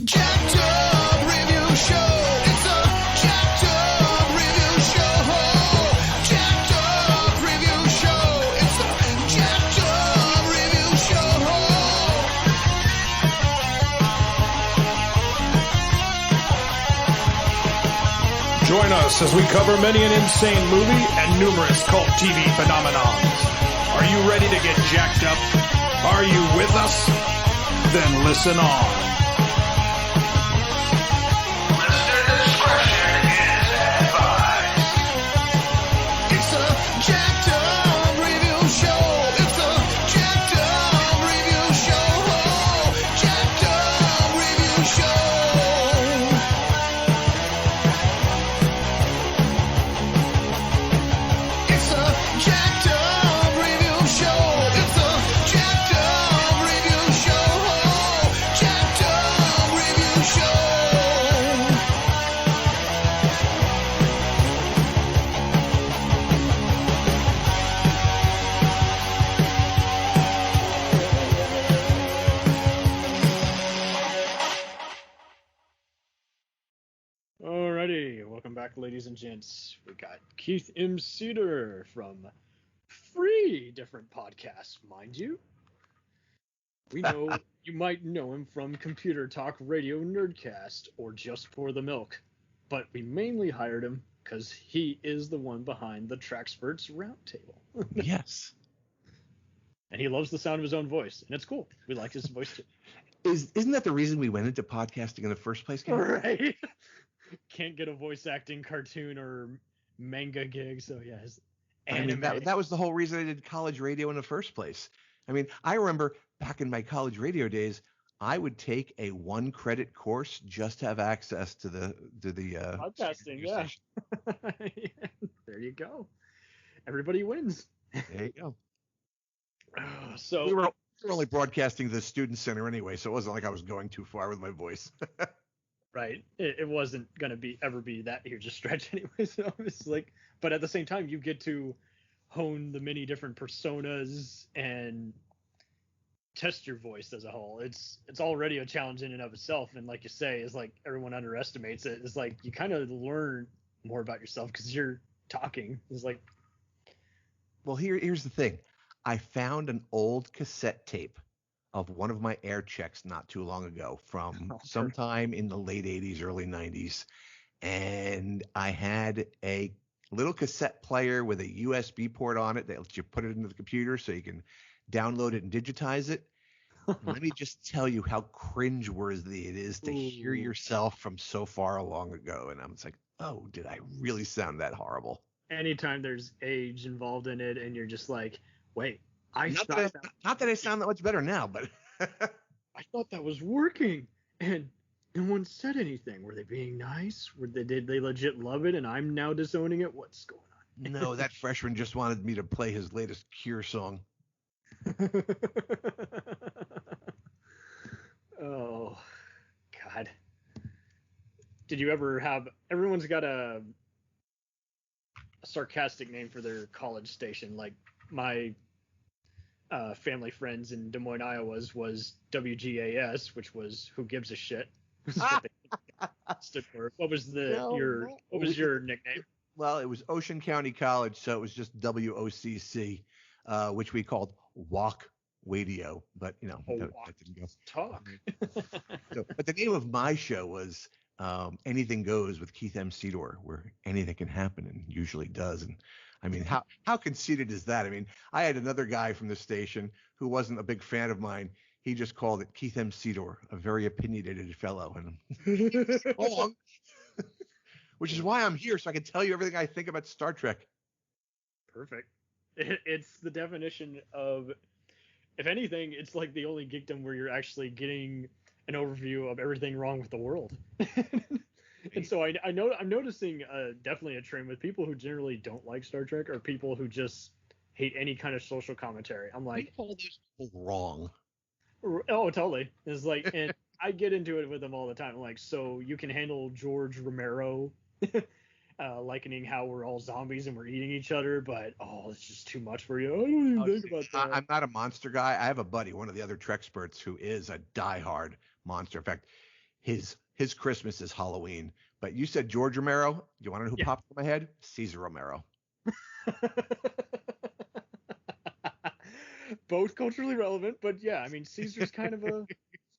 jacked up review show. It's a jacked up review show. Jacked up review show. It's a jacked up review show. Join us as we cover many an insane movie and numerous cult TV phenomenons. Are you ready to get jacked up? Are you with us? Then listen on. Listener discretion is advised. It's a jacked up review show. It's a jacked up review show. Jacked up review show. It's a jacked up review show. It's a jacked up review show. Jacked up review show. Alrighty, welcome back, ladies and gents. We got Keith M. Sedor from 3 different podcasts, mind you. We know you might know him from Computer Talk Radio Nerdcast or Just Pour the Milk, but we mainly hired him because he is the one behind the Treksperts Roundtable. Yes. And he loves the sound of his own voice, and it's cool. We like his voice too. Isn't that the reason we went into podcasting in the first place, Ken? Right? Can't get a voice acting cartoon or manga gig, so yeah, his anime. I mean, that was the whole reason I did college radio in the first place. I mean, I remember back in my college radio days, I would take a 1-credit course just to have access to the podcasting, radio yeah. station. There you go. Everybody wins. There you go. So We were only broadcasting the student center anyway, so it wasn't like I was going too far with my voice. right, it wasn't gonna ever be that huge a stretch anyway. So it's like, but at the same time, you get to hone the many different personas and test your voice as a whole. It's already a challenge in and of itself, and like you say, it's like everyone underestimates it. It's like you kind of learn more about yourself because you're talking. It's like, Well, here's the thing. I found an old cassette tape of one of my air checks not too long ago from sometime in the late 80s, early 90s. And I had a little cassette player with a USB port on it that lets you put it into the computer so you can download it and digitize it. Let me just tell you how cringeworthy it is to hear yourself from so far long ago. And I'm just like, oh, did I really sound that horrible? anytime there's age involved in it, and you're just like, wait, Not that I sound that much better now, but I thought that was working, and no one said anything. Were they being nice? Did they legit love it, and I'm now disowning it? What's going on? no, that freshman just wanted me to play his latest Cure song. Oh, God. Did you ever have... Everyone's got a sarcastic name for their college station. Like, my family friends in Des Moines, Iowa was WGAS, which was Who Gives a Shit. Stood for. What was your nickname? Well, it was Ocean County College, so it was just WOCC, which we called Walk Radio, but that didn't go. Talk. But the name of my show was Anything Goes with Keith M. Sedor, where anything can happen and usually does. And I mean, how conceited is that? I mean, I had another guy from the station who wasn't a big fan of mine. He just called it Keith M. Sedor, a very opinionated fellow, and wrong. Which is why I'm here, so I can tell you everything I think about Star Trek. Perfect. It's the definition of, if anything, it's like the only geekdom where you're actually getting an overview of everything wrong with the world. And so I'm noticing definitely a trend with people who generally don't like Star Trek, or people who just hate any kind of social commentary. I'm like, you call those people wrong. Oh, totally. It's like, and I get into it with them all the time. I'm like, so you can handle George Romero likening how we're all zombies and we're eating each other, but it's just too much for you. I don't even think about that. I'm not a monster guy. I have a buddy, one of the other Treksperts, who is a diehard monster. In fact, his Christmas is Halloween. But you said George Romero. Do you want to know who popped in my head? Cesar Romero. Both culturally relevant, but yeah, I mean, Caesar's kind of a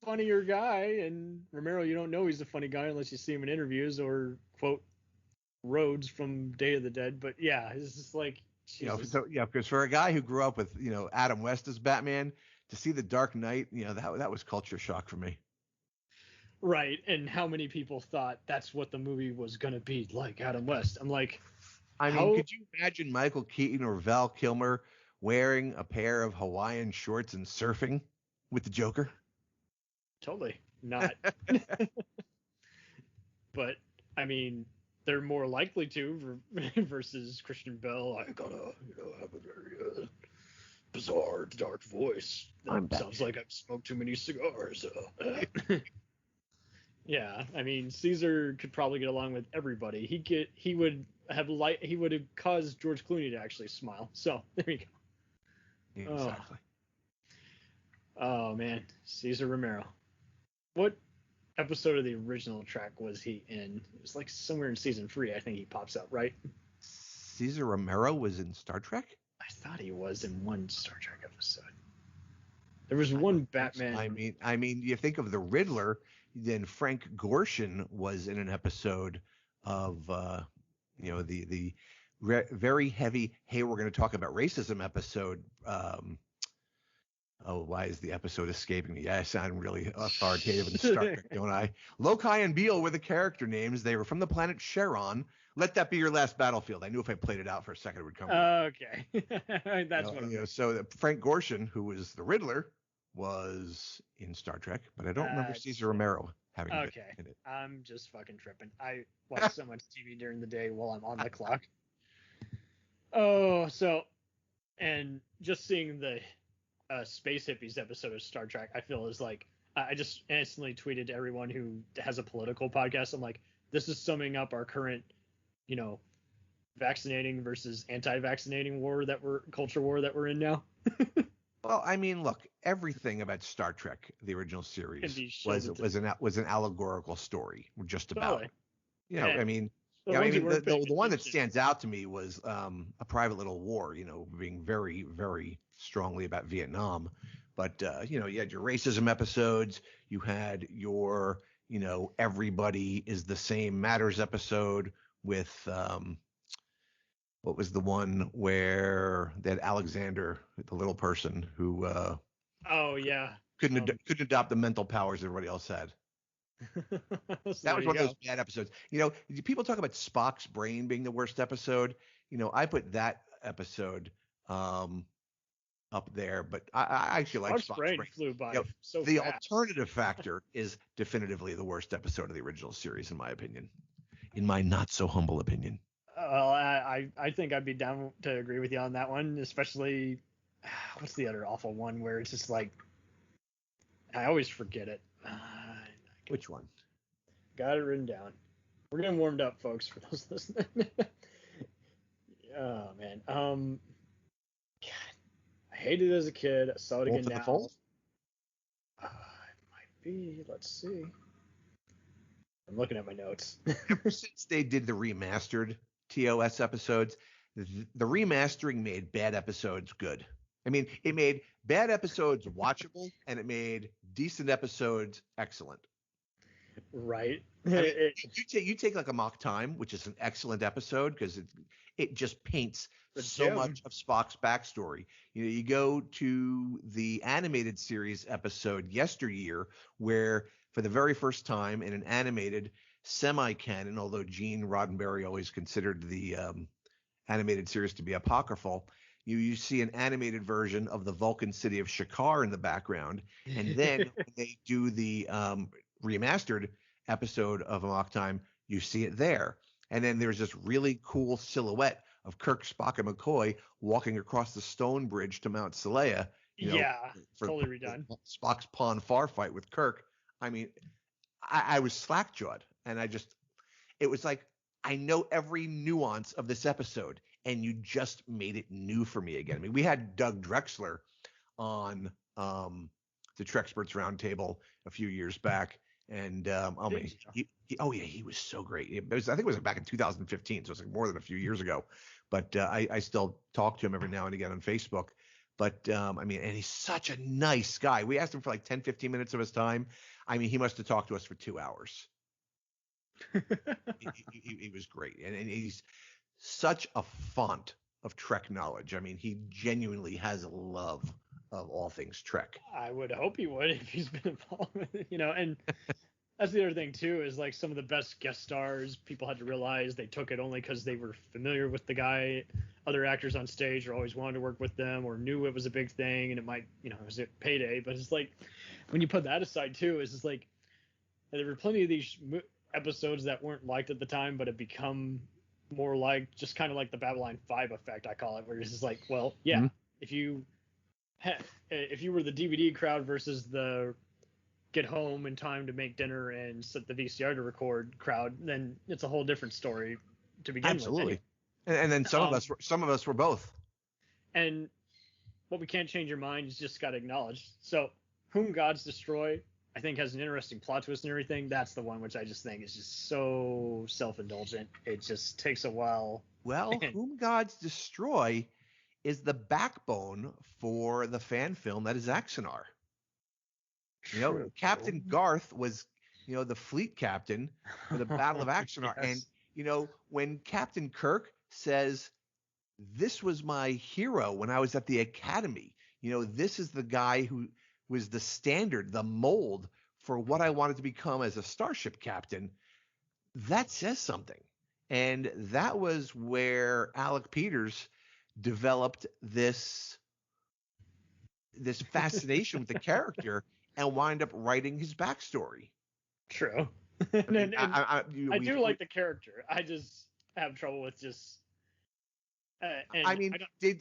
funnier guy, and Romero, you don't know he's a funny guy unless you see him in interviews or quote Rhodes from Day of the Dead. But yeah, it's just like, Jesus. Because for a guy who grew up with Adam West as Batman, to see The Dark Knight, that was culture shock for me. Right, and how many people thought that's what the movie was gonna be like, Adam West? I'm like, I mean, could you imagine Michael Keaton or Val Kilmer wearing a pair of Hawaiian shorts and surfing with the Joker? Totally not. But I mean, they're more likely to versus Christian Bale. I gotta, have a very bizarre, dark voice. That sounds like I've smoked too many cigars. Yeah, I mean, Caesar could probably get along with everybody. He would have caused George Clooney to actually smile. So there you go. Exactly. Oh man, Cesar Romero. What episode of the original track was he in? It was like somewhere in season 3. I think he pops up, right? Cesar Romero was in Star Trek? I thought he was in one Star Trek episode. There was one Batman. I mean, you think of the Riddler, then Frank Gorshin was in an episode of, the very heavy, hey, we're going to talk about racism episode. Why is the episode escaping me? I sound really authoritative in Star Trek, don't I? Lokai and Beale were the character names. They were from the planet Charon. Let that be your last battlefield. I knew if I played it out for a second, it would come. Okay. That's what So Frank Gorshin, who was the Riddler, was in Star Trek, but I don't remember Cesar Romero having been in it. I'm just fucking tripping. I watch so much TV during the day while I'm on the clock. And just seeing the Space Hippies episode of Star Trek, I feel is like, I just instantly tweeted to everyone who has a political podcast. I'm like, this is summing up our current, vaccinating versus anti-vaccinating culture war that we're in now. Well, I mean, look, everything about Star Trek, the original series, was an allegorical story, just about. Totally. I mean, the one that stands out to me was A Private Little War. Being very, very strongly about Vietnam, but you had your racism episodes. You had your, everybody is the same matters episode with what was the one where that Alexander, the little person who couldn't adopt the mental powers everybody else had. That was one of those bad eepisodes. People talk about Spock's brain being the worst episode. I put that episode up there, but I actually like Spock's brain. Flew by the fast. Alternative Factor is definitively the worst episode of the original series, in my opinion. In my not so humble opinion. Well, I think I'd be down to agree with you on that one, especially what's the other awful one where it's just like I always forget it. Which one? Got it written down. We're getting warmed up, folks, for those listening. Oh man. God, I hated it as a kid. I saw it again now. Fold? It might be. Let's see. I'm looking at my notes. Ever since they did the remastered TOS episodes, the remastering made bad episodes good. I mean, it made bad episodes watchable, and it made decent episodes excellent. Right. I mean, you take like Amok Time, which is an excellent episode because it just paints so much of Spock's backstory. You go to the animated series episode Yesteryear, where for the very first time in an animated semi-canon, although Gene Roddenberry always considered the animated series to be apocryphal, you see an animated version of the Vulcan city of Shakar in the background. And then when they do the remastered episode of Amok Time, you see it there. And then there's this really cool silhouette of Kirk, Spock, and McCoy walking across the stone bridge to Mount Seleia. Totally redone. Spock's Pon Farr fight with Kirk. I mean, I was slack-jawed, and it was like, I know every nuance of this episode, and you just made it new for me again. I mean, we had Doug Drexler on the Treksperts Roundtable a few years back, And oh man, he was so great. I think it was back in 2015, so it's like more than a few years ago. But I still talk to him every now and again on Facebook. But I mean, and he's such a nice guy. We asked him for like 10, 15 minutes of his time. I mean, he must have talked to us for 2 hours. He was great, and he's such a font of Trek knowledge. I mean, he genuinely has a love of all things Trek. I would hope he would if he's been involved with it, and that's the other thing too, is like some of the best guest stars, people had to realize they took it only because they were familiar with the guy. Other actors on stage or always wanted to work with them or knew it was a big thing and it might, it was a payday. But it's like, when you put that aside too, it's just like, there were plenty of these episodes that weren't liked at the time, but have become more like, just kind of like the Babylon 5 effect, I call it, where it's just like, well, yeah, if you were the DVD crowd versus the get home in time to make dinner and set the VCR to record crowd, then it's a whole different story to begin with. Absolutely. And then some of us were both. And what we can't change your mind is just got to acknowledge. So Whom Gods Destroy, I think, has an interesting plot twist and everything. That's the one which I just think is just so self-indulgent. It just takes a while. Well, Whom Gods Destroy is the backbone for the fan film that is Axanar. Captain Garth was, the fleet captain for the Battle of Axanar. Yes. And, when Captain Kirk says, this was my hero when I was at the academy, this is the guy who was the standard, the mold for what I wanted to become as a starship captain, that says something. And that was where Alec Peters developed this fascination with the character and wind up writing his backstory. True. I do like the character. I just have trouble with just. Did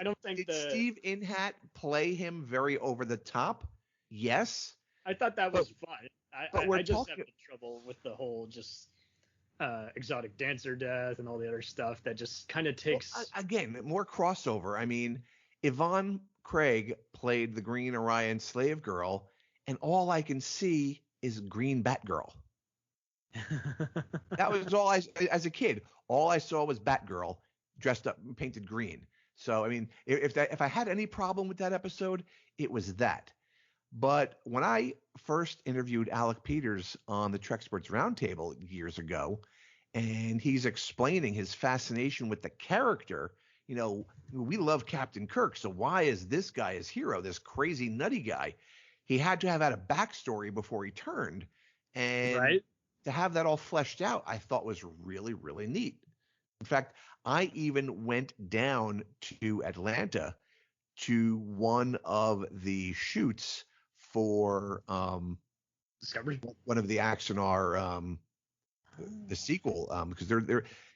Steve Inhat play him very over the top? Yes. I thought that was fun. I just have trouble with the whole just exotic dancer death and all the other stuff that just kind of takes. Well, again, more crossover. I mean, Yvonne Craig played the Green Orion slave girl, and all I can see is Green Batgirl. That was all as a kid. All I saw was Batgirl dressed up and painted green. So, I mean, if I had any problem with that episode, it was that. But when I first interviewed Alec Peters on the Treksperts Roundtable years ago, and he's explaining his fascination with the character, we love Captain Kirk, so why is this guy his hero, this crazy nutty guy? He had to have had a backstory before he turned. And to have that all fleshed out, I thought was really, really neat. In fact, I even went down to Atlanta to one of the shoots for Discovery, one of the Axanar, the sequel, because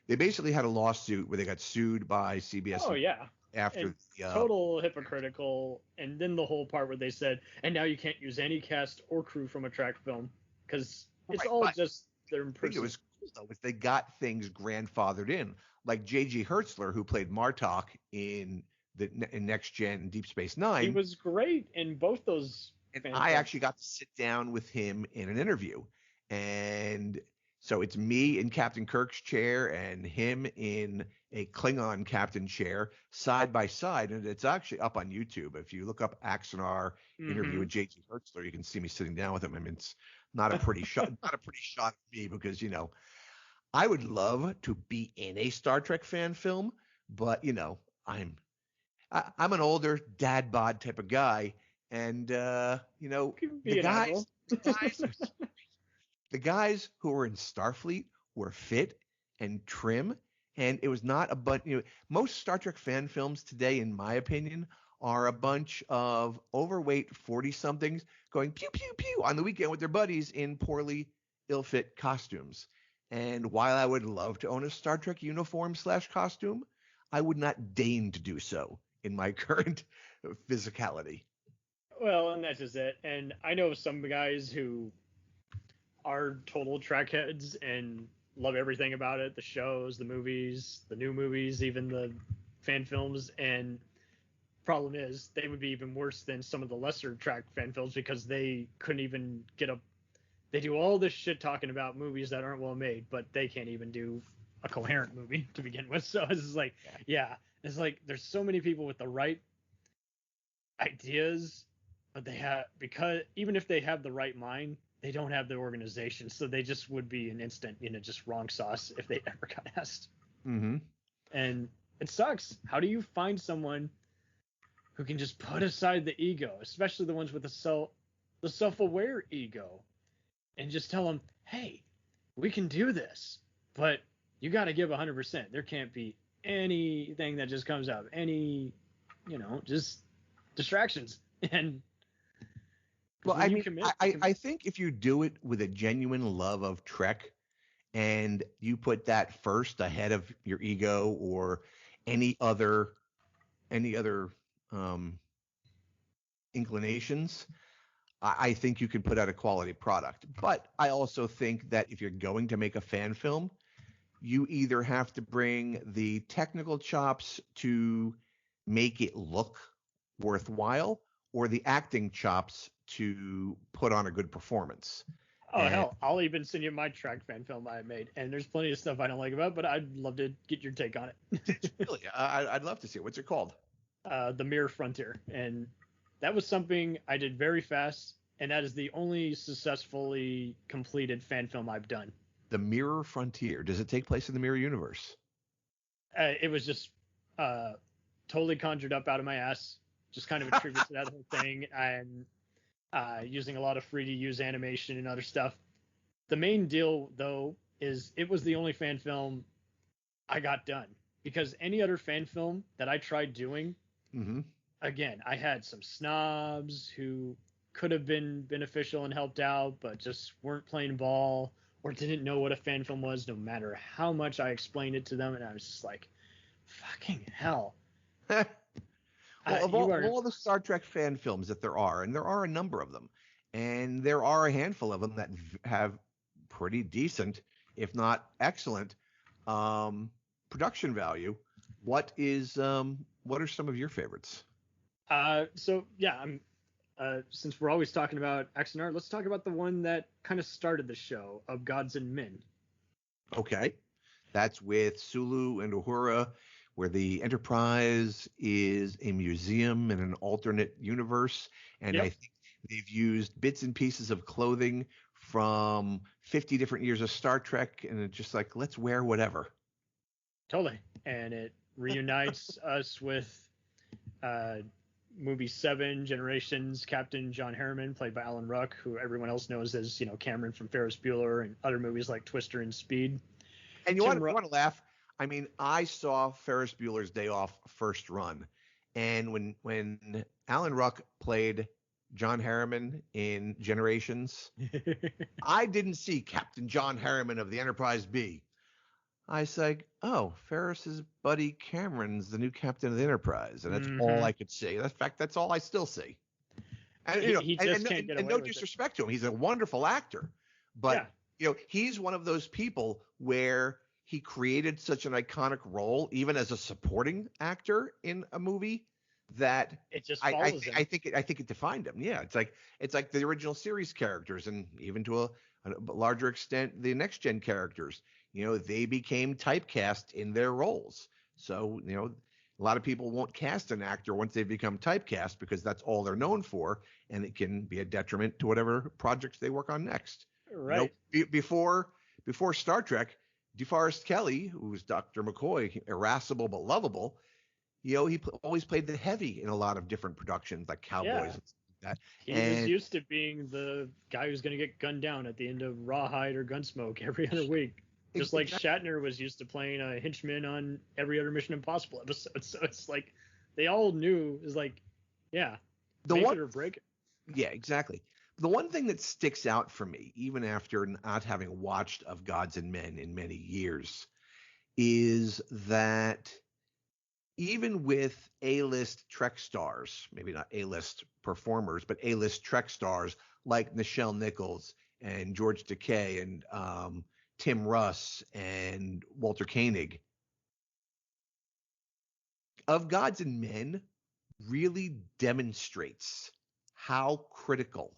they basically had a lawsuit where they got sued by CBS. Oh yeah. After total hypocritical, and then the whole part where they said, and now you can't use any cast or crew from a Trek film because it's all just their impersonation. I think it was cool though, they got things grandfathered in, like J.G. Hertzler, who played Martok in Next Gen and Deep Space Nine. He was great in both those. And I actually got to sit down with him in an interview, and so it's me in Captain Kirk's chair and him in a Klingon captain chair side by side, and it's actually up on YouTube. If you look up Axanar interview with J.G. Hertzler, you can see me sitting down with him. I mean, it's not a pretty shot, not a pretty shot of me because I would love to be in a Star Trek fan film, but I'm an older dad bod type of guy, and the guys who were in Starfleet were fit and trim, and it was not a bunch. Most Star Trek fan films today, in my opinion, are a bunch of overweight 40-somethings going pew pew pew on the weekend with their buddies in poorly ill-fit costumes. And while I would love to own a Star Trek uniform / costume, I would not deign to do so in my current physicality. Well, and that's just it. And I know some guys who are total Trek heads and love everything about it, the shows, the movies, the new movies, even the fan films. And problem is they would be even worse than some of the lesser Trek fan films because they couldn't even get they do all this shit talking about movies that aren't well made, but they can't even do a coherent movie to begin with. So it's just like, yeah, it's like there's so many people with the right ideas, but they have, because even if they have the right mind, they don't have the organization, so they just would be an instant, just wrong sauce if they ever got asked. Mm-hmm. And it sucks. How do you find someone who can just put aside the ego, especially the ones with the self-aware ego, and just tell them, hey, we can do this, but you got to give 100%. There can't be anything that just comes out, any, just distractions. And well, I mean, I think if you do it with a genuine love of Trek, and you put that first ahead of your ego or any other inclinations, I think you can put out a quality product. But I also think that if you're going to make a fan film, you either have to bring the technical chops to make it look worthwhile, or the acting chops to put on a good performance. Oh, hell, I'll even send you my Trek fan film I made, and there's plenty of stuff I don't like about it, but I'd love to get your take on it. Really, I'd love to see it. What's it called? The Mirror Frontier, and that was something I did very fast, and that is the only successfully completed fan film I've done. The Mirror Frontier. Does it take place in the Mirror Universe? It was just totally conjured up out of my ass, just kind of a tribute to that whole thing, and using a lot of free to use animation and other stuff. The main deal, though, is it was the only fan film I got done, because any other fan film that I tried doing, again, I had some snobs who could have been beneficial and helped out, but just weren't playing ball or didn't know what a fan film was, no matter how much I explained it to them. And I was just like, fucking hell. Well, of all the Star Trek fan films that there are, and there are a number of them, and there are a handful of them that have pretty decent, if not excellent, production value. What are some of your favorites? So yeah, I'm since we're always talking about Axanar, let's talk about the one that kind of started the show, of Gods and Men. Okay, that's with Sooooo and Uhura, where the Enterprise is a museum in an alternate universe, and I think they've used bits and pieces of clothing from 50 different years of Star Trek, and it's just like, let's wear whatever. Totally. And it reunites us with movie 7, Generations, Captain John Harriman, played by Alan Ruck, who everyone else knows as, Cameron from Ferris Bueller and other movies like Twister and Speed. And you want to laugh? I mean, I saw Ferris Bueller's Day Off first run, and when Alan Ruck played John Harriman in Generations, I didn't see Captain John Harriman of the Enterprise B. I was like, oh, Ferris's buddy Cameron's the new captain of the Enterprise, and that's all I could see. In fact, that's all I still see. And he just can't get away no with disrespect to him, he's a wonderful actor, but he's one of those people where he created such an iconic role, even as a supporting actor in a movie, that it just follows him. I think it defined him. Yeah, it's like the original series characters, and even to a larger extent, the next gen characters. They became typecast in their roles. So, a lot of people won't cast an actor once they become typecast, because that's all they're known for, and it can be a detriment to whatever projects they work on next. Right. Before Star Trek, DeForest Kelley, who was Dr. McCoy, irascible but lovable, he always played the heavy in a lot of different productions, like Cowboys and stuff like that. He was used to being the guy who's going to get gunned down at the end of Rawhide or Gunsmoke every other week. Just like Shatner was used to playing a henchman on every other Mission Impossible episode. So it's like they all knew, is like, make it or break it. Yeah, exactly. The one thing that sticks out for me, even after not having watched Of Gods and Men in many years, is that even with A-list Trek stars, maybe not A-list performers, but A-list Trek stars like Nichelle Nichols and George Takei and Tim Russ and Walter Koenig, Of Gods and Men really demonstrates how critical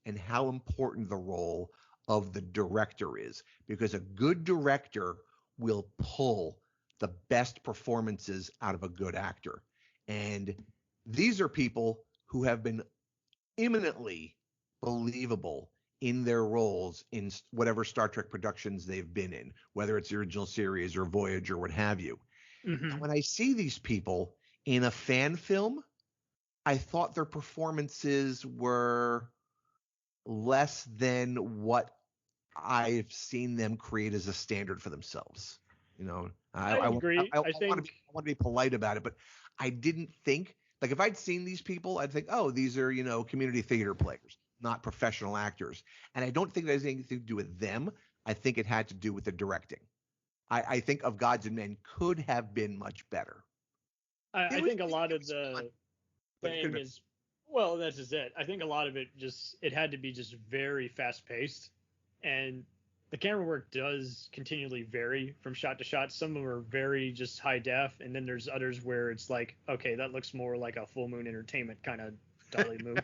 and how important the role of the director is, because a good director will pull the best performances out of a good actor. And these are people who have been eminently believable in their roles in whatever Star Trek productions they've been in, whether it's the original series or Voyager or what have you. Mhm. And when I see these people in a fan film, I thought their performances were less than what I've seen them create as a standard for themselves. You know, I agree. I want to be polite about it, but I didn't think, like, if I'd seen these people, I'd think, oh, these are, you know, community theater players, not professional actors. And I don't think that has anything to do with them. I think it had to do with the directing. I think Of Gods and Men could have been much better. I think a lot of the but it thing could've been- is, well, that's just it. I think a lot of it just, it had to be just very fast paced, and the camera work does continually vary from shot to shot. Some of them are very just high def, and then there's others where it's like, okay, that looks more like a Full Moon Entertainment kind of dolly move.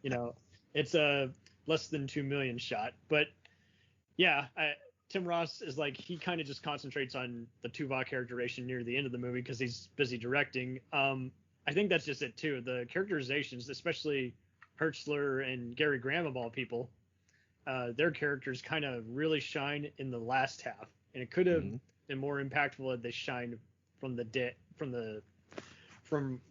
You know, it's a less than 2 million shot, but yeah, Tim Ross is like, he kind of just concentrates on the Tuvok characterization near the end of the movie because he's busy directing. I think that's just it too. The characterizations, especially Hertzler and Gary Graham of all people, their characters kind of really shine in the last half, and it could have been more impactful had they shined from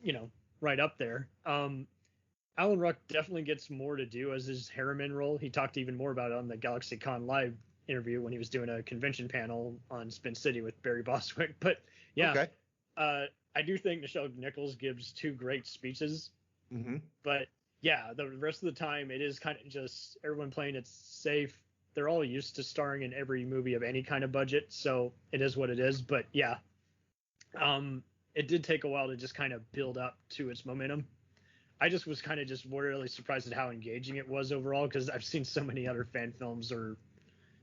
you know, right up there. Alan Ruck definitely gets more to do as his Harriman role. He talked even more about it on the GalaxyCon Live interview when he was doing a convention panel on Spin City with Barry Bostwick. But yeah, Okay. I do think Nichelle Nichols gives 2 great speeches. Mm-hmm. But yeah, the rest of the time it is kind of just everyone playing it safe. They're all used to starring in every movie of any kind of budget, so it is what it is. But yeah, it did take a while to just kind of build up to its momentum. I just was kind of just really surprised at how engaging it was overall, because I've seen so many other fan films or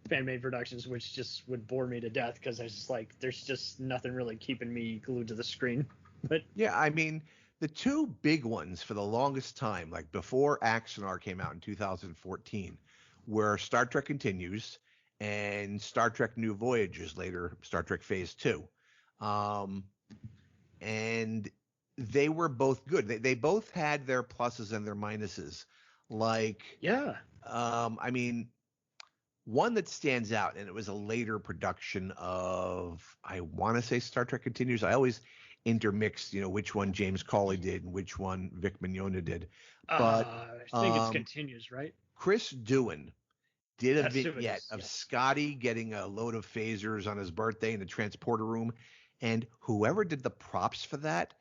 fan-made productions which just would bore me to death, because I was just like, there's just nothing really keeping me glued to the screen. But Yeah, I mean, the 2 big ones for the longest time, like before Axanar came out in 2014, were Star Trek Continues and Star Trek New Voyages, later Star Trek Phase 2. And they were both good. They both had their pluses and their minuses. Like, yeah, I mean, one that stands out, and it was a later production of, I want to say Star Trek Continues. I always intermix, you know, which one James Cawley did and which one Vic Mignogna did. But I think it continues, right? Chris Doohan did a That's who it vignette is, of yeah. Scotty getting a load of phasers on his birthday in the transporter room. And whoever did the props for that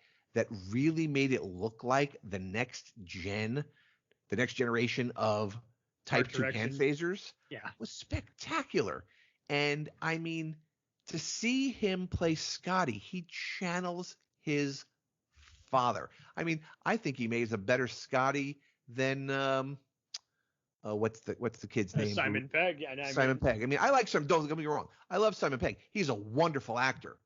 really made it look like the next generation of Type 2 hand phasers was spectacular. And I mean, to see him play Scotty, he channels his father. I mean, I think he makes a better Scotty than what's the kid's name? Simon Pegg. Simon Pegg. I mean, I like Simon. Don't get me wrong. I love Simon Pegg. He's a wonderful actor.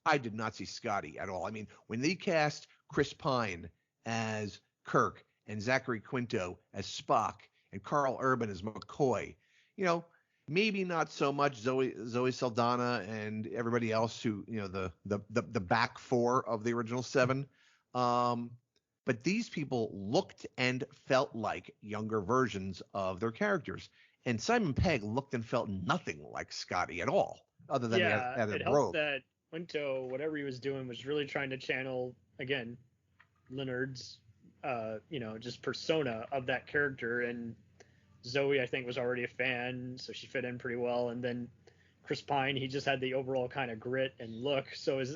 I did not see Scotty at all. I mean, when they cast Chris Pine as Kirk and Zachary Quinto as Spock and Carl Urban as McCoy, you know, maybe not so much Zoe Saldana and everybody else who, you know, the back 4 of the original 7. But these people looked and felt like younger versions of their characters. And Simon Pegg looked and felt nothing like Scotty at all, other than he had a it robe. helped that Quinto, whatever he was doing, was really trying to channel, again, Leonard's, you know, just persona of that character. And Zoe, I think, was already a fan, so she fit in pretty well. And then Chris Pine, he just had the overall kind of grit and look.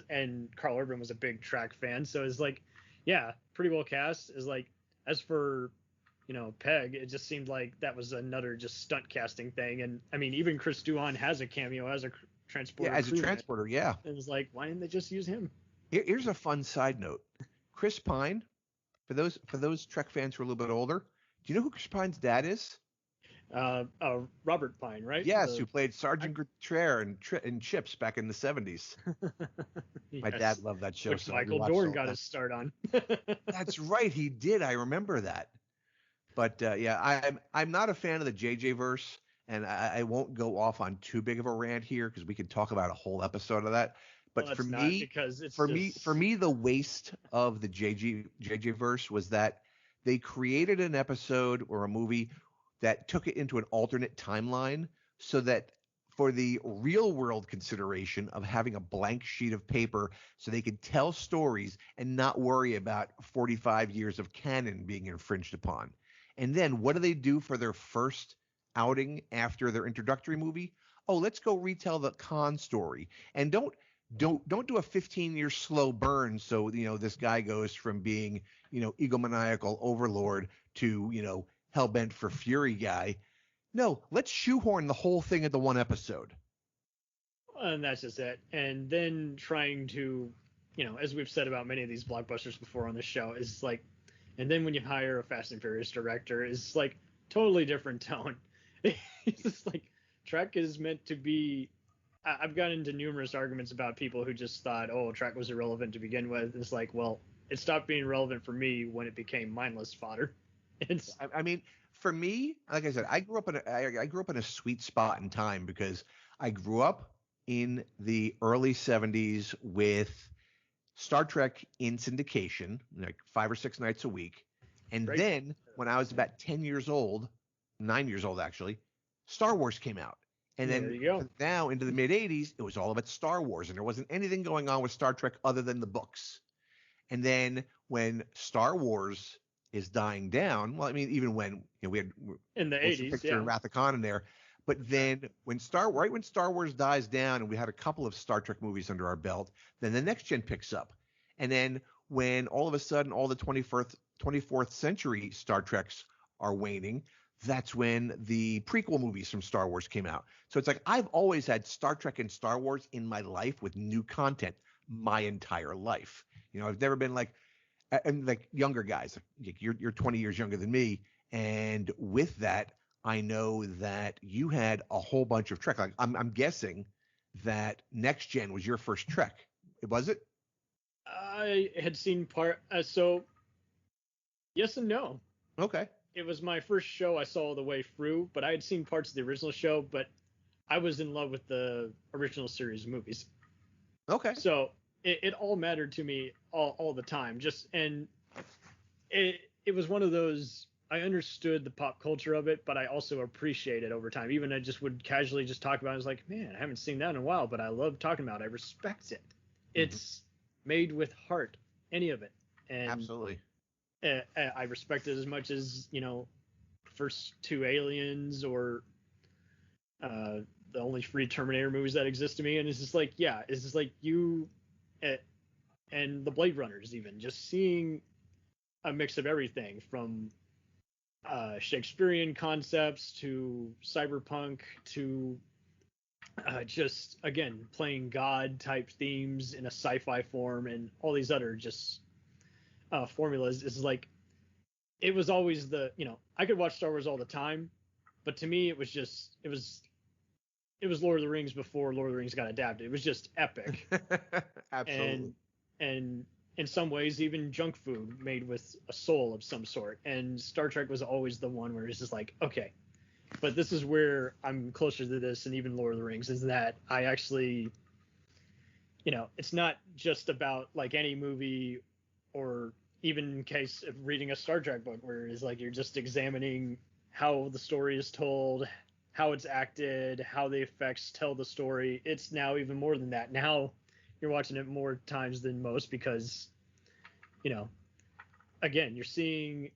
And Carl Urban was a big Trek fan, so it's like, yeah, pretty well cast. Is like, as for, you know, Peg, it just seemed like that was another just stunt casting thing. And I mean, even Chris Doohan has a cameo as a transporter. Yeah, as a transporter, yeah. And it's like, why didn't they just use him? Here's a fun side note. Chris Pine, for those Trek fans who are a little bit older, do you know who Chris Pine's dad is? Robert Pine, right? Yes, who played Sergeant Gutierrez in Chips back in the 70s. My dad loved that show. Which so Michael Dorn got his start on. That's right, he did. I remember that. But yeah, I'm not a fan of the JJ verse, and I won't go off on too big of a rant here because we could talk about a whole episode of that. But Well, for it's not, me, because it's for just, me, the waste of the JJ verse was that they created an episode or a movie that took it into an alternate timeline so that for the real world consideration of having a blank sheet of paper so they could tell stories and not worry about 45 years of canon being infringed upon. And then what do they do for their first outing after their introductory movie? Oh, let's go retell the Khan story. And don't do a 15-year slow burn so this guy goes from being egomaniacal overlord to hellbent for fury guy. No, let's shoehorn the whole thing into one episode. and that's just it. And then trying to, as we've said about many of these blockbusters before on this show, is like, and then when you hire a Fast and Furious director, it's like totally different tone. It's just like Trek is meant to be. I've gotten into numerous arguments about people who just thought, oh, Trek was irrelevant to begin with. It's like, well, it stopped being relevant for me when it became mindless fodder. It's, I mean, for me, like I said, I grew up in a sweet spot in time because I grew up in the early 70s with Star Trek in syndication, like 5 or 6 nights a week. And Right. then when I was about 10 years old, 9 years old actually, Star Wars came out. And There then you go. now into the mid 80s, it was all about Star Wars, and there wasn't anything going on with Star Trek other than the books. And then when Star Wars is dying down, well, I mean, even when we had in the Motion 80s, Picture yeah. and Wrath of Khan in there, but then when Star Wars dies down and we had a couple of Star Trek movies under our belt, then the next gen picks up. And then when all of a sudden all the 24th century Star Treks are waning, that's when the prequel movies from Star Wars came out. So it's like I've always had Star Trek and Star Wars in my life with new content my entire life. I've never been like, and like younger guys, like you're 20 years younger than me, and with that, I know that you had a whole bunch of Trek. Like I'm guessing that Next Gen was your first Trek. Was it? I had seen so yes and no. Okay. It was my first show I saw all the way through, but I had seen parts of the original show, but I was in love with the original series movies. Okay. So it all mattered to me all the time. And it was one of those, I understood the pop culture of it, but I also appreciate it over time. Even I just would casually just talk about it. I was like, man, I haven't seen that in a while, but I love talking about it. I respect it. It's made with heart, any of it. And Absolutely. I respect it as much as, first 2 Aliens or the only free Terminator movies that exist to me. And it's just like, yeah, it's just like and the Blade Runners, even just seeing a mix of everything from Shakespearean concepts to cyberpunk to just, again, playing God type themes in a sci-fi form and all these other just formulas. Is like, it was always I could watch Star Wars all the time, but to me it was Lord of the Rings before Lord of the Rings got adapted. It was just epic. Absolutely. And in some ways even junk food made with a soul of some sort. And Star Trek was always the one where it's just like, okay, but this is where I'm closer to this, and even Lord of the Rings, is that I actually, it's not just about like any movie, or even in case of reading a Star Trek book, where it's like you're just examining how the story is told, how it's acted, how the effects tell the story. It's now even more than that. Now you're watching it more times than most because, again, you're seeing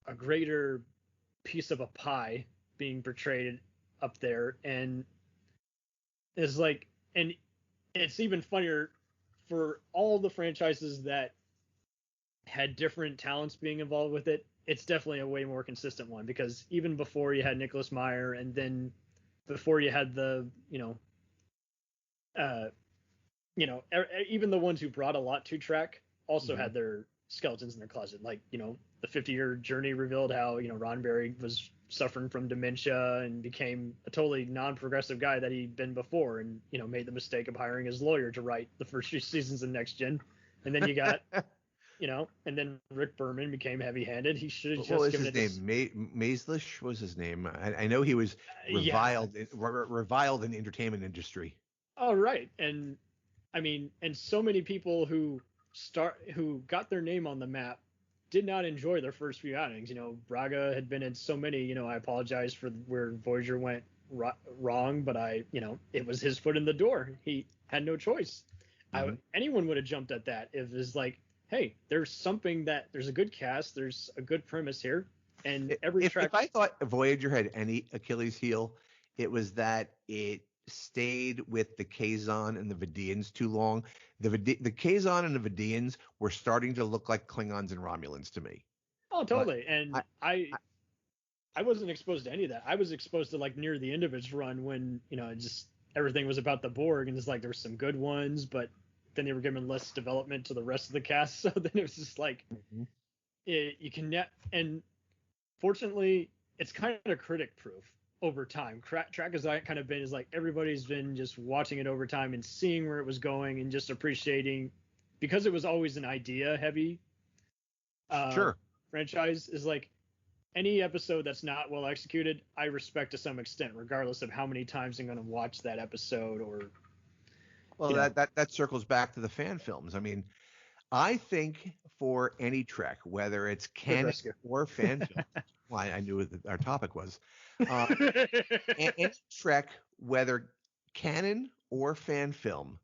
a greater piece of a pie being portrayed up there. And it's like, and it's even funnier for all the franchises that had different talents being involved with it. It's definitely a way more consistent one, because even before you had Nicholas Meyer, and then before you had the, even the ones who brought a lot to Trek also had their skeletons in their closet. Like, the 50-year journey revealed how, Roddenberry was suffering from dementia and became a totally non-progressive guy that he'd been before, and, made the mistake of hiring his lawyer to write the first few seasons of Next Gen. And then you got and then Rick Berman became heavy-handed. He should have What just was given his name? Maislish was his name. I know he was reviled, reviled in the entertainment industry. Oh, right. And I mean, and so many people who got their name on the map did not enjoy their first few outings. Braga had been in so many. I apologize for where Voyager went wrong, but it was his foot in the door. He had no choice. Anyone would have jumped at that if it's like, hey, there's a good cast, there's a good premise here, and if I thought Voyager had any Achilles heel, it was that it stayed with the Kazon and the Vidians too long. The Kazon and the Vidians were starting to look like Klingons and Romulans to me. Oh, totally. And I wasn't exposed to any of that. I was exposed to like near the end of its run when just everything was about the Borg, and it's like there were some good ones, but then they were given less development to the rest of the cast. So then it was just like you can and fortunately it's kind of critic proof over time. Track has kind of been is like everybody's been just watching it over time and seeing where it was going and just appreciating, because it was always an idea heavy franchise, is like any episode that's not well executed, I respect to some extent, regardless of how many times I'm going to watch that episode. Well, that circles back to the fan films. I mean, I think for any Trek, whether it's canon or fan film, well, I knew what our topic was. Any Trek, whether canon or fan film,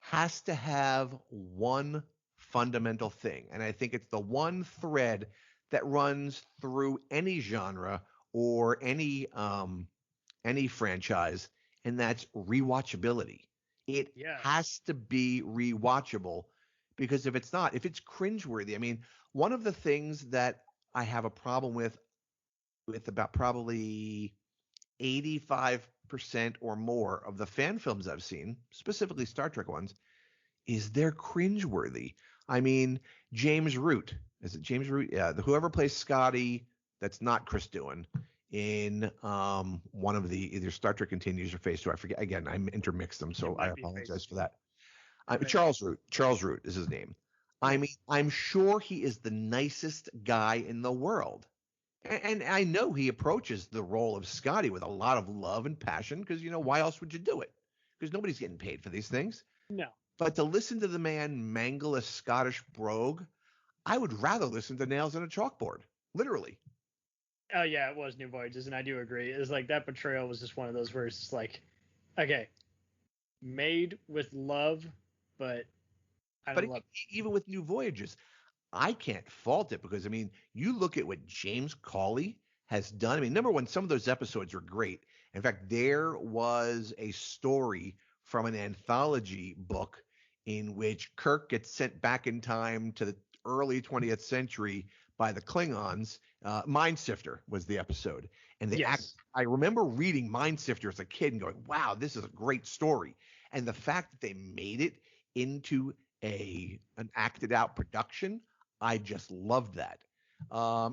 has to have one fundamental thing, and I think it's the one thread that runs through any genre or any franchise, and that's rewatchability. It has to be rewatchable, because if it's not, if it's cringeworthy, I mean, one of the things that I have a problem with about probably 85% or more of the fan films I've seen, specifically Star Trek ones, is they're cringeworthy. I mean, James Root. Is it James Root? Yeah, whoever plays Scotty, that's not Chris Doohan, in one of the either Star Trek Continues or Phase 2. I forget. Again, I intermixed them, so I apologize for that. Charles Root. Charles Root is his name. I mean, I'm sure he is the nicest guy in the world. And I know he approaches the role of Scotty with a lot of love and passion, because, why else would you do it? Because nobody's getting paid for these things. No. But to listen to the man mangle a Scottish brogue, I would rather listen to Nails on a Chalkboard, literally. Oh, yeah, it was New Voyages, and I do agree. It's like that portrayal was just one of those where it's just like, okay, made with love, but I don't love it. Even with New Voyages, I can't fault it, because, I mean, you look at what James Cawley has done. I mean, number one, some of those episodes are great. In fact, there was a story from an anthology book in which Kirk gets sent back in time to the early 20th century by the Klingons. Mind Sifter was the episode. And I remember reading Mind Sifter as a kid and going, wow, this is a great story. And the fact that they made it into an acted out production, I just loved that.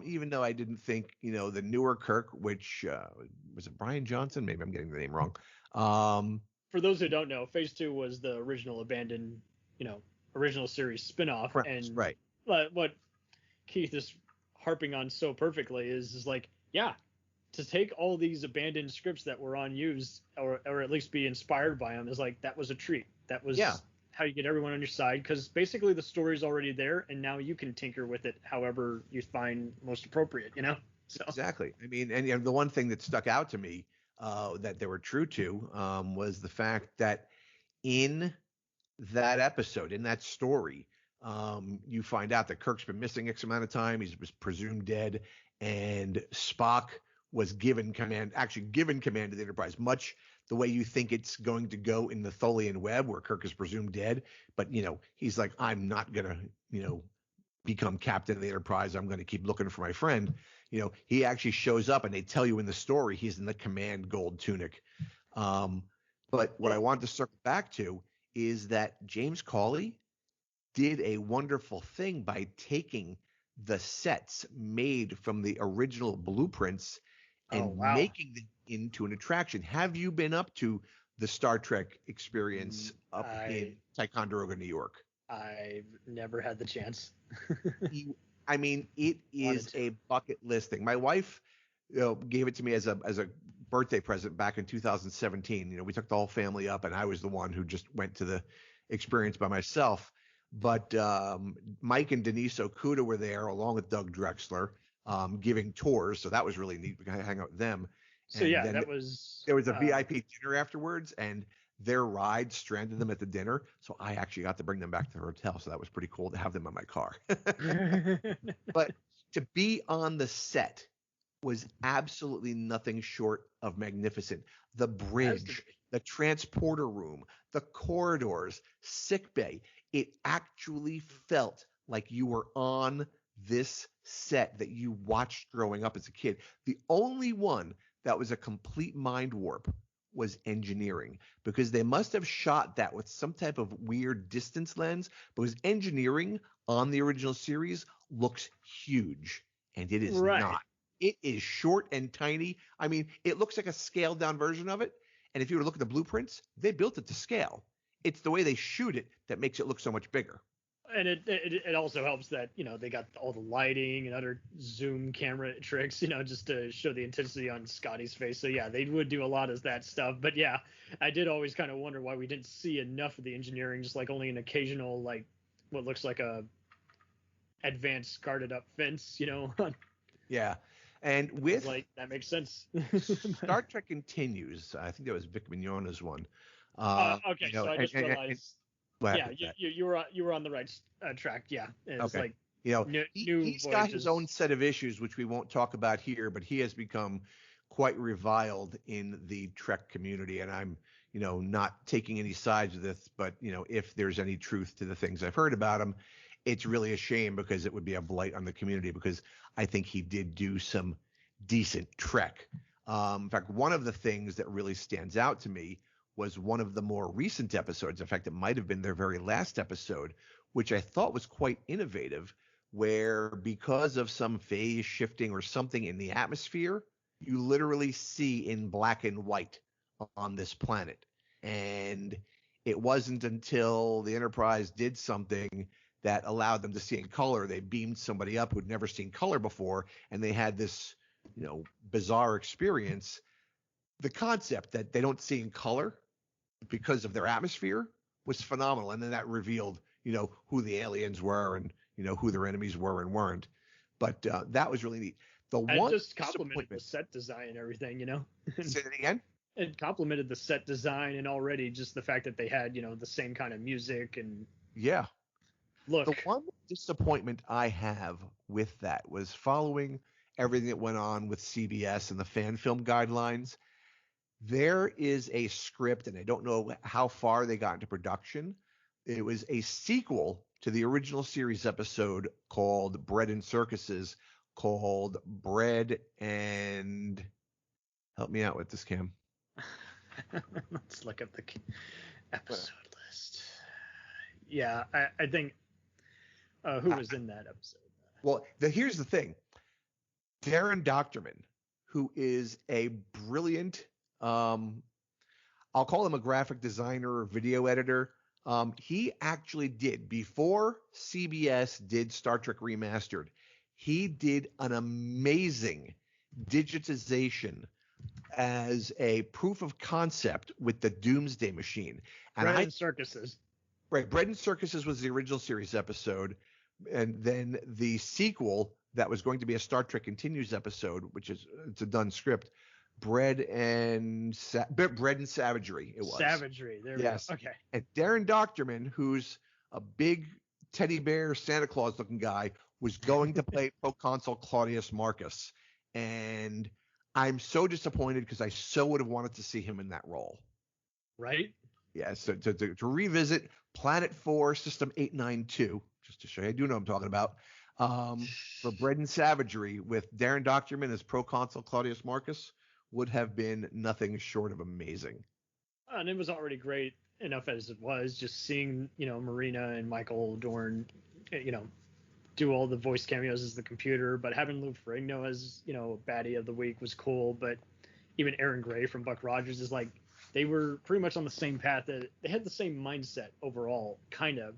Even though I didn't think, the newer Kirk, which was it Brian Johnson? Maybe I'm getting the name wrong. For those who don't know, Phase 2 was the original abandoned, original series spinoff. And right. What Keith is harping on so perfectly is like, to take all these abandoned scripts that were unused, or at least be inspired by them, is like, that was a treat. That was how you get everyone on your side, because basically the story's already there, and now you can tinker with it however you find most appropriate, So. Exactly. I mean, and the one thing that stuck out to me that they were true to was the fact that in that episode, in that story, you find out that Kirk's been missing X amount of time. He was presumed dead, and Spock was given command of the Enterprise, much the way you think it's going to go in the Tholian Web, where Kirk is presumed dead. But, he's like, I'm not going to, become captain of the Enterprise. I'm going to keep looking for my friend. He actually shows up, and they tell you in the story he's in the command gold tunic. But what I want to circle back to is that James Cawley did a wonderful thing by taking the sets made from the original blueprints and making them into an attraction. Have you been up to the Star Trek experience up in Ticonderoga, New York? I've never had the chance. I mean, it is a bucket list thing. My wife, gave it to me as a birthday present back in 2017. We took the whole family up, and I was the one who just went to the experience by myself. But Mike and Denise Okuda were there along with Doug Drexler, giving tours, so that was really neat. We got to hang out with them. So And yeah, then that was. there was a VIP dinner afterwards, and their ride stranded them at the dinner. So I actually got to bring them back to the hotel. So that was pretty cool to have them in my car. But to be on the set was absolutely nothing short of magnificent. The bridge, the transporter room, the corridors, sick bay. It actually felt like you were on this set that you watched growing up as a kid. The only one that was a complete mind warp was engineering, because they must have shot that with some type of weird distance lens, because engineering on the original series looks huge, and it is not. It is short and tiny. I mean, it looks like a scaled down version of it, and if you were to look at the blueprints, they built it to scale. It's the way they shoot it that makes it look so much bigger. And it also helps that, they got all the lighting and other zoom camera tricks, just to show the intensity on Scotty's face. So yeah, they would do a lot of that stuff. But yeah, I did always kind of wonder why we didn't see enough of the engineering, just like only an occasional, like what looks like a advanced guarded up fence, Yeah. And with like that makes sense. Star Trek Continues, I think that was Vic Mignogna's one. Okay, so I just realized. Yeah, you were on the right track. Yeah, it's okay. Like he's got his own set of issues, which we won't talk about here, but he has become quite reviled in the Trek community, and I'm not taking any sides of this, but if there's any truth to the things I've heard about him, it's really a shame, because it would be a blight on the community, because I think he did do some decent Trek. In fact, one of the things that really stands out to me was one of the more recent episodes. In fact, it might have been their very last episode, which I thought was quite innovative, where because of some phase shifting or something in the atmosphere, you literally see in black and white on this planet. And it wasn't until the Enterprise did something that allowed them to see in color. They beamed somebody up who'd never seen color before, and they had this, bizarre experience. The concept that they don't see in color because of their atmosphere was phenomenal. And then that revealed, who the aliens were and, who their enemies were and weren't. But that was really neat. It just complimented the set design and everything, Say that again? It complimented the set design, and already just the fact that they had, the same kind of music and. Yeah. Look. The one disappointment I have with that was following everything that went on with CBS and the fan film guidelines. There is a script, and I don't know how far they got into production. It was a sequel to the original series episode called Bread and Circuses, called Bread and... Help me out with this, Cam. Let's look up the episode list. Yeah, I think... who was in that episode? Well, here's the thing. Darren Doctorman, who is a brilliant... I'll call him a graphic designer or video editor. He actually did, before CBS did Star Trek Remastered, he did an amazing digitization as a proof of concept with the Doomsday Machine. Bread and Circuses. Right. Bread and Circuses was the original series episode. And then the sequel that was going to be a Star Trek Continues episode, which it's a done script, Bread and Savagery. It was Savagery. There we go. Okay. And Darren Doctorman, who's a big teddy bear Santa Claus looking guy, was going to play Proconsul Claudius Marcus, and I'm so disappointed because I so would have wanted to see him in that role. Right. Yeah. So to revisit Planet 4, System 892, just to show you, I do know what I'm talking about. For Bread and Savagery with Darren Doctorman as Proconsul Claudius Marcus would have been nothing short of amazing. And it was already great enough as it was, just seeing, Marina and Michael Dorn, do all the voice cameos as the computer, but having Lou Ferrigno as, baddie of the week was cool. But even Aaron Gray from Buck Rogers is like, they were pretty much on the same path. That they had the same mindset overall, kind of.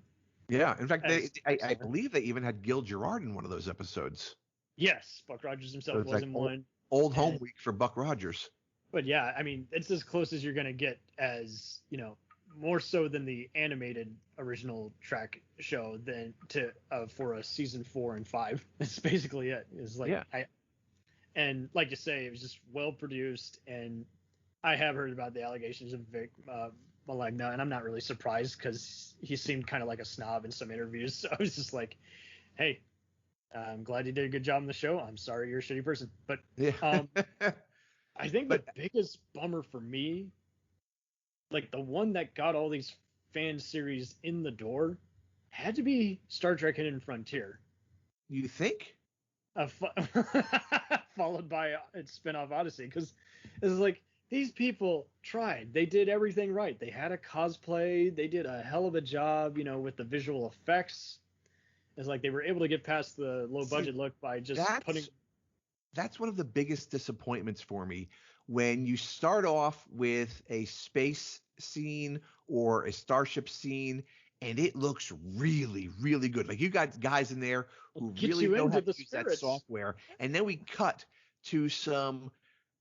Yeah. In fact, as I Axanar. believe they even had Gil Gerard in one of those episodes. Yes, Buck Rogers So himself it's was like in one. old home and- week for Buck Rogers. But yeah, I mean, it's as close as you're gonna get as, more so than the animated original Trek show than to for a season 4 and 5. That's basically it. It's like Yeah. and like you say, it was just well produced, and I have heard about the allegations of Vic Malegna, and I'm not really surprised because he seemed kind of like a snob in some interviews. So I was just like, hey, I'm glad you did a good job on the show. I'm sorry you're a shitty person. But Yeah. I think the biggest bummer for me, like the one that got all these fan series in the door, had to be Star Trek Hidden Frontier. You think? Followed by its spinoff Odyssey, because it's like these people tried. They did everything right. They had a cosplay. They did a hell of a job, with the visual effects. It's like they were able to get past the low budget look by just putting. That's one of the biggest disappointments for me when you start off with a space scene or a starship scene and it looks really, really good. Like you got guys in there who Get really you know into how the to use that spirits. software. And then we cut to some,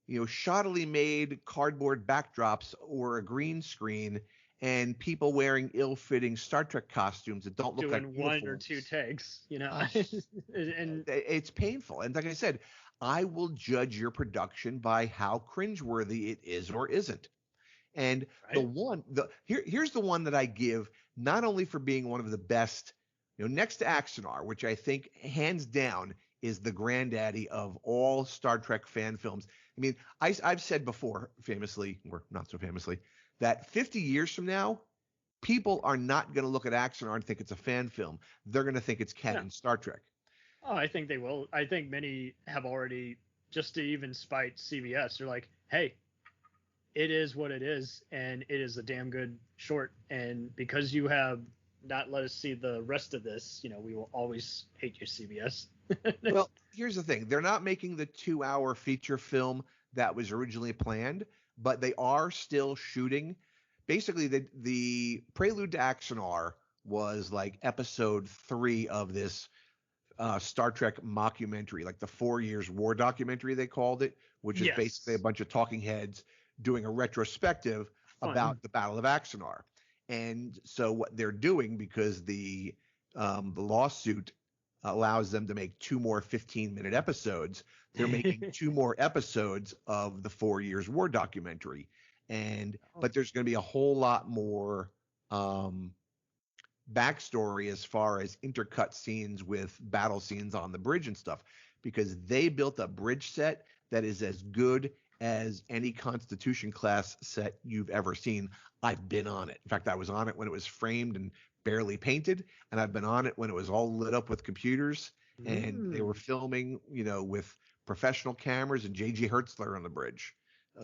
shoddily made cardboard backdrops or a green screen and people wearing ill-fitting Star Trek costumes that don't look like Doing one or uniforms. two takes, and It's painful. And like I said, I will judge your production by how cringeworthy it is or isn't. And here's the one that I give not only for being one of the best, next to Axanar, which I think hands down is the granddaddy of all Star Trek fan films. I mean, I've said before, famously or not so famously, that 50 years from now, people are not going to look at Axanar and think it's a fan film. They're going to think it's canon Star Trek. Oh, I think they will. I think many have already, just to even spite CBS, they're like, hey, it is what it is, and it is a damn good short. And because you have not let us see the rest of this, we will always hate you, CBS. Well, here's the thing. They're not making the 2-hour feature film that was originally planned, but they are still shooting. Basically, the Prelude to Axanar was like episode 3 of this Star Trek mockumentary, like the 4 Years War documentary, they called it, which is basically a bunch of talking heads doing a retrospective about the Battle of Axanar. And so what they're doing, because the lawsuit allows them to make 2 more 15-minute episodes, they're making 2 more episodes of the 4 Years War documentary. But there's going to be a whole lot more backstory as far as intercut scenes with battle scenes on the bridge and stuff, because they built a bridge set that is as good as any Constitution class set you've ever seen. I've been on it. In fact, I was on it when it was framed and barely painted, and I've been on it when it was all lit up with computers and they were filming, with professional cameras and J.G. Hertzler on the bridge.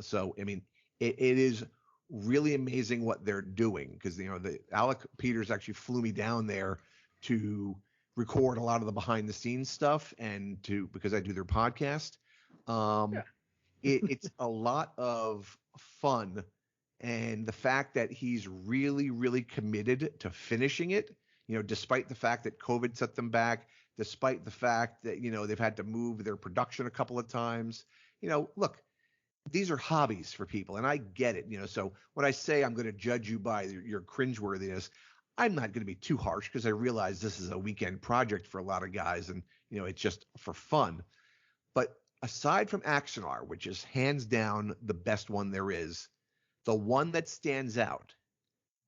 So, I mean, it is really amazing what they're doing, because the Alec Peters actually flew me down there to record a lot of the behind the scenes stuff and because I do their podcast. It's a lot of fun, and the fact that he's really, really committed to finishing it, despite the fact that COVID set them back, despite the fact that they've had to move their production a couple of times. Look, these are hobbies for people, and I get it. So when I say I'm going to judge you by your cringeworthiness, I'm not going to be too harsh, because I realize this is a weekend project for a lot of guys, and it's just for fun. But aside from Axanar, which is hands down the best one there is, the one that stands out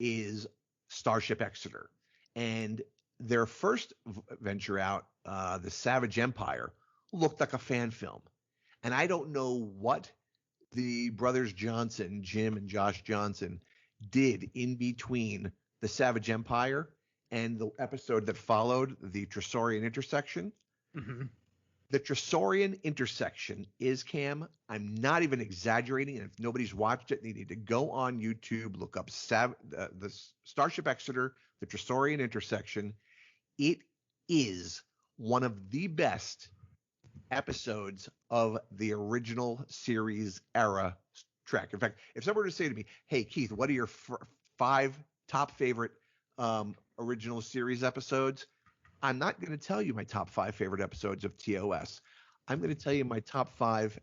is Starship Exeter. And their first venture out, the Savage Empire, looked like a fan film. And I don't know what the brothers Johnson, Jim and Josh Johnson, did in between the Savage Empire and the episode that followed, the Tresorian Intersection. Mm-hmm. The Tresorian Intersection is, Cam, I'm not even exaggerating, and if nobody's watched it, they need to go on YouTube, look up the Starship Exeter, the Tresorian Intersection. It is one of the best episodes of the original series era Trek. In fact, if someone were to say to me, hey, Keith, what are your 5 top favorite original series episodes, I'm not going to tell you my top 5 favorite episodes of TOS. I'm going to tell you my top 5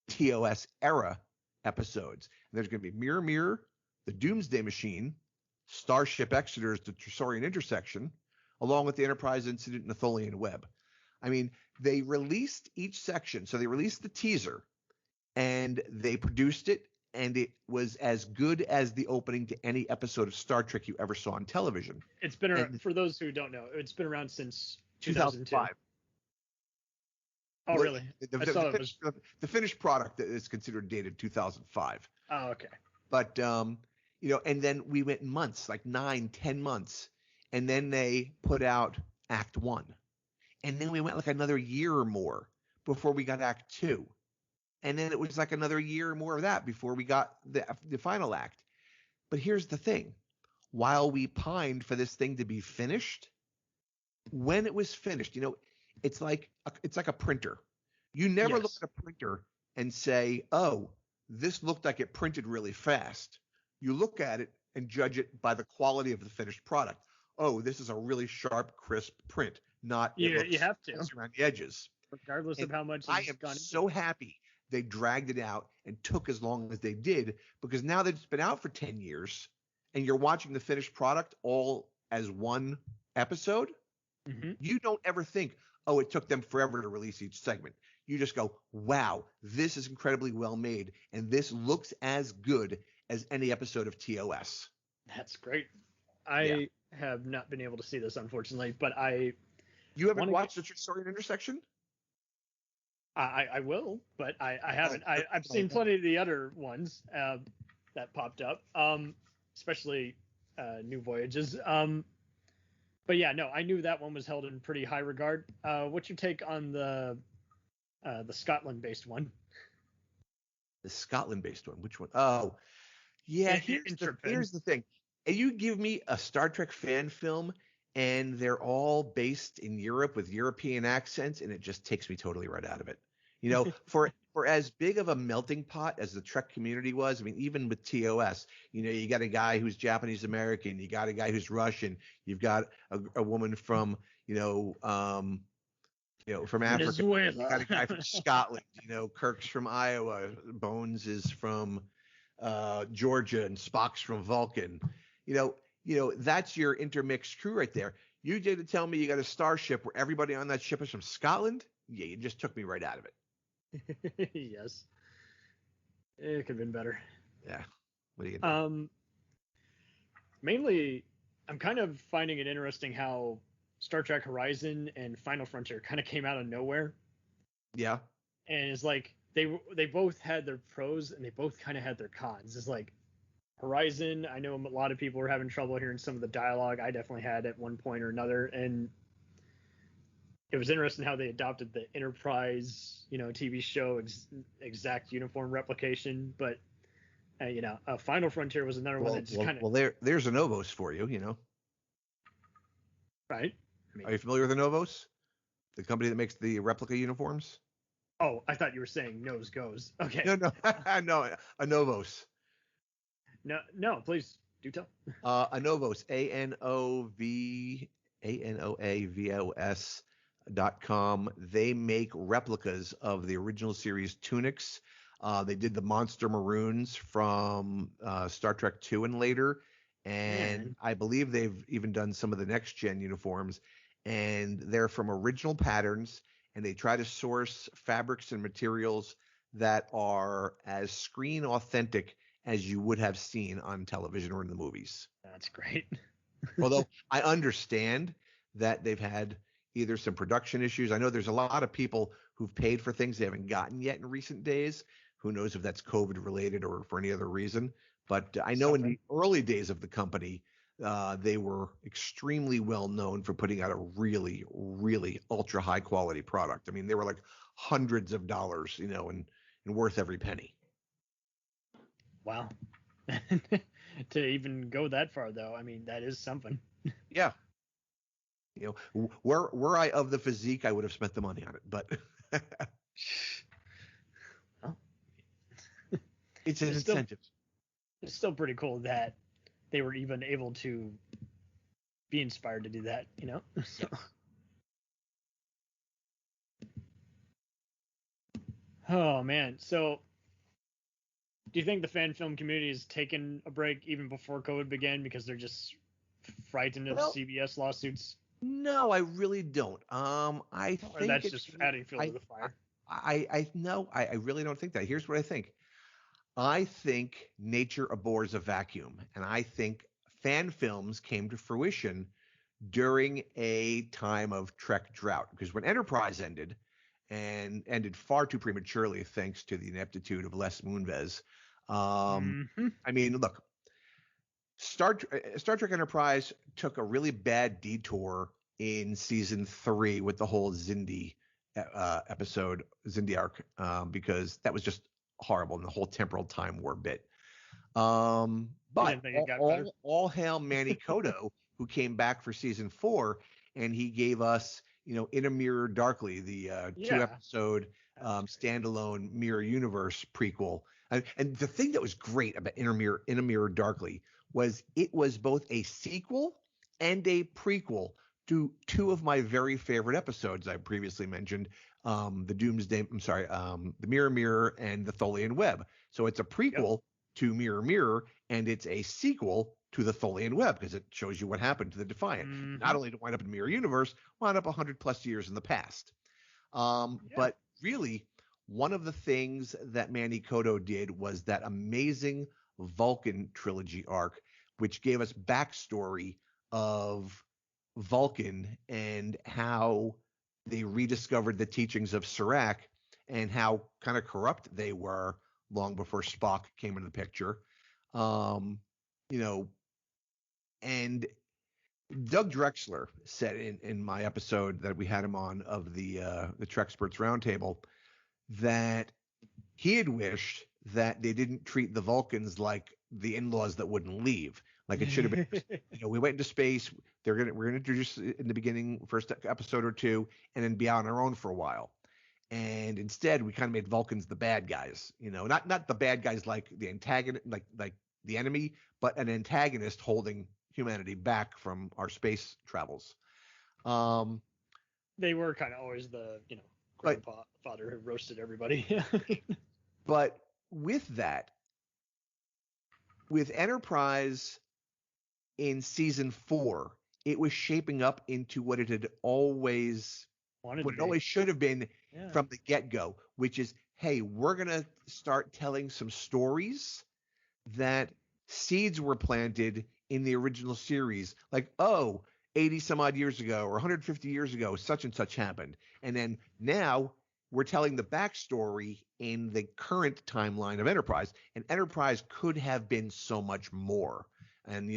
TOS era episodes. And there's going to be Mirror Mirror, The Doomsday Machine, Starship Exeter's The Tresorian Intersection, along with the Enterprise Incident and the Tholian Web. I mean, they released each section. So they released the teaser and they produced it, and it was as good as the opening to any episode of Star Trek you ever saw on television. It's been around, for those who don't know, it's been around since 2002. 2005. Oh, Well, really? I saw it was. The finished product is considered dated 2005. Oh, okay. But, and then we went months, like 9-10 months. And then they put out Act 1. And then we went like another year or more before we got Act 2. And then it was like another year or more of that before we got the final act. But here's the thing. While we pined for this thing to be finished, when it was finished, it's like a printer. You never look at a printer and say, oh, this looked like it printed really fast. You look at it and judge it by the quality of the finished product. Oh, this is a really sharp, crisp print, not you have to around the edges. Regardless of how much I am so happy they dragged it out and took as long as they did, because now that it's been out for 10 years and you're watching the finished product all as one episode, you don't ever think, oh, it took them forever to release each segment. You just go, wow, this is incredibly well made, and this looks as good as any episode of TOS. That's great. I have not been able to see this, unfortunately, but You haven't watched the Tresorian Intersection? I will, but I haven't. I've seen plenty of the other ones that popped up, especially New Voyages. But yeah, no, I knew that one was held in pretty high regard. What's your take on the Scotland-based one? The Scotland-based one? Which one? Oh, yeah. Here's the thing. And you give me a Star Trek fan film, and they're all based in Europe with European accents, and it just takes me totally right out of it. For as big of a melting pot as the Trek community was, I mean, even with TOS, you got a guy who's Japanese American, you got a guy who's Russian, you've got a woman from, from Africa, Venezuela. you got a guy from Scotland, Kirk's from Iowa, Bones is from Georgia, and Spock's from Vulcan. That's your intermixed crew right there. You did tell me you got a starship where everybody on that ship is from Scotland? Yeah, you just took me right out of it. Yes. It could have been better. Yeah. What are you gonna do? Mainly, I'm kind of finding it interesting how Star Trek Horizon and Final Frontier kind of came out of nowhere. Yeah. And it's like they both had their pros and they both kind of had their cons. It's like Horizon, I know a lot of people were having trouble hearing some of the dialogue. I definitely had at one point or another, and it was interesting how they adopted the Enterprise, TV show exact uniform replication. But Final Frontier was another one that just kind of. Well, there's a Novos for you, Right. Are you familiar with the Novos, the company that makes the replica uniforms? Oh, I thought you were saying nose goes. Okay. No, no, a Novos. No, please do tell. A Novos, ANOVAVOS.com. They make replicas of the original series tunics. They did the Monster Maroons from Star Trek II and later. And I believe they've even done some of the next gen uniforms. And they're from original patterns. And they try to source fabrics and materials that are as screen authentic as you would have seen on television or in the movies. That's great. Although I understand that they've had either some production issues. I know there's a lot of people who've paid for things they haven't gotten yet in recent days. Who knows if that's COVID related or for any other reason. But I know in the early days of the company, they were extremely well known for putting out a really, really ultra high quality product. I mean, they were like hundreds of dollars, and worth every penny. Wow. To even go that far, though, I mean, that is something. Yeah. Were I of the physique, I would have spent the money on it, but well, it's an incentive. It's still pretty cool that they were even able to be inspired to do that, you know? So. Oh man. So do you think the fan film community has taken a break even before COVID began because they're just frightened of CBS lawsuits? No, I really don't. I Or think that's just adding fuel to the fire. I really don't think that. Here's what I think. I think nature abhors a vacuum, and I think fan films came to fruition during a time of Trek drought, because when Enterprise ended, and ended far too prematurely thanks to the ineptitude of Les Moonves. I mean, look, Star Trek Enterprise took a really bad detour in season 3 with the whole Xindi episode, Xindi arc, because that was just horrible, and the whole temporal time war bit. But all hail Manny Koto, who came back for season 4, and he gave us, In a Mirror Darkly, the 2-episode standalone Mirror Universe prequel. And the thing that was great about In a Mirror Darkly was it was both a sequel and a prequel to 2 of my very favorite episodes I previously mentioned, the Mirror Mirror and the Tholian Web. So it's a prequel to Mirror Mirror, and it's a sequel to the Tholian Web, because it shows you what happened to the Defiant. Not only to wind up in Mirror Universe, wound up 100+ years in the past. But really, one of the things that Manny Koto did was that amazing Vulcan Trilogy Arc, which gave us backstory of Vulcan and how they rediscovered the teachings of Serac and how kind of corrupt they were long before Spock came into the picture. And Doug Drexler said in my episode that we had him on of the Treksperts Roundtable that he had wished that they didn't treat the Vulcans like the in-laws that wouldn't leave. Like it should have been, we went into space. We're gonna introduce in the beginning, first episode or 2, and then be out on our own for a while. And instead, we kind of made Vulcans the bad guys. Not the bad guys like the antagonist, like the enemy, but an antagonist holding humanity back from our space travels. They were kind of always the grandfather who roasted everybody. But with that, with Enterprise in season 4, it was shaping up into what it had always should have been from the get-go, which is, hey, we're gonna start telling some stories that seeds were planted in the original series, like 80 some odd years ago or 150 years ago such and such happened, and then now we're telling the backstory in the current timeline of Enterprise, and Enterprise could have been so much more. And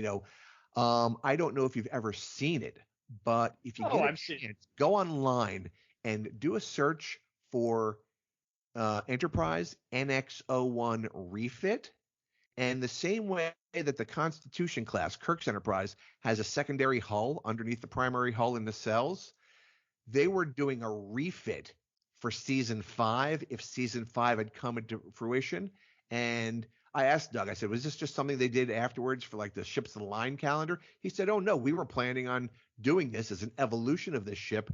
I don't know if you've ever seen it, but if you get a chance, go online and do a search for Enterprise NX-01 refit. And the same way that the Constitution class, Kirk's Enterprise, has a secondary hull underneath the primary hull in the cells, they were doing a refit for season 5 if season 5 had come into fruition. And I asked Doug, I said, was this just something they did afterwards for like the Ships of the Line calendar? He said, oh, no, we were planning on doing this as an evolution of this ship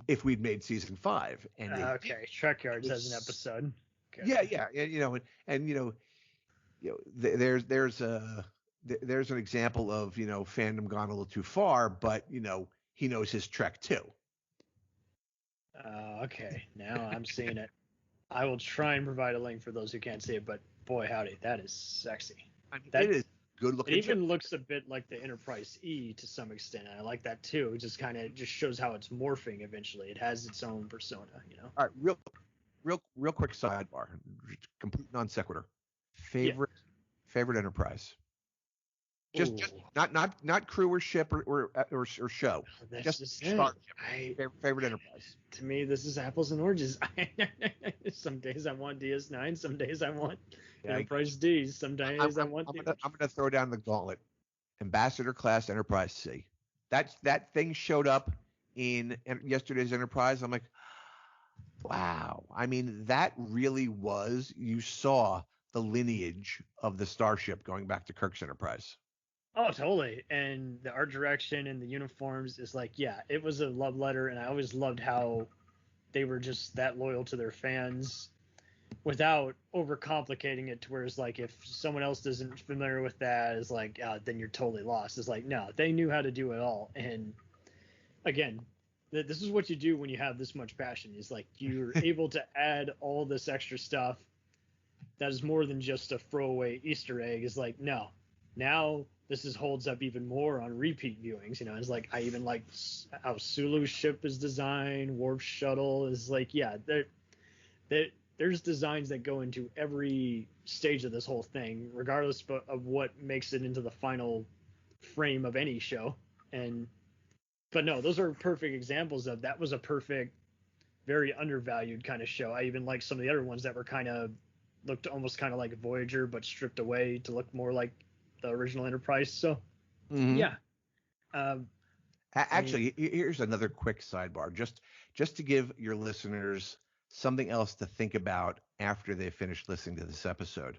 if we'd made season 5. And Trek Yards has an episode. There's an example of fandom gone a little too far, but he knows his Trek too. Okay, now I'm seeing it. I will try and provide a link for those who can't see it, but boy howdy, that is sexy. It is good looking. It even looks a bit like the Enterprise E to some extent. And I like that too. It just kind of shows how it's morphing eventually. It has its own persona, All right, real quick sidebar, complete non sequitur. Favorite Enterprise. Just not crew or ship or show. Just starship. Favorite Enterprise. To me, this is apples and oranges. Some days I want DS9. Some days I want Enterprise D. Some days I want. I'm gonna throw down the gauntlet. Ambassador class Enterprise C. That thing showed up in yesterday's Enterprise. I'm like, wow. I mean, that really was. You saw the lineage of the starship going back to Kirk's Enterprise. Oh, totally. And the art direction and the uniforms is like, yeah, it was a love letter, and I always loved how they were just that loyal to their fans without overcomplicating it to where it's like if someone else isn't familiar with that, it's like, then you're totally lost. It's like, no, they knew how to do it all. And again, this is what you do when you have this much passion. Is like you're able to add all this extra stuff that is more than just a throwaway Easter egg. Is like, no, now this is holds up even more on repeat viewings. It's like I even like how Sulu's ship is designed, Worf's shuttle is like, yeah, there's designs that go into every stage of this whole thing, regardless of what makes it into the final frame of any show. But no, those are perfect examples of that was a perfect, very undervalued kind of show. I even like some of the other ones that were kind of looked almost kind of like Voyager, but stripped away to look more like the original Enterprise. So yeah. Actually, here's another quick sidebar, just to give your listeners something else to think about after they finish listening to this episode.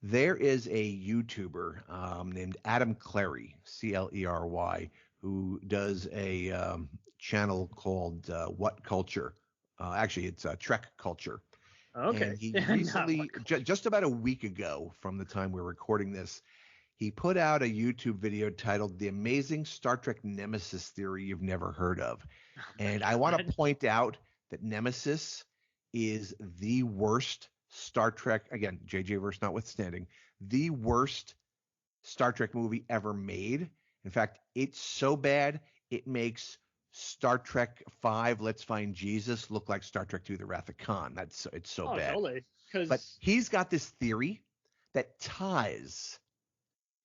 There is a YouTuber named Adam Clary, Clery, who does a channel called What Culture. Actually, it's Trek Culture. Okay. And he recently, just about a week ago from the time we're recording this, he put out a YouTube video titled The Amazing Star Trek Nemesis Theory You've Never Heard of. And I want to point out that Nemesis is the worst Star Trek, again, JJ verse notwithstanding, the worst Star Trek movie ever made. In fact, it's so bad, it makes Star Trek V, Let's Find Jesus, look like Star Trek II, The Wrath of Khan. It's so bad. Totally. But he's got this theory that ties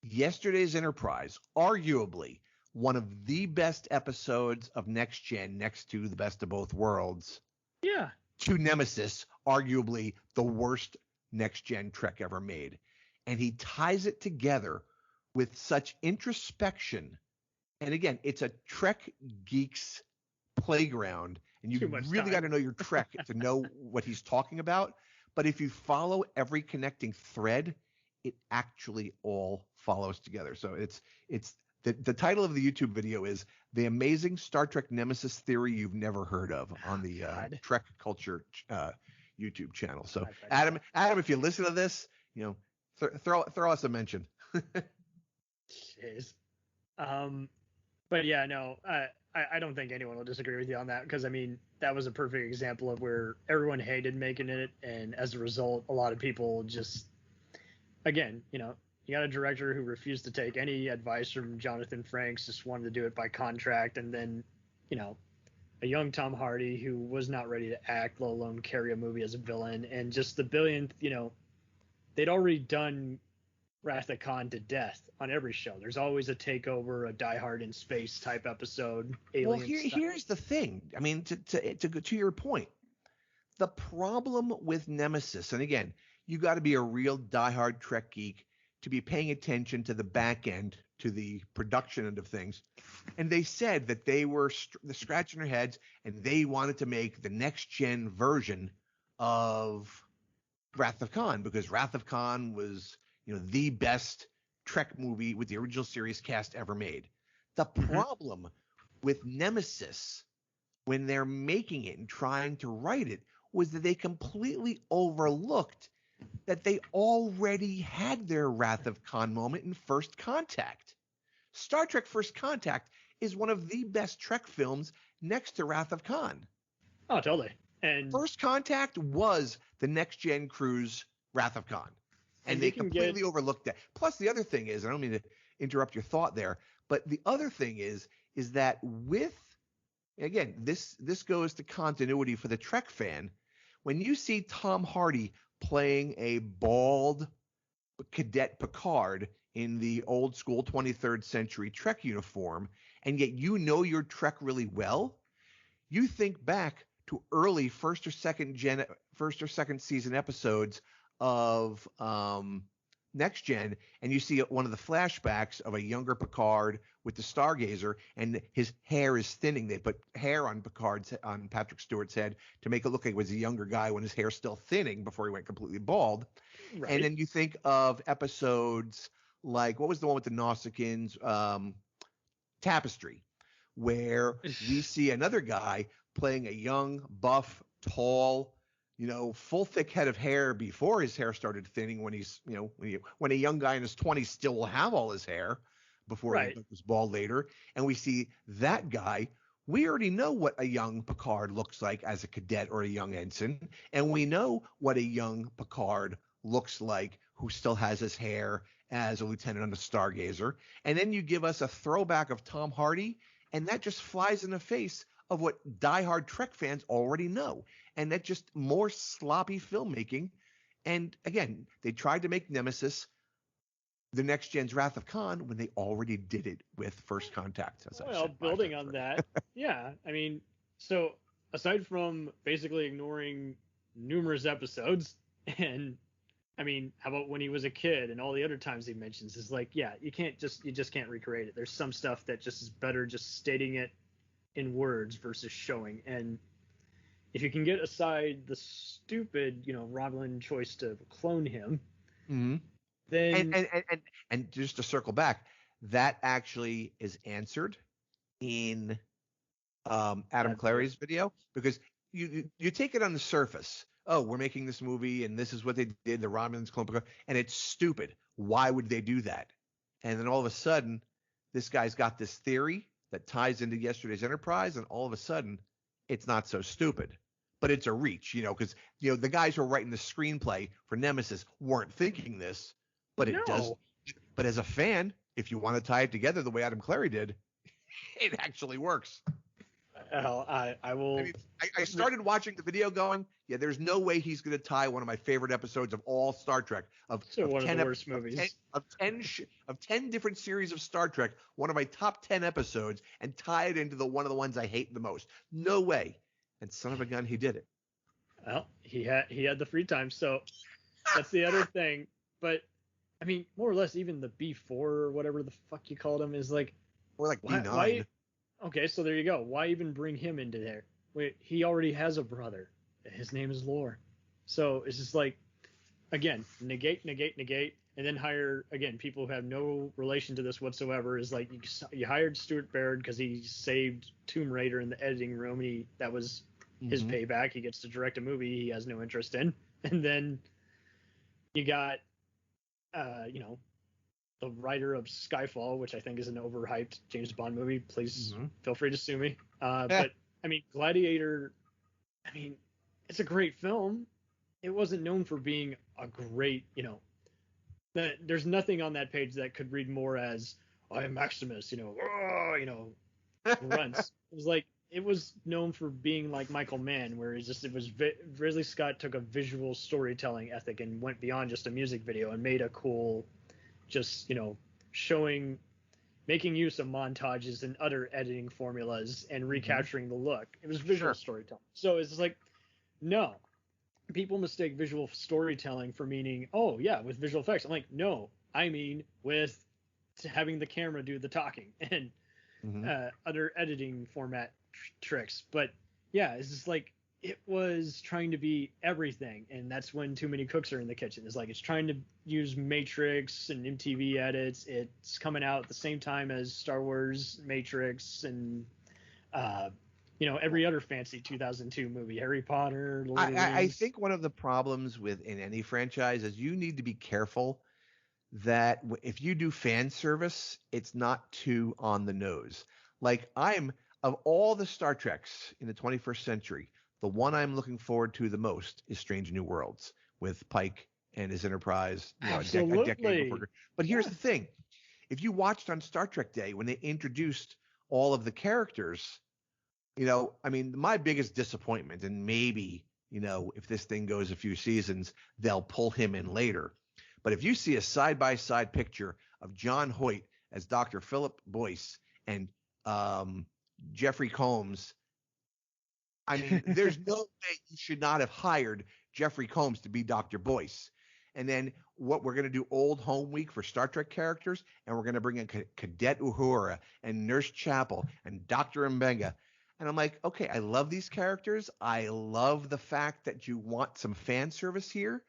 yesterday's Enterprise, arguably one of the best episodes of Next Gen, next to The Best of Both Worlds, to Nemesis, arguably the worst Next Gen Trek ever made. And he ties it together with such introspection. And again, it's a Trek geek's playground, and you really got to know your Trek to know what he's talking about. But if you follow every connecting thread, it actually all follows together. So it's the title of the YouTube video is The Amazing Star Trek Nemesis Theory You've Never Heard of on the Trek Culture YouTube channel. So Adam, if you listen to this, throw us a mention. Jeez. But yeah, no, I don't think anyone will disagree with you on that, because I mean that was a perfect example of where everyone hated making it, and as a result, a lot of people just, again, you got a director who refused to take any advice from Jonathan Frakes, just wanted to do it by contract, and then a young Tom Hardy who was not ready to act, let alone carry a movie as a villain, and just the billionth, they'd already done Wrath of Khan to death on every show. There's always a takeover, a Die Hard in space type episode. Well, here's the thing. I mean, to your point, the problem with Nemesis, and again, you got to be a real diehard Trek geek to be paying attention to the back end, to the production end of things. And they said that they were scratching their heads, and they wanted to make the next gen version of Wrath of Khan, because Wrath of Khan was the best Trek movie with the original series cast ever made. The problem with Nemesis, when they're making it and trying to write it, was that they completely overlooked that they already had their Wrath of Khan moment in First Contact. Star Trek First Contact is one of the best Trek films next to Wrath of Khan. Oh, totally. And First Contact was the next gen crew's Wrath of Khan. And they completely overlooked that. Plus, the other thing is, I don't mean to interrupt your thought there, but the other thing is that with, again, this goes to continuity for the Trek fan. When you see Tom Hardy playing a bald cadet Picard in the old school 23rd century Trek uniform, and yet your Trek really well, you think back to early first or second season episodes of Next Gen, and you see one of the flashbacks of a younger Picard with the Stargazer, and his hair is thinning. They put hair on Patrick Stewart's head to make it look like he was a younger guy when his hair's still thinning before he went completely bald. Right. And then you think of episodes like, what was the one with the Nausicaans? Tapestry, where we see another guy playing a young, buff, tall, full thick head of hair before his hair started thinning. When he's, when a young guy in his 20s still will have all his hair before he was bald later. And we see that guy. We already know what a young Picard looks like as a cadet or a young ensign, and we know what a young Picard looks like who still has his hair as a lieutenant on the Stargazer. And then you give us a throwback of Tom Hardy, and that just flies in the face of what diehard Trek fans already know. And that's just more sloppy filmmaking. And again, they tried to make Nemesis the next gen's Wrath of Khan when they already did it with First Contact. Well, building on that, yeah. I mean, so aside from basically ignoring numerous episodes, and I mean, how about when he was a kid and all the other times he mentions, is like, yeah, you just can't recreate it. There's some stuff that just is better just stating it in words versus showing. And if you can get aside the stupid, Romulan choice to clone him, then and just to circle back, that actually is answered in Adam Clary's video, because you take it on the surface. Oh, we're making this movie and this is what they did, the Romulans clone Picard, and it's stupid. Why would they do that? And then all of a sudden, this guy's got this theory that ties into yesterday's Enterprise, and all of a sudden, it's not so stupid. But it's a reach, because the guys who are writing the screenplay for Nemesis weren't thinking this, but it does. But as a fan, if you want to tie it together the way Adam Clary did, it actually works. I will. I started watching the video going, yeah, there's no way he's going to tie one of my favorite episodes of all Star Trek of one 10 of the worst movies of 10 different series of Star Trek, one of my top 10 episodes, and tie it into one of the ones I hate the most. No way. And son of a gun, he did it. Well, he had the free time, so that's the other thing. But I mean, more or less, even the B4 or whatever the fuck you called him is like, or like B9. Why, okay, so there you go. Why even bring him into there? Wait, he already has a brother. His name is Lore. So it's just like, again, negate, and then hire, again, people who have no relation to this whatsoever. Is like, you hired Stuart Baird because he saved Tomb Raider in the editing room. That was his payback. He gets to direct a movie he has no interest in. And then you got, the writer of Skyfall, which I think is an overhyped James Bond movie. Please feel free to sue me. But I mean, Gladiator, it's a great film. It wasn't known for being a great, there's nothing on that page that could read more as, I am Maximus, grunts. It was known for being like Michael Mann, where Ridley Scott took a visual storytelling ethic and went beyond just a music video and made a cool, just, making use of montages and other editing formulas and recapturing the look. It was visual storytelling. So it's like, no, people mistake visual storytelling for meaning, oh yeah, with visual effects. I'm like, no, I mean with having the camera do the talking and other editing format tricks. But yeah, it's just like, it was trying to be everything, and that's when too many cooks are in the kitchen. It's like, it's trying to use Matrix and MTV edits. It's coming out at the same time as Star Wars, Matrix, and every other fancy 2002 movie, Harry Potter, Lord of the Rings. I think one of the problems in any franchise is you need to be careful that if you do fan service, it's not too on the nose. Like, of all the Star Treks in the 21st century, the one I'm looking forward to the most is Strange New Worlds with Pike and his Enterprise. Absolutely. A decade before. But here's the thing. If you watched on Star Trek Day when they introduced all of the characters, my biggest disappointment, and maybe, if this thing goes a few seasons, they'll pull him in later. But if you see a side-by-side picture of John Hoyt as Dr. Philip Boyce and Jeffrey Combs, there's no way you should not have hired Jeffrey Combs to be Dr. Boyce. And then we're going to do Old Home Week for Star Trek characters, and we're going to bring in Cadet Uhura and Nurse Chapel and Dr. Mbenga. And I'm like, okay, I love these characters. I love the fact that you want some fan service here.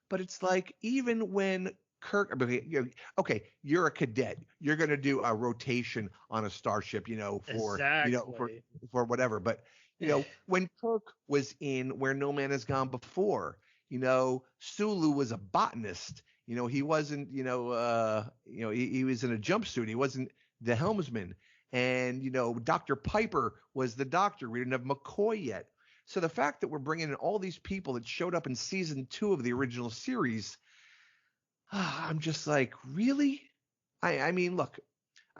But it's like, even when Kirk, I mean, okay, you're a cadet. You're going to do a rotation on a starship, for for whatever. But when Kirk was in Where No Man Has Gone Before, Sulu was a botanist. He wasn't. He was in a jumpsuit. He wasn't the helmsman. And Dr. Piper was the doctor. We didn't have McCoy yet. So the fact that we're bringing in all these people that showed up in season 2 of the original series, I'm just like, really? I mean, look,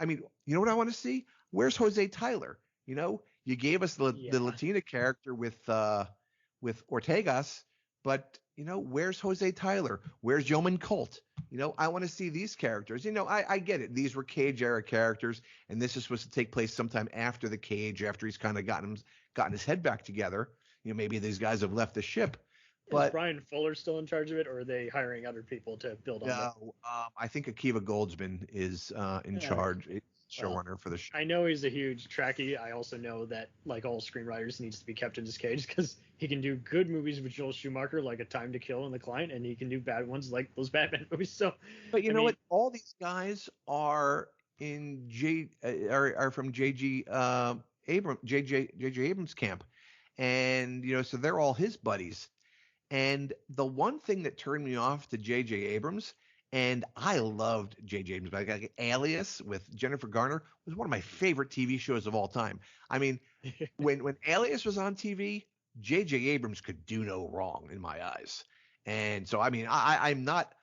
you know what I want to see? Where's Jose Tyler? You gave us the Latina character with Ortegas, but where's Jose Tyler? Where's Yeoman Colt? I want to see these characters. I get it. These were Cage era characters, and this is supposed to take place sometime after the Cage, after he's kind of gotten his head back together. Maybe these guys have left the ship. But is Brian Fuller still in charge of it, or are they hiring other people to build on it? I think Akiva Goldsman is in charge, showrunner for the show. I know he's a huge Trekkie. I also know that, like all screenwriters, needs to be kept in his cage because he can do good movies with Joel Schumacher, like A Time to Kill and The Client, and he can do bad ones like those Batman movies. So, but you know what? All these guys are in are from J.J. Abrams camp, and so they're all his buddies. And the one thing that turned me off to J.J. Abrams, and I loved J.J. Abrams, like Alias with Jennifer Garner was one of my favorite TV shows of all time. I mean, when Alias was on TV, J.J. Abrams could do no wrong in my eyes. And so, I mean, I'm not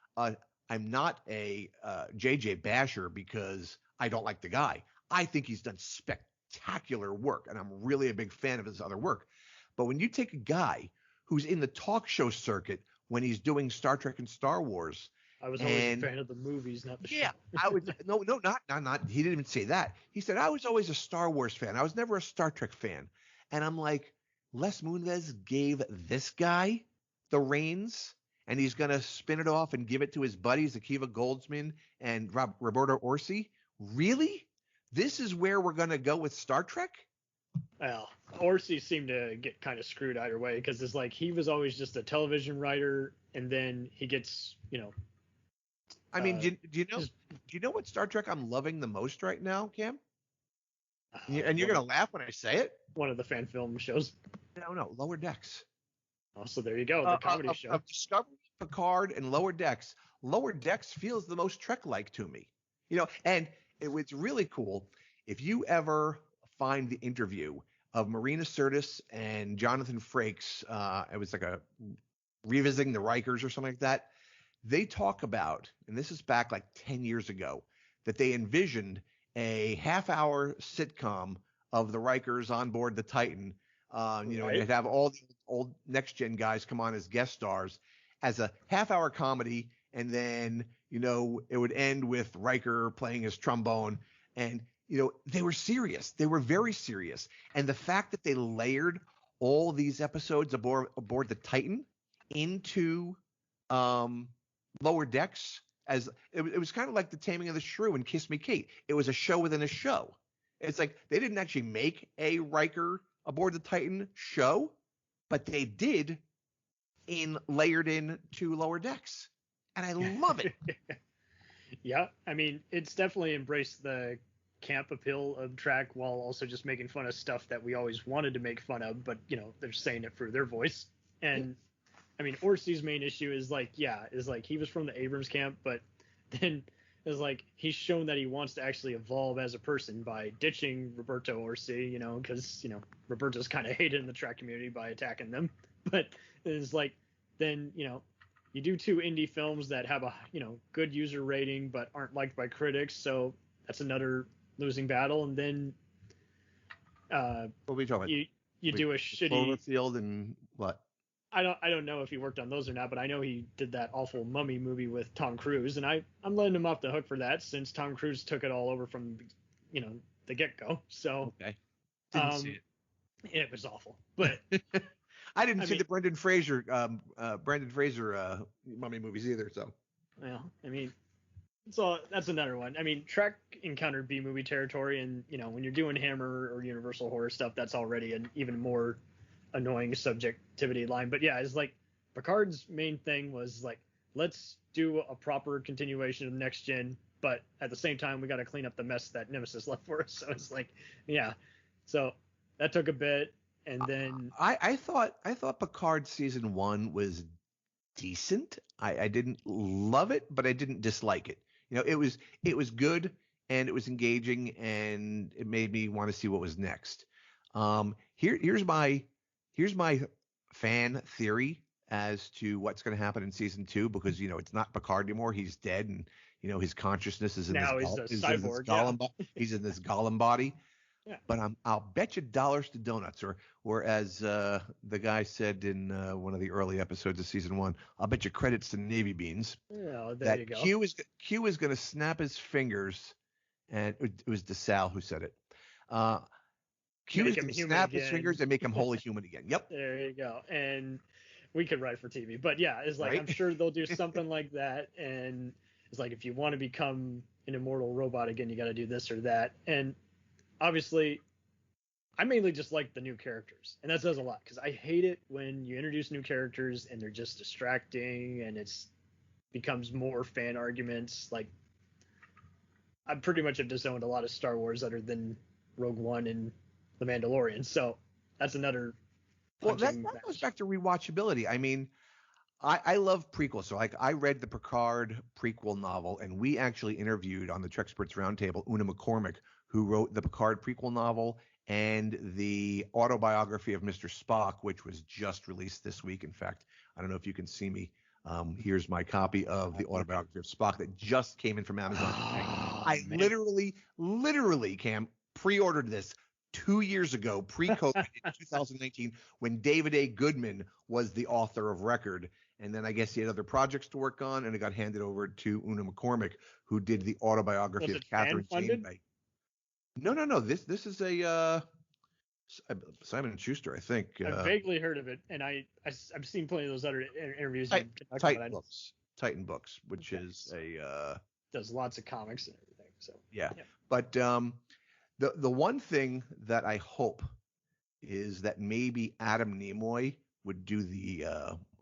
a J.J. basher because I don't like the guy. I think he's done spectacular work, and I'm really a big fan of his other work. But when you take a guy who's in the talk show circuit when he's doing Star Trek and Star Wars. I was always a fan of the movies, not the show. Yeah, I was not. He didn't even say that. He said I was always a Star Wars fan. I was never a Star Trek fan. And I'm like, Les Moonves gave this guy the reins, and he's gonna spin it off and give it to his buddies Akiva Goldsman and Roberto Orci. Really? This is where we're gonna go with Star Trek? Well, Orsi seemed to get kind of screwed either way because it's like he was always just a television writer, and then he gets, I mean, do you know what Star Trek I'm loving the most right now, Cam? And you're gonna laugh when I say it. One of the fan film shows. No, Lower Decks. Oh, so there you go, the comedy show. Of Discovery, Picard, and Lower Decks. Lower Decks feels the most Trek-like to me. And it's really cool if you ever find the interview of Marina Sirtis and Jonathan Frakes. It was like a revisiting the Rikers or something like that. They talk about, and this is back like 10 years ago, that they envisioned a half-hour sitcom of the Rikers on board the Titan. And they'd have all the old next-gen guys come on as guest stars as a half-hour comedy, and then it would end with Riker playing his trombone. And they were serious. They were very serious. And the fact that they layered all these episodes aboard the Titan into Lower Decks, as it was kind of like The Taming of the Shrew and Kiss Me Kate. It was a show within a show. It's like they didn't actually make a Riker aboard the Titan show, but they did layered in to Lower Decks. And I love it. Yeah. I mean, it's definitely embraced the camp appeal of Trek while also just making fun of stuff that we always wanted to make fun of, but they're saying it through their voice. And I mean, Orsi's main issue is he was from the Abrams camp, but then is like he's shown that he wants to actually evolve as a person by ditching Roberto Orsi, because Roberto's kind of hated in the Trek community by attacking them. But it's like then you do 2 indie films that have a good user rating but aren't liked by critics, so that's another losing battle. And then what are we talking about? You do a shitty Cloverfield and what? I don't know if he worked on those or not, but I know he did that awful Mummy movie with Tom Cruise, and I'm letting him off the hook for that since Tom Cruise took it all over from the get-go. So okay, didn't see it. It was awful, but I didn't see the Brendan Fraser Mummy movies either. So well, I mean, so that's another one. I mean, Trek encountered B-movie territory, and when you're doing Hammer or Universal horror stuff, that's already an even more annoying subjectivity line. But yeah, it's like Picard's main thing was like let's do a proper continuation of Next Gen, but at the same time, we got to clean up the mess that Nemesis left for us. So it's like, yeah. So that took a bit, and then I thought Picard season 1 was decent. I didn't love it, but I didn't dislike it. It was good and it was engaging and it made me want to see what was next. Here's my fan theory as to what's going to happen in season 2, because it's not Picard anymore. He's dead, and his consciousness is in now this he's a cyborg. He's in this golem body. Yeah. But I'll bet you dollars to donuts, or as the guy said in one of the early episodes of season 1, I'll bet you credits to Navy beans. Yeah, there that you go. Q is going to snap his fingers, and it was DeSalle who said it. Q is going to snap his fingers and make him wholly human again. Yep. There you go. And we could write for TV, but yeah, it's like, right? I'm sure they'll do something like that. And it's like, if you want to become an immortal robot again, you got to do this or that. And obviously, I mainly just like the new characters, and that says a lot, because I hate it when you introduce new characters and they're just distracting and it's becomes more fan arguments. Like, I pretty much have disowned a lot of Star Wars other than Rogue One and The Mandalorian. So that's another. Well, that goes back to rewatchability. I mean, I love prequels. So like, I read the Picard prequel novel, and we actually interviewed on the Treksperts Roundtable Una McCormick, who wrote the Picard prequel novel and the autobiography of Mr. Spock, which was just released this week. In fact, I don't know if you can see me. Here's my copy of the autobiography of Spock that just came in from Amazon. I literally, Cam, pre-ordered this 2 years ago, pre-COVID in 2019, when David A. Goodman was the author of record. And then I guess he had other projects to work on, and it got handed over to Una McCormick, who did the autobiography of Katherine Janeway. No. This is a Simon & Schuster, I think. I've vaguely heard of it, and I've seen plenty of those other interviews. Titan Books, which is does lots of comics and everything. So yeah. But the one thing that I hope is that maybe Adam Nimoy would do the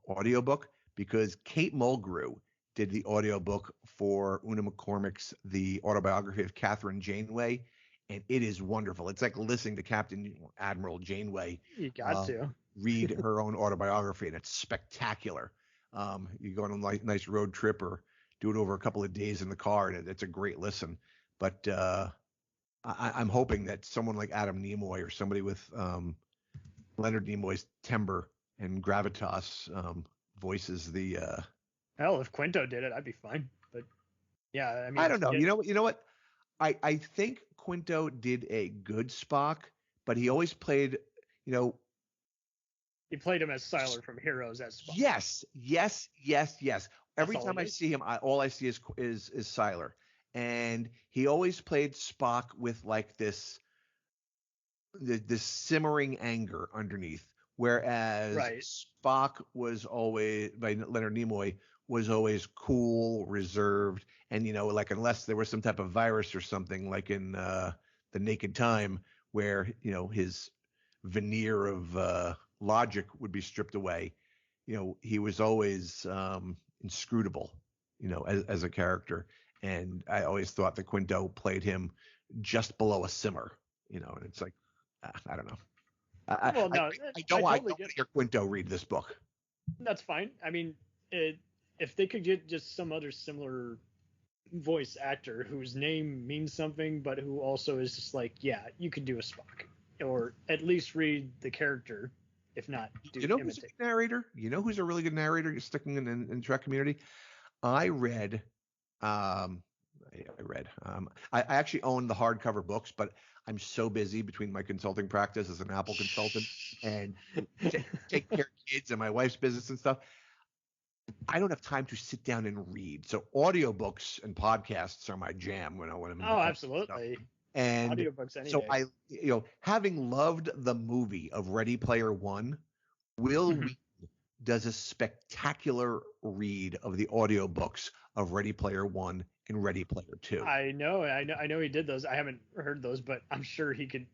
audiobook, because Kate Mulgrew did the audiobook for Una McCormick's The Autobiography of Katherine Janeway, and it is wonderful. It's like listening to Captain Admiral Janeway. You got to read her own autobiography, and it's spectacular. You go on a nice road trip or do it over a couple of days in the car, and it's a great listen. But I'm hoping that someone like Adam Nimoy, or somebody with Leonard Nimoy's timbre and gravitas, voices the. Hell, if Quinto did it, I'd be fine. But yeah, I mean, I don't know. You know what? I think Quinto did a good Spock, but he always played, he played him as Sylar from Heroes as Spock. Yes. Every time I see him, all I see is Sylar. And he always played Spock with like this simmering anger underneath, whereas Spock was always, by Leonard Nimoy, was always cool, reserved, and like, unless there was some type of virus or something, like in The Naked Time, where his veneer of logic would be stripped away, he was always inscrutable, as a character. And I always thought that Quinto played him just below a simmer, and it's like, I don't know. I don't want to hear Quinto read this book. That's fine. I mean, if they could get just some other similar voice actor whose name means something, but who also is just like, yeah, you could do a Spock, or at least read the character, if not do imitate. Who's a good narrator? Who's a really good narrator? You're sticking in Trek community. I actually own the hardcover books, but I'm so busy between my consulting practice as an Apple consultant and take care of kids and my wife's business and stuff, I don't have time to sit down and read. So audiobooks and podcasts are my jam when I'm absolutely. And audiobooks any so day. Having loved the movie of Ready Player One, Will Wheaton does a spectacular read of the audiobooks of Ready Player One and Ready Player Two. I know he did those. I haven't heard those, but I'm sure he could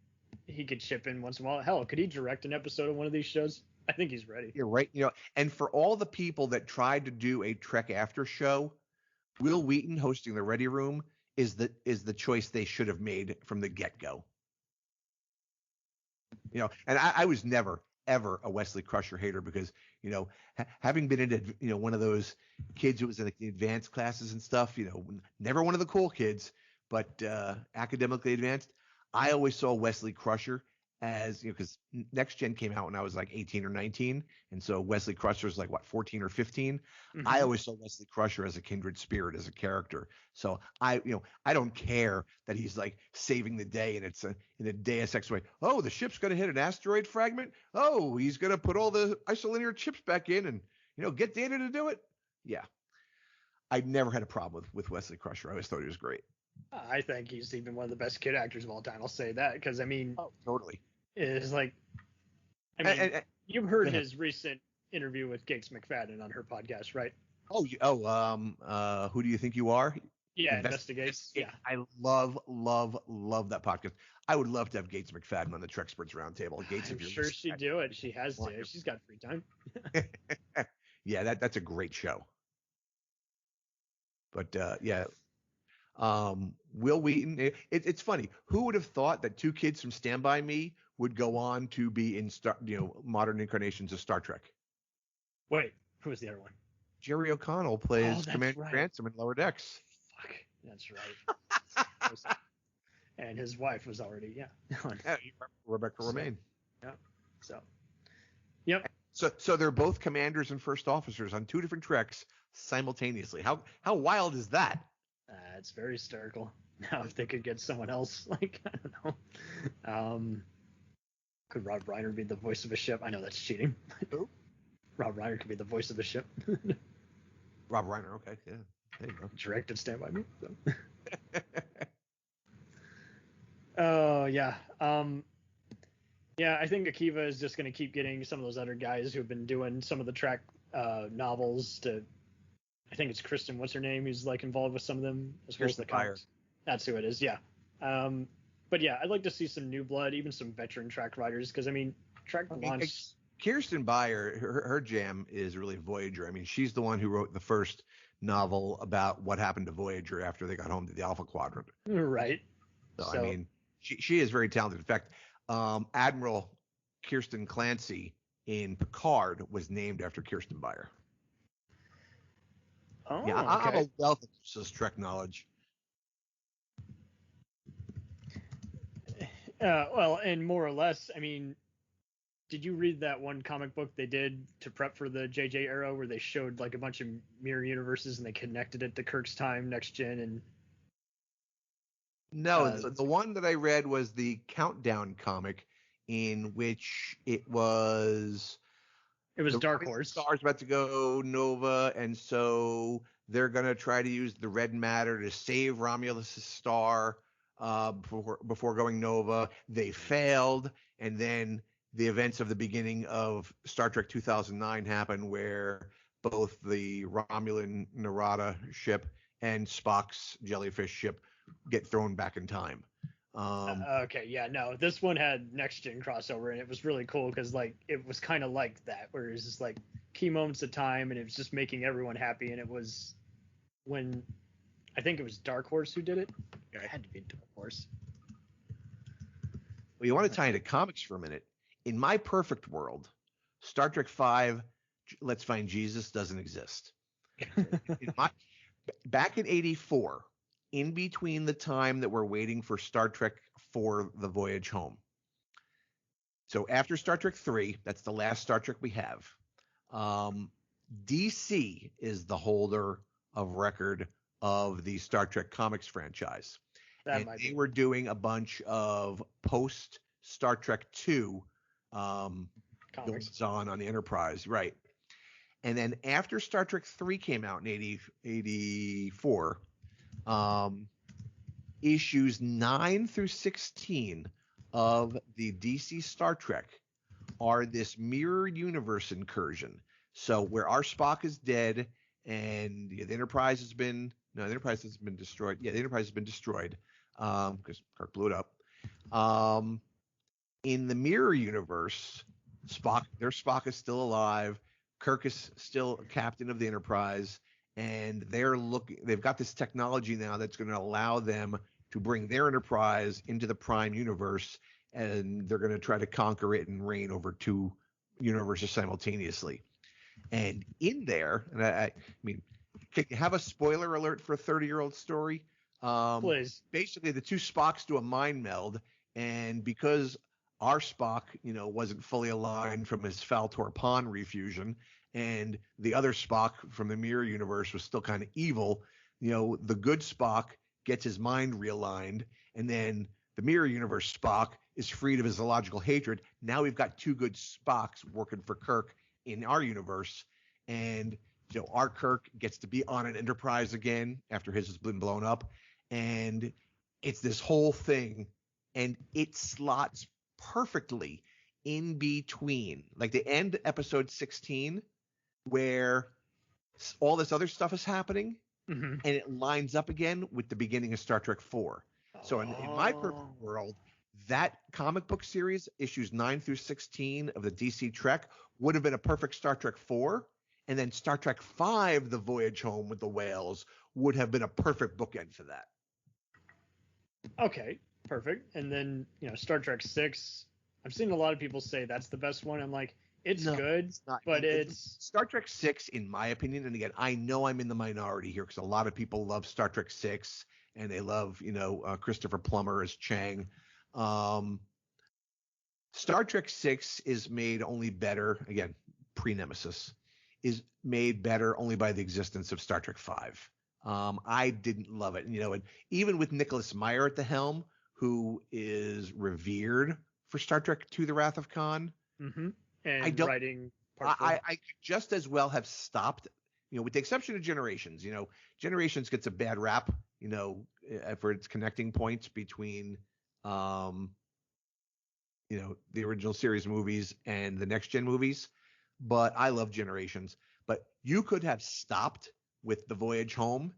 chip in once in a while. Hell, could he direct an episode of one of these shows? I think he's ready. You're right. And for all the people that tried to do a Trek after show, Will Wheaton hosting the Ready Room is the choice they should have made from the get-go. And I was never ever a Wesley Crusher hater because having been in one of those kids who was in the advanced classes and stuff, never one of the cool kids, but academically advanced. I always saw Wesley Crusher as because Next Gen came out when I was like 18 or 19, and so Wesley Crusher is like 14 or 15. Mm-hmm. I always saw Wesley Crusher as a kindred spirit, as a character. So I don't care that he's like saving the day and it's in a Deus Ex way. Oh, the ship's going to hit an asteroid fragment. Oh, he's going to put all the isolinear chips back in and get Data to do it. Yeah, I never had a problem with Wesley Crusher. I always thought he was great. I think he's even one of the best kid actors of all time. I'll say that because Totally. Is like, you've heard his recent interview with Gates McFadden on her podcast, right? Who do you think you are? Yeah, Investigates. Yeah, I love that podcast. I would love to have Gates McFadden on the Treksperts Roundtable. Gates, I'm sure she'd do it. She has to. She's got free time. Yeah, that's a great show. But Will Wheaton. It's funny. Who would have thought that two kids from Stand By Me would go on to be in modern incarnations of Star Trek? Wait, who was the other one? Jerry O'Connell plays Commander right. Ransom in Lower Decks. Fuck, that's right. And his wife was already on. Rebecca Romaine. Yeah. So. Yep. So they're both commanders and first officers on two different Treks simultaneously. How wild is that? It's very hysterical. Now, if they could get someone else, I don't know. Could Rob Reiner be the voice of a ship? I know that's cheating. Who? Rob Reiner could be the voice of the ship. Rob Reiner, okay, yeah. There you go. Directed Stand By Me. So. Oh, yeah. Yeah, I think Akiva is just going to keep getting some of those other guys who've been doing some of the Trek novels to. I think it's Kristen. What's her name? Who's like involved with some of them as well as the comics. That's who it is. Yeah. But yeah, I'd like to see some new blood, even some veteran Trek writers, because Trek launched. Kirsten Beyer, her jam is really Voyager. I mean, she's the one who wrote the first novel about what happened to Voyager after they got home to the Alpha Quadrant. Right. So I mean, she is very talented. In fact, Admiral Kirsten Clancy in Picard was named after Kirsten Beyer. Oh, yeah, okay. I'm a wealth of this Trek knowledge. Well, and more or less, I mean, did you read that one comic book they did to prep for the JJ era where they showed like a bunch of mirror universes and they connected it to Kirk's time, Next Gen, and No, the one that I read was the Countdown comic, in which it was Dark Horse. Star's about to go Nova, and so they're going to try to use the red matter to save Romulus' star before going Nova. They failed, and then the events of the beginning of Star Trek 2009 happen, where both the Romulan Narada ship and Spock's jellyfish ship get thrown back in time. Okay, yeah, no, this one had Next Gen crossover, and it was really cool because like it was kind of like that, where it was just like key moments of time, and it was just making everyone happy. And it was when I think it was Dark Horse who did it. Yeah, it had to be Dark Horse. Well, you want to tie into comics for a minute? In my perfect world, Star Trek V, Let's Find Jesus, doesn't exist. Back in '84. In between the time that we're waiting for Star Trek for the voyage home. So after Star Trek 3, that's the last Star Trek we have. DC is the holder of record of the Star Trek comics franchise. They were doing a bunch of post Star Trek 2 goings on the Enterprise, right? And then after Star Trek 3 came out in 84, issues 9 through 16 of the DC Star Trek are this mirror universe incursion. So where our Spock is dead and the Enterprise has been destroyed. Yeah, the Enterprise has been destroyed because Kirk blew it up. In the mirror universe, Their Spock is still alive. Kirk is still captain of the Enterprise, and they've got this technology now that's going to allow them to bring their Enterprise into the Prime universe, and they're going to try to conquer it and reign over two universes simultaneously. And in there, and I mean, can you have a spoiler alert for a 30-year-old story? Please. Basically, the two Spocks do a mind meld, and because our Spock, wasn't fully aligned from his Faltor Pond refusion, and the other Spock from the Mirror Universe was still kind of evil, the good Spock gets his mind realigned, and then the Mirror Universe Spock is freed of his illogical hatred. Now we've got two good Spocks working for Kirk in our universe, and our Kirk gets to be on an Enterprise again after his has been blown up, and it's this whole thing, and it slots perfectly in between, like the end episode 16, where all this other stuff is happening, Mm-hmm. and it lines up again with the beginning of Star Trek 4. So in my perfect world, that comic book series, issues 9 through 16 of the DC Trek, would have been a perfect Star Trek 4, and then Star Trek 5, The Voyage Home with the Whales, would have been a perfect bookend for that. Okay, perfect. And then, Star Trek 6, I'm seeing a lot of people say that's the best one. I'm like, it's good, not, but it's Star Trek 6, in my opinion, and again, I know I'm in the minority here because a lot of people love Star Trek 6, and they love, Christopher Plummer as Chang. Star Trek 6 is made only better, again, pre-Nemesis, is made better only by the existence of Star Trek 5. I didn't love it. And even with Nicholas Meyer at the helm, who is revered for Star Trek II, The Wrath of Khan. Mm-hmm. And writing part I could just as well have stopped, with the exception of Generations. Generations gets a bad rap, for its connecting points between, the original series movies and the next gen movies. But I love Generations. But you could have stopped with The Voyage Home,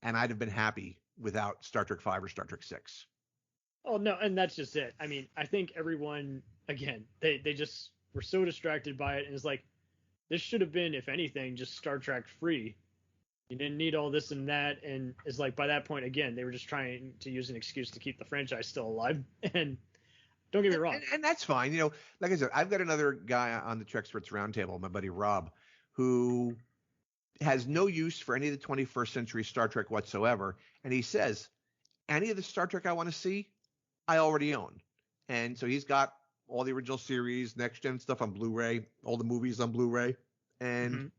and I'd have been happy without Star Trek 5 or Star Trek 6. Oh, no, and that's just it. I mean, I think everyone, again, they just were so distracted by it, and it's like, this should have been, if anything, just Star Trek free. You didn't need all this and that, and it's like, by that point, again, they were just trying to use an excuse to keep the franchise still alive, and don't get me wrong. And that's fine. Like I said, I've got another guy on the Treksperts Roundtable, my buddy Rob, who has no use for any of the 21st century Star Trek whatsoever. And he says, any of the Star Trek I want to see, I already own. And so he's got all the original series, next gen stuff on Blu-ray, all the movies on Blu-ray. And,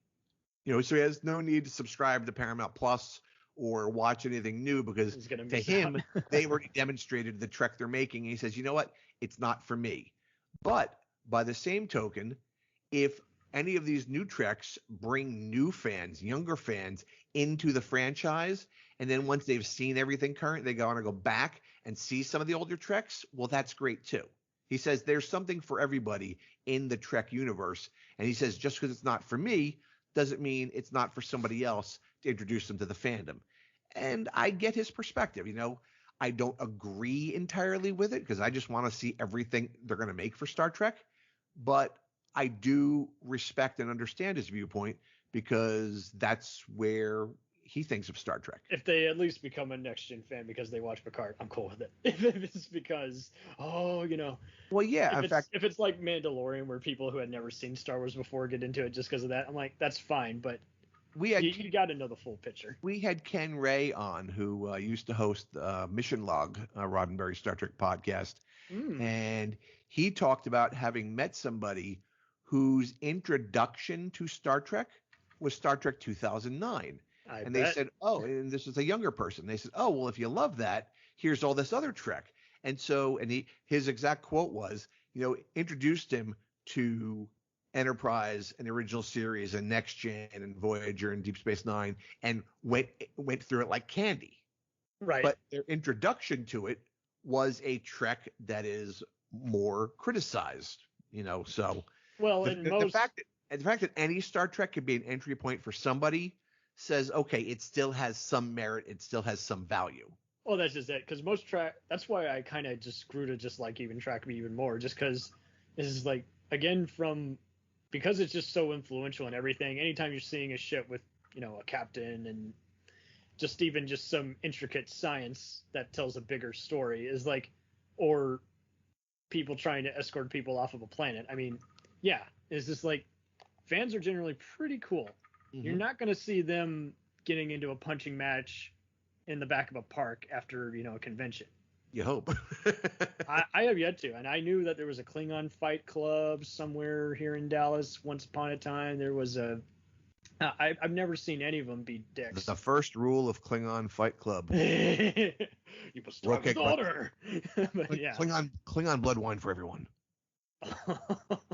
so he has no need to subscribe to Paramount Plus or watch anything new because to him, they already demonstrated the Trek they're making. And he says, you know what? It's not for me. But by the same token, if any of these new Treks bring new fans, younger fans into the franchise, and then once they've seen everything current, they want to go back and see some of the older Treks, well, that's great too. He says there's something for everybody in the Trek universe. And he says just because it's not for me doesn't mean it's not for somebody else to introduce them to the fandom. And I get his perspective. I don't agree entirely with it because I just want to see everything they're going to make for Star Trek. But I do respect and understand his viewpoint because that's where he thinks of Star Trek. If they at least become a next gen fan because they watch Picard, I'm cool with it. If it's because, well, yeah. If it's like Mandalorian, where people who had never seen Star Wars before get into it just because of that, I'm like, that's fine. But you got to know the full picture. We had Ken Ray on, who used to host Mission Log, Roddenberry Star Trek podcast, and he talked about having met somebody whose introduction to Star Trek was Star Trek 2009. They said, oh, and this is a younger person. They said, oh, well, if you love that, here's all this other Trek. And so, his exact quote was, introduced him to Enterprise and the original series and Next Gen and Voyager and Deep Space Nine and went through it like candy. Right. But their introduction to it was a Trek that is more criticized, so. Well, the fact that any Star Trek could be an entry point for somebody says, okay, it still has some merit. It still has some value. Well, that's just it. Because that's why I kind of just grew to just like even Track Me even more, just because this is like, again, because it's just so influential and everything, anytime you're seeing a ship with, a captain and just some intricate science that tells a bigger story is like, or people trying to escort people off of a planet. I mean, yeah, it's just like, fans are generally pretty cool. Mm-hmm. You're not going to see them getting into a punching match in the back of a park after, a convention. You hope. I have yet to, and I knew that there was a Klingon fight club somewhere here in Dallas. Once upon a time, there was I've never seen any of them be dicks. The first rule of Klingon Fight Club. You must talk with order. But yeah. Klingon blood wine for everyone.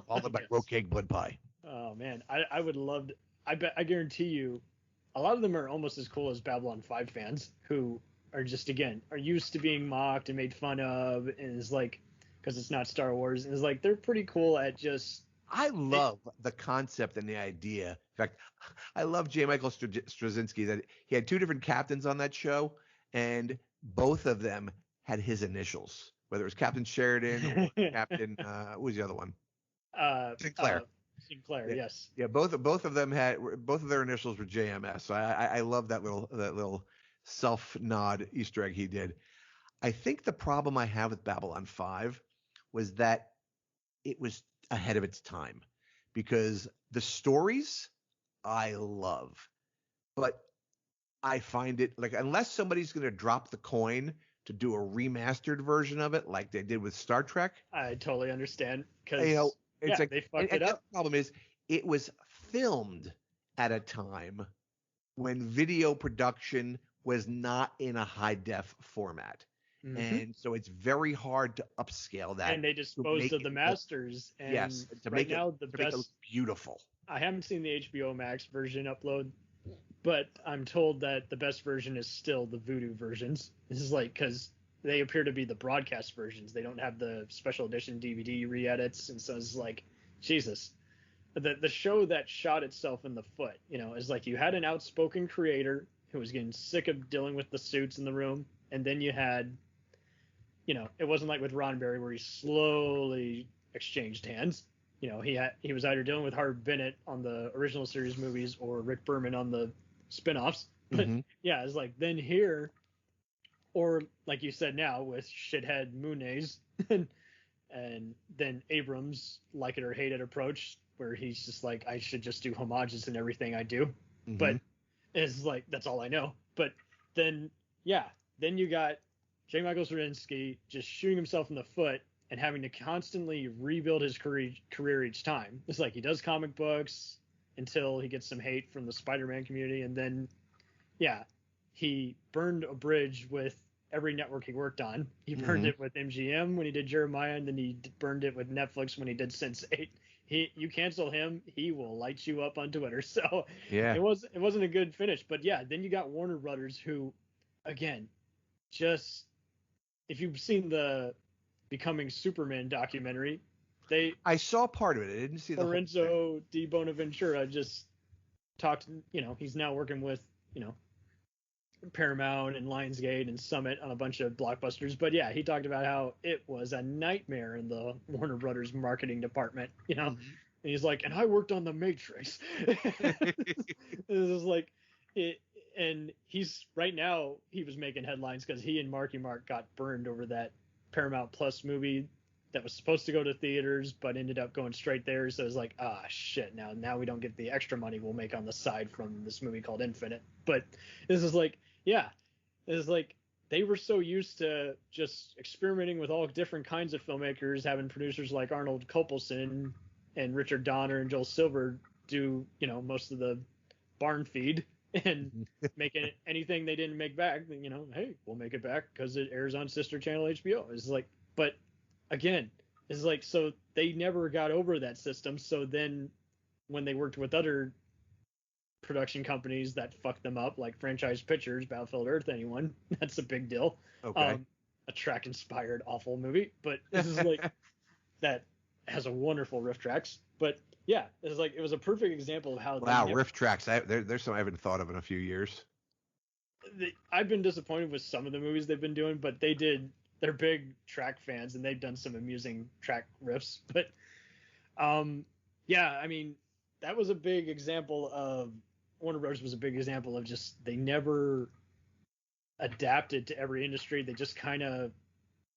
All the Yes. roast cake blood pie. Oh man, I would love to, I guarantee you, a lot of them are almost as cool as Babylon 5 fans who are just, again, are used to being mocked and made fun of, and is like, because it's not Star Wars, and is like, they're pretty cool at just. I love the concept and the idea. In fact, I love J. Michael Straczynski, that he had two different captains on that show, and both of them had his initials, whether it was Captain Sheridan or Captain, who was the other one? Sinclair. Sinclair, yes. Yeah, both of them both of their initials were JMS. So I love that little self nod Easter egg he did. I think the problem I have with Babylon 5 was that it was ahead of its time, because the stories I love, but I find it like, unless somebody's going to drop the coin to do a remastered version of it like they did with Star Trek, I totally understand, because it's like, they fucked it and up. the problem is, it was filmed at a time when video production was not in a high def format. Mhm. And so it's very hard to upscale that. And they disposed of the masters. And yes, to right make now, it, the to make it best. look beautiful. I haven't seen the HBO Max version upload, but I'm told that the best version is still the Voodoo versions. This is like, because they appear to be the broadcast versions. They don't have the special edition DVD re-edits, and so it's like, Jesus. The show that shot itself in the foot, is like, you had an outspoken creator who was getting sick of dealing with the suits in the room, and then you had, it wasn't like with Roddenberry where he slowly exchanged hands. He was either dealing with Harv Bennett on the original series movies or Rick Berman on the spin-offs. But yeah, it's like, then here, or like you said now with shithead Muniz, and then Abrams, like it or hate it approach, where he's just like, I should just do homages in everything I do. But it's like, that's all I know. But then you got J. Michael Straczynski just shooting himself in the foot and having to constantly rebuild his career each time. It's like, he does comic books until he gets some hate from the Spider-Man community, and then he burned a bridge with every network he worked on. He burned it with MGM when he did Jeremiah, and then he burned it with Netflix when he did Sense8. You cancel him, he will light you up on Twitter. So yeah, it wasn't a good finish. But yeah, then you got Warner Brothers, who, again, just, if you've seen the Becoming Superman documentary, I saw part of it. I didn't see the Lorenzo Di Bonaventura just talked. He's now working with Paramount and Lionsgate and Summit on a bunch of blockbusters. But yeah, he talked about how it was a nightmare in the Warner Brothers marketing department, and he's like, and I worked on The Matrix. It was like it, and he's right now, he was making headlines because he and Marky Mark got burned over that Paramount Plus movie that was supposed to go to theaters but ended up going straight there. So it's like, shit, now we don't get the extra money we'll make on the side from this movie called Infinite. But this is like, they were so used to just experimenting with all different kinds of filmmakers, having producers like Arnold Kopelson and Richard Donner and Joel Silver do, most of the barn feed and making anything they didn't make back, hey, we'll make it back because it airs on sister channel HBO. It's like, but again, it's like, so they never got over that system. So then when they worked with other production companies that fucked them up, like Franchise Pictures, Battlefield Earth, anyone, that's a big deal. Okay. A track inspired awful movie, but this is like, that has a wonderful riff tracks. But yeah, it's like, it was a perfect example of how riff tracks. There's some I haven't thought of in a few years. I've been disappointed with some of the movies they've been doing, but they're big track fans and they've done some amusing track riffs. But Yeah, I mean, that was a big example of Warner Bros. Was a big example of just they never adapted to every industry. They just kind of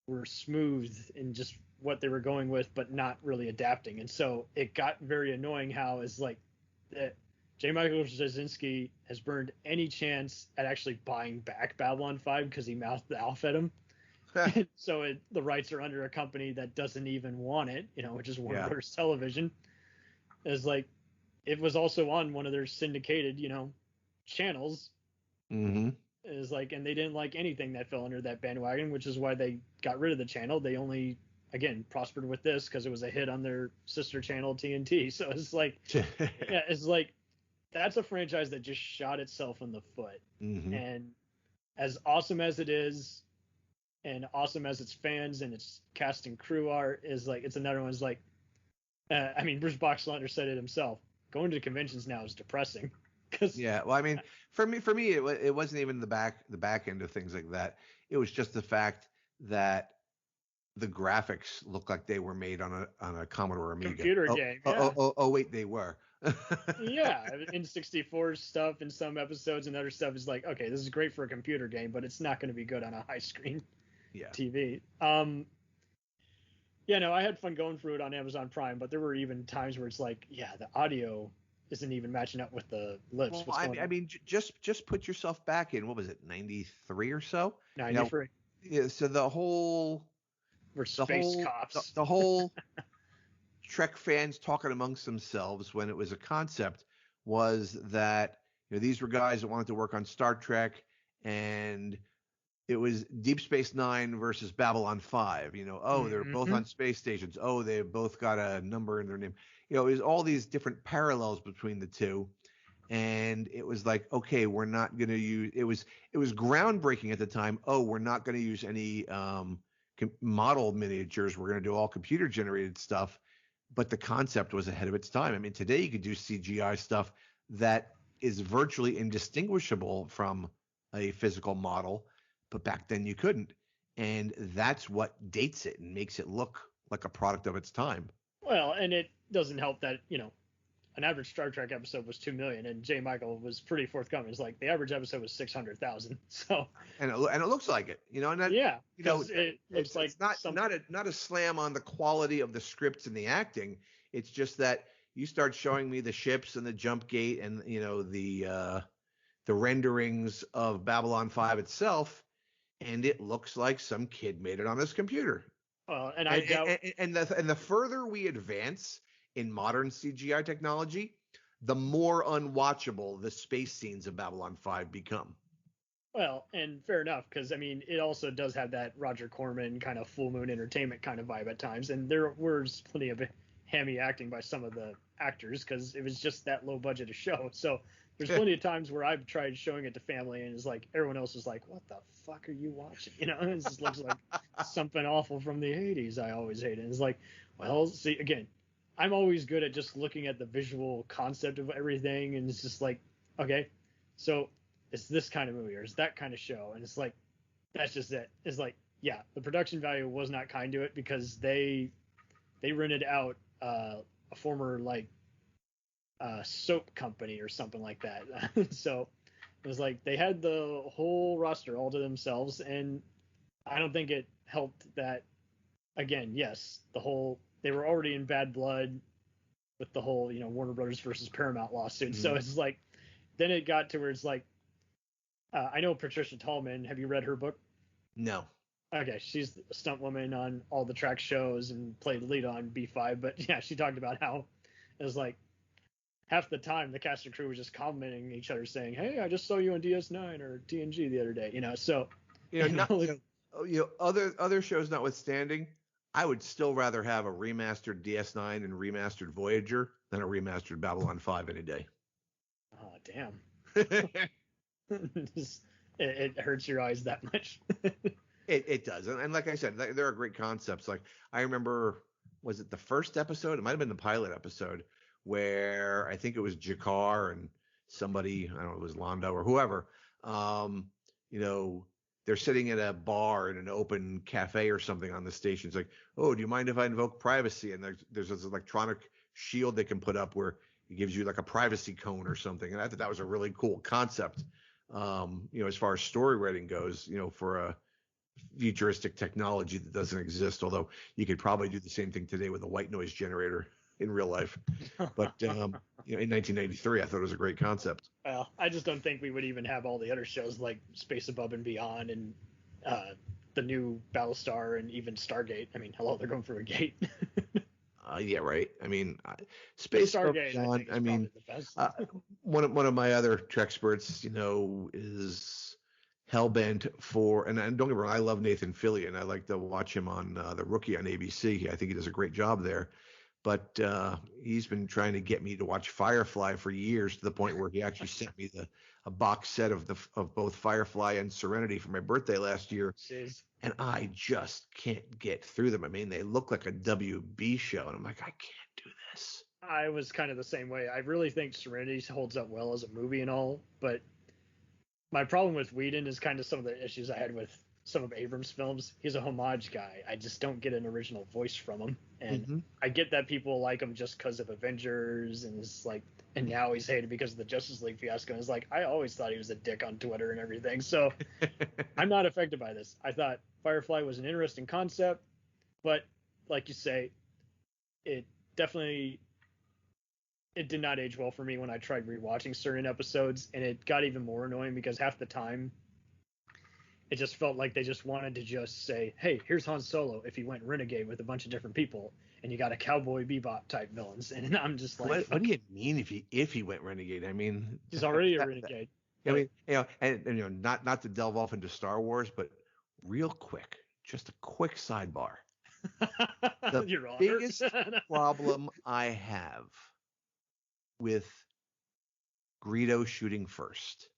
were smooth in just what they were going with, but not really adapting. And so it got very annoying how is like that J. Michael Straczynski has burned any chance at actually buying back Babylon 5 because he mouthed the alpha at him. So the rights are under a company that doesn't even want it, which is Warner Bros. Television. It's like it was also on one of their syndicated, channels. Mm-hmm. Is like, and they didn't like anything that fell under that bandwagon, which is why they got rid of the channel. They only, again, prospered with this because it was a hit on their sister channel TNT. So it's like, it's like that's a franchise that just shot itself in the foot. Mm-hmm. And as awesome as it is, and awesome as its fans and its cast and crew are, is like it's another one. Is like, I mean, Bruce Boxleitner said it himself. Going to conventions now is depressing. Well, I mean, for me, it wasn't even the back end of things like that. It was just the fact that the graphics looked like they were made on a Commodore Amiga computer game. Wait, they were. Yeah, in 64 stuff in some episodes and other stuff is like, okay, this is great for a computer game, but it's not going to be good on a high screen TV. I had fun going through it on Amazon Prime, but there were even times where it's like, the audio isn't even matching up with the lips. Well, I mean, just put yourself back in, what was it, 93 or so? 93. So the whole cops. The whole Trek fans talking amongst themselves when it was a concept was that these were guys that wanted to work on Star Trek, and it was Deep Space Nine versus Babylon 5. They're both on space stations. Oh, they both got a number in their name. It was all these different parallels between the two. And it was like, okay, we're not going to use, it was groundbreaking at the time. Oh, we're not going to use any model miniatures. We're going to do all computer generated stuff. But the concept was ahead of its time. I mean, today you could do CGI stuff that is virtually indistinguishable from a physical model, but back then you couldn't. And that's what dates it and makes it look like a product of its time. Well, and it doesn't help that, an average Star Trek episode was 2 million, and J. Michael was pretty forthcoming. It's like the average episode was 600,000. So and it looks like it, and that, it looks like it's not a slam on the quality of the scripts and the acting. It's just that you start showing me the ships and the jump gate and the renderings of Babylon 5 itself, and it looks like some kid made it on his computer. Well, and I doubt, and the further we advance in modern CGI technology, the more unwatchable the space scenes of Babylon 5 become. Well, and fair enough, because I mean, it also does have that Roger Corman kind of Full Moon Entertainment kind of vibe at times, and there was plenty of hammy acting by some of the actors because it was just that low budget a show. So there's plenty of times where I've tried showing it to family, and it's like everyone else is like, "What the fuck are you watching?" It just looks like something awful from the 80s. I always hate it. It's like, well, see, again, I'm always good at just looking at the visual concept of everything, and it's just like, okay, so it's this kind of movie or it's that kind of show, and it's like, that's just it. It's like, the production value was not kind to it because they rented out a former soap company or something like that. So it was like they had the whole roster all to themselves, and I don't think it helped that. Again, yes, they were already in bad blood with the whole, Warner Brothers versus Paramount lawsuit. Mm-hmm. So it's like, then it got to where it's like, I know Patricia Tallman. Have you read her book? No. Okay, she's a stunt woman on all the track shows and played the lead on B5. But she talked about how it was like half the time the cast and crew was just complimenting each other, saying, "Hey, I just saw you on DS9 or TNG the other day." So other shows notwithstanding, I would still rather have a remastered DS9 and remastered Voyager than a remastered Babylon 5 any day. Oh, damn. It hurts your eyes that much. It does. And like I said, there are great concepts. Like I remember, was it the first episode? It might have been the pilot episode where I think it was Jakar and somebody, I don't know, it was Londo or whoever, they're sitting at a bar in an open cafe or something on the station. It's like, oh, do you mind if I invoke privacy? And there's this electronic shield they can put up where it gives you like a privacy cone or something. And I thought that was a really cool concept. As far as story writing goes, for a futuristic technology that doesn't exist, although you could probably do the same thing today with a white noise generator in real life. But in 1993, I thought it was a great concept. Well, I just don't think we would even have all the other shows like Space Above and Beyond and the new Battlestar and even Stargate. I mean, hello, they're going through a gate. Yeah, right. I mean, Space Stargate, Beyond. I mean, the best. One of my other Treksperts, is hellbent for, and don't get me wrong, I love Nathan Fillion. I like to watch him on The Rookie on ABC. I think he does a great job there. But he's been trying to get me to watch Firefly for years, to the point where he actually sent me a box set of both Firefly and Serenity for my birthday last year. Jeez. And I just can't get through them. I mean, they look like a WB show, and I'm like, I can't do this. I was kind of the same way. I really think Serenity holds up well as a movie and all, but my problem with Whedon is kind of some of the issues I had with some of Abrams' films. He's a homage guy. I just don't get an original voice from him. And I get that people like him just because of Avengers, and it's like, and now he's hated because of the Justice League fiasco. And it's like, I always thought he was a dick on Twitter and everything. So I'm not affected by this. I thought Firefly was an interesting concept, but like you say, it did not age well for me when I tried rewatching certain episodes, and it got even more annoying because half the time it just felt like they just wanted to just say, hey, here's Han Solo if he went renegade with a bunch of different people, and you got a Cowboy Bebop type villains. And I'm just like, what do you mean if he went renegade? I mean, he's already a renegade. I mean, and not to delve off into Star Wars, but real quick, just a quick sidebar. The Your Honor. biggest problem I have with Greedo shooting first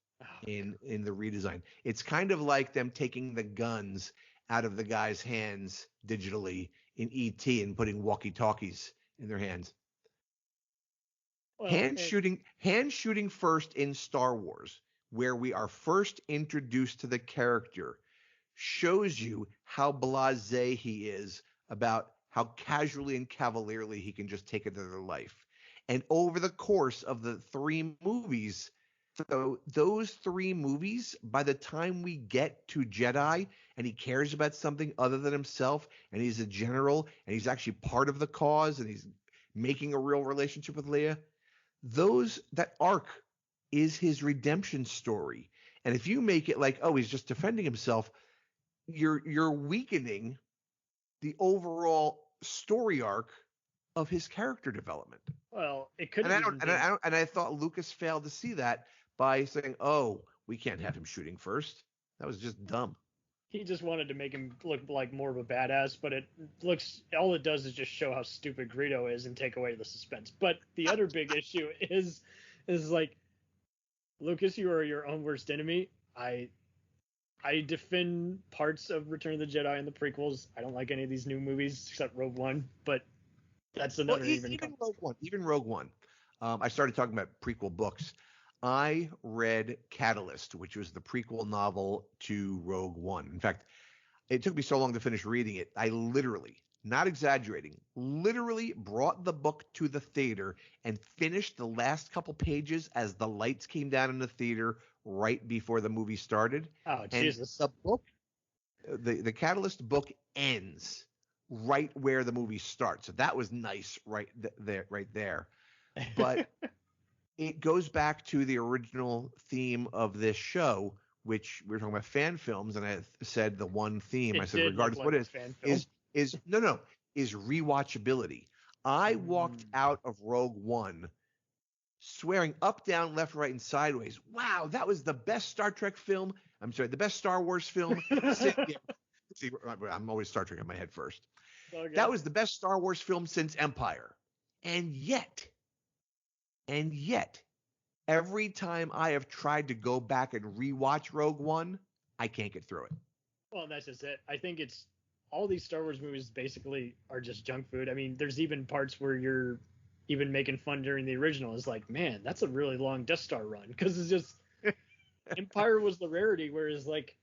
in the redesign, it's kind of like them taking the guns out of the guy's hands digitally in ET and putting walkie-talkies in their hands. Well, Hand shooting first in Star Wars, where we are first introduced to the character, shows you how blasé he is about how casually and cavalierly he can just take another life. And over the course of the three movies, so those three movies, by the time we get to Jedi and he cares about something other than himself, and he's a general, and he's actually part of the cause, and he's making a real relationship with Leia, that arc is his redemption story. And if you make it like, oh, he's just defending himself, you're weakening the overall story arc of his character development. Well, it could. And I thought Lucas failed to see that by saying, "Oh, we can't have him shooting first." That was just dumb. He just wanted to make him look like more of a badass, but all it does is just show how stupid Greedo is and take away the suspense. But the other big issue is like, Lucas, you are your own worst enemy. I defend parts of Return of the Jedi and the prequels. I don't like any of these new movies except Rogue One, but that's another even Rogue One. I started talking about prequel books. I read Catalyst, which was the prequel novel to Rogue One. In fact, it took me so long to finish reading it. I literally, not exaggerating, literally brought the book to the theater and finished the last couple pages as the lights came down in the theater right before the movie started. Oh, Jesus. And the book, the Catalyst book ends right where the movie starts. So that was nice right there. But it goes back to the original theme of this show, which we were talking about fan films, and I said the one theme. I said, regardless what it is rewatchability. I walked out of Rogue One swearing up, down, left, right, and sideways. Wow, that was the best Star Trek film. I'm sorry, the best Star Wars film. See, I'm always Star Trek in my head first. Okay. That was the best Star Wars film since Empire. And yet, every time I have tried to go back and rewatch Rogue One, I can't get through it. Well, that's just it. I think it's all these Star Wars movies basically are just junk food. I mean, there's even parts where you're even making fun during the original. It's like, man, that's a really long Death Star run, because it's just Empire was the rarity, whereas like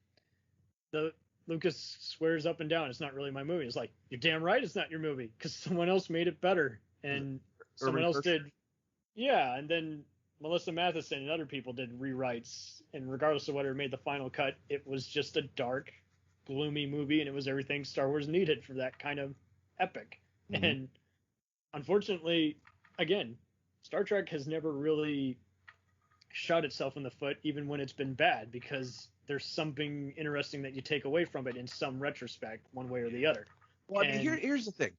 the Lucas swears up and down it's not really my movie. It's like, you're damn right it's not your movie, because someone else made it better, and someone else did. Yeah, and then Melissa Matheson and other people did rewrites, and regardless of whether it made the final cut, it was just a dark, gloomy movie, and it was everything Star Wars needed for that kind of epic. Mhm. And unfortunately, again, Star Trek has never really shot itself in the foot, even when it's been bad, because there's something interesting that you take away from it in some retrospect, one way or the other. Well, I mean, here's the thing.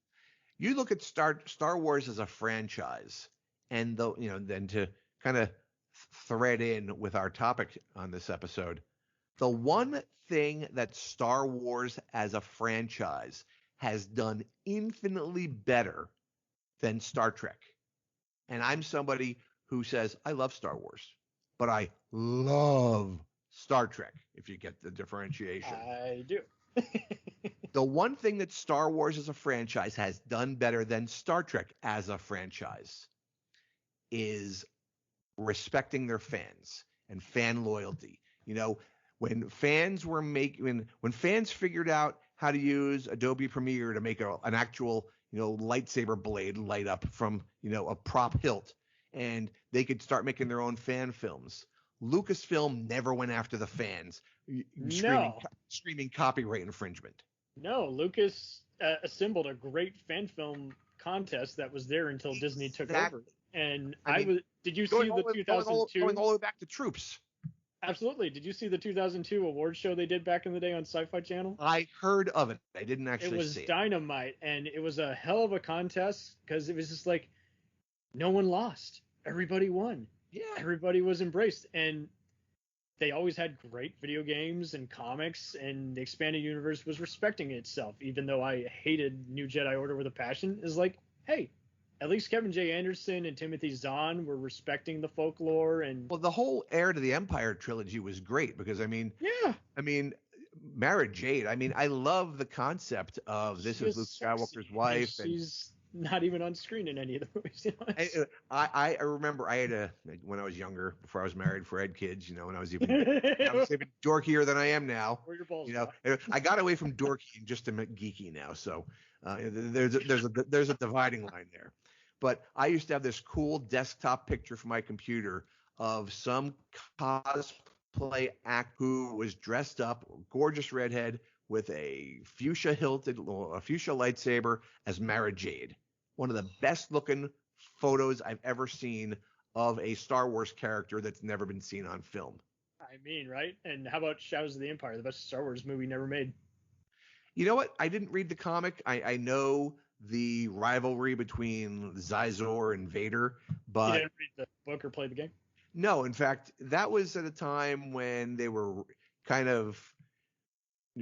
You look at Star Wars as a franchise, and then to kind of thread in with our topic on this episode, the one thing that Star Wars as a franchise has done infinitely better than Star Trek. And I'm somebody who says, I love Star Wars, but I love Star Trek, if you get the differentiation. I do. The one thing that Star Wars as a franchise has done better than Star Trek as a franchise is respecting their fans and fan loyalty. You know, when fans were when fans figured out how to use Adobe Premiere to make an actual, lightsaber blade light up from, a prop hilt, and they could start making their own fan films. Lucasfilm never went after the fans, screaming copyright infringement. No, Lucas assembled a great fan film contest that was there until Disney took over. And did you see the 2002? Going all the way back to Troops. Absolutely. Did you see the 2002 award show they did back in the day on Sci-Fi Channel? I heard of it. I didn't actually see it. It was dynamite, and it was a hell of a contest, because it was just like, no one lost. Everybody won. Yeah. Everybody was embraced, and they always had great video games and comics, and the expanded universe was respecting itself, even though I hated New Jedi Order with a passion. Is like, hey, at least Kevin J. Anderson and Timothy Zahn were respecting the folklore. And well, the whole Heir to the Empire trilogy was great, because Mara Jade, I love the concept of this is Luke Skywalker's wife. And she's not even on screen in any of the movies. I remember when I was younger, before I was married, before I had kids, when I was even dorkier than I am now. Where your balls I got away from dorky and just to geeky now. So there's a dividing line there. But I used to have this cool desktop picture for my computer of some cosplay act who was dressed up, gorgeous redhead, with a fuchsia lightsaber as Mara Jade. One of the best looking photos I've ever seen of a Star Wars character that's never been seen on film. Right? And how about Shadows of the Empire, the best Star Wars movie never made? You know what? I didn't read the comic. I know the rivalry between Cesar and Vader, but you didn't read the book or play the game? No, in fact, that was at a time when they were kind of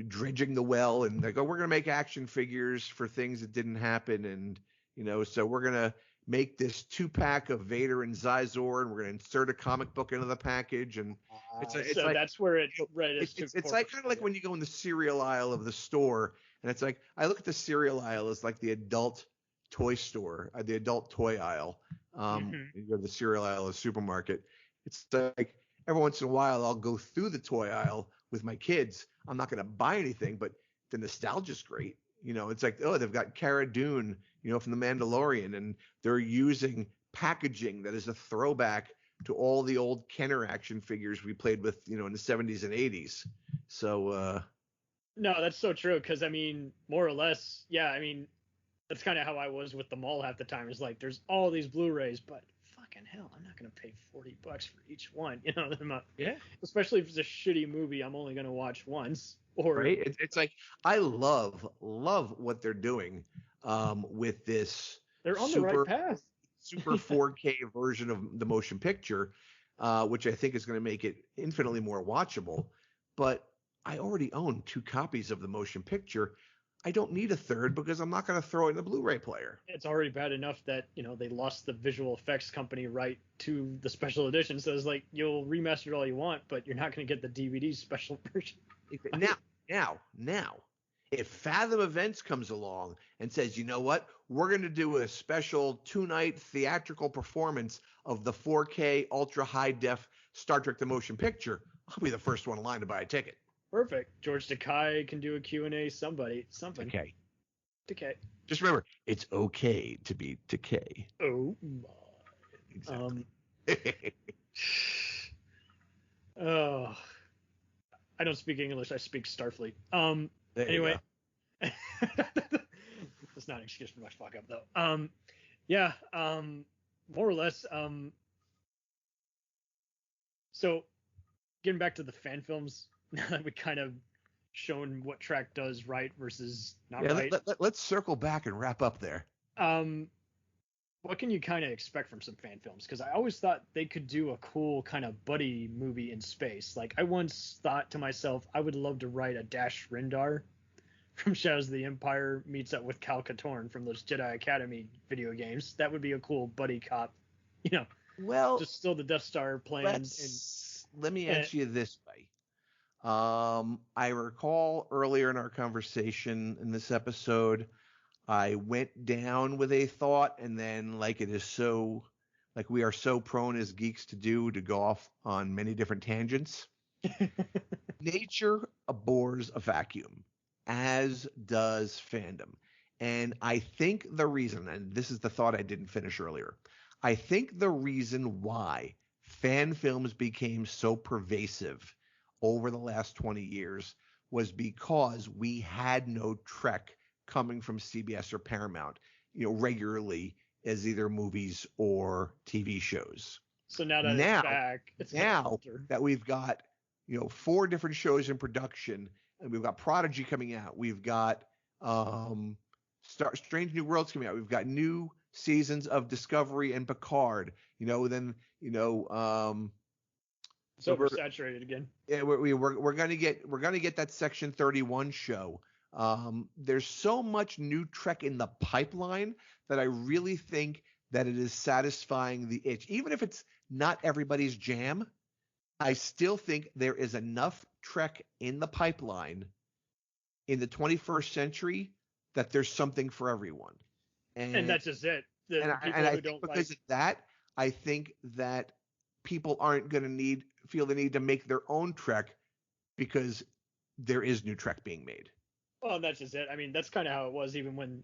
dredging the well, and they go, we're going to make action figures for things that didn't happen, and so we're going to make this 2-pack of Vader and Cesar, and we're going to insert a comic book into the package, and it's like, that's where it's like kind of like when you go in the cereal aisle of the store, and it's like, I look at the cereal aisle as like the adult toy store, the adult toy aisle. You go to the cereal aisle of the supermarket. It's like every once in a while I'll go through the toy aisle with my kids. I'm not going to buy anything, but the nostalgia's great. It's like, oh, they've got Cara Dune, from The Mandalorian, and they're using packaging that is a throwback to all the old Kenner action figures we played with, in the 70s and 80s. So, no, that's so true. Cause more or less, that's kind of how I was with the mall half the time. It's like, there's all these Blu-rays, but fucking hell, I'm not going to pay $40 for each one. Especially if it's a shitty movie I'm only going to watch once. Right? It's like, I love what they're doing with this. They're on the right path. Super 4K version of the motion picture, which I think is going to make it infinitely more watchable. But I already own 2 copies of the motion picture. I don't need a third because I'm not going to throw it in the Blu-ray player. It's already bad enough that, they lost the visual effects company right to the special edition. So it's like, you'll remaster it all you want, but you're not going to get the DVD special version. Now, if Fathom Events comes along and says, you know what, we're going to do a special 2-night theatrical performance of the 4K ultra high def Star Trek the Motion Picture, I'll be the first one in line to buy a ticket. Perfect. George Takei can do a Q&A. Something. Okay. Takei. Just remember, it's okay to be Takei. Oh my. Exactly. Oh, I don't speak English. I speak Starfleet. There you Anyway, go. that's not an excuse for my fuck up though. Yeah. More or less. So, getting back to the fan films, now that we kind of shown what Trek does right versus not Yeah, right. let's circle back and wrap up there. What can you kind of expect from some fan films? Because I always thought they could do a cool kind of buddy movie in space. Like I once thought to myself, I would love to write a Dash Rendar from Shadows of the Empire meets up with Cal Katorn from those Jedi Academy video games. That would be a cool buddy cop. You know, Well, just still the Death Star plan. let me answer you this way. I recall earlier in our conversation in this episode, I went down with a thought, and then like we are so prone as geeks to do, to go off on many different tangents. Nature abhors a vacuum, as does fandom. And I think the reason, and this is the thought I didn't finish earlier, I think the reason why fan films became so pervasive over the last 20 years was because we had no Trek coming from CBS or Paramount, regularly as either movies or TV shows. So now that it's back, it's now that we've got 4 different shows in production, and we've got Prodigy coming out, we've got Strange New Worlds coming out, we've got new seasons of Discovery and Picard, so oversaturated again. Yeah, we're gonna get that Section 31 show. There's so much new Trek in the pipeline that I really think that it is satisfying the itch. Even if it's not everybody's jam, I still think there is enough Trek in the pipeline in the 21st century that there's something for everyone. And that's just it. I think because of that, I think that people aren't going to feel the need to make their own Trek because there is new Trek being made. Well, that's just it. I mean, that's kind of how it was even when,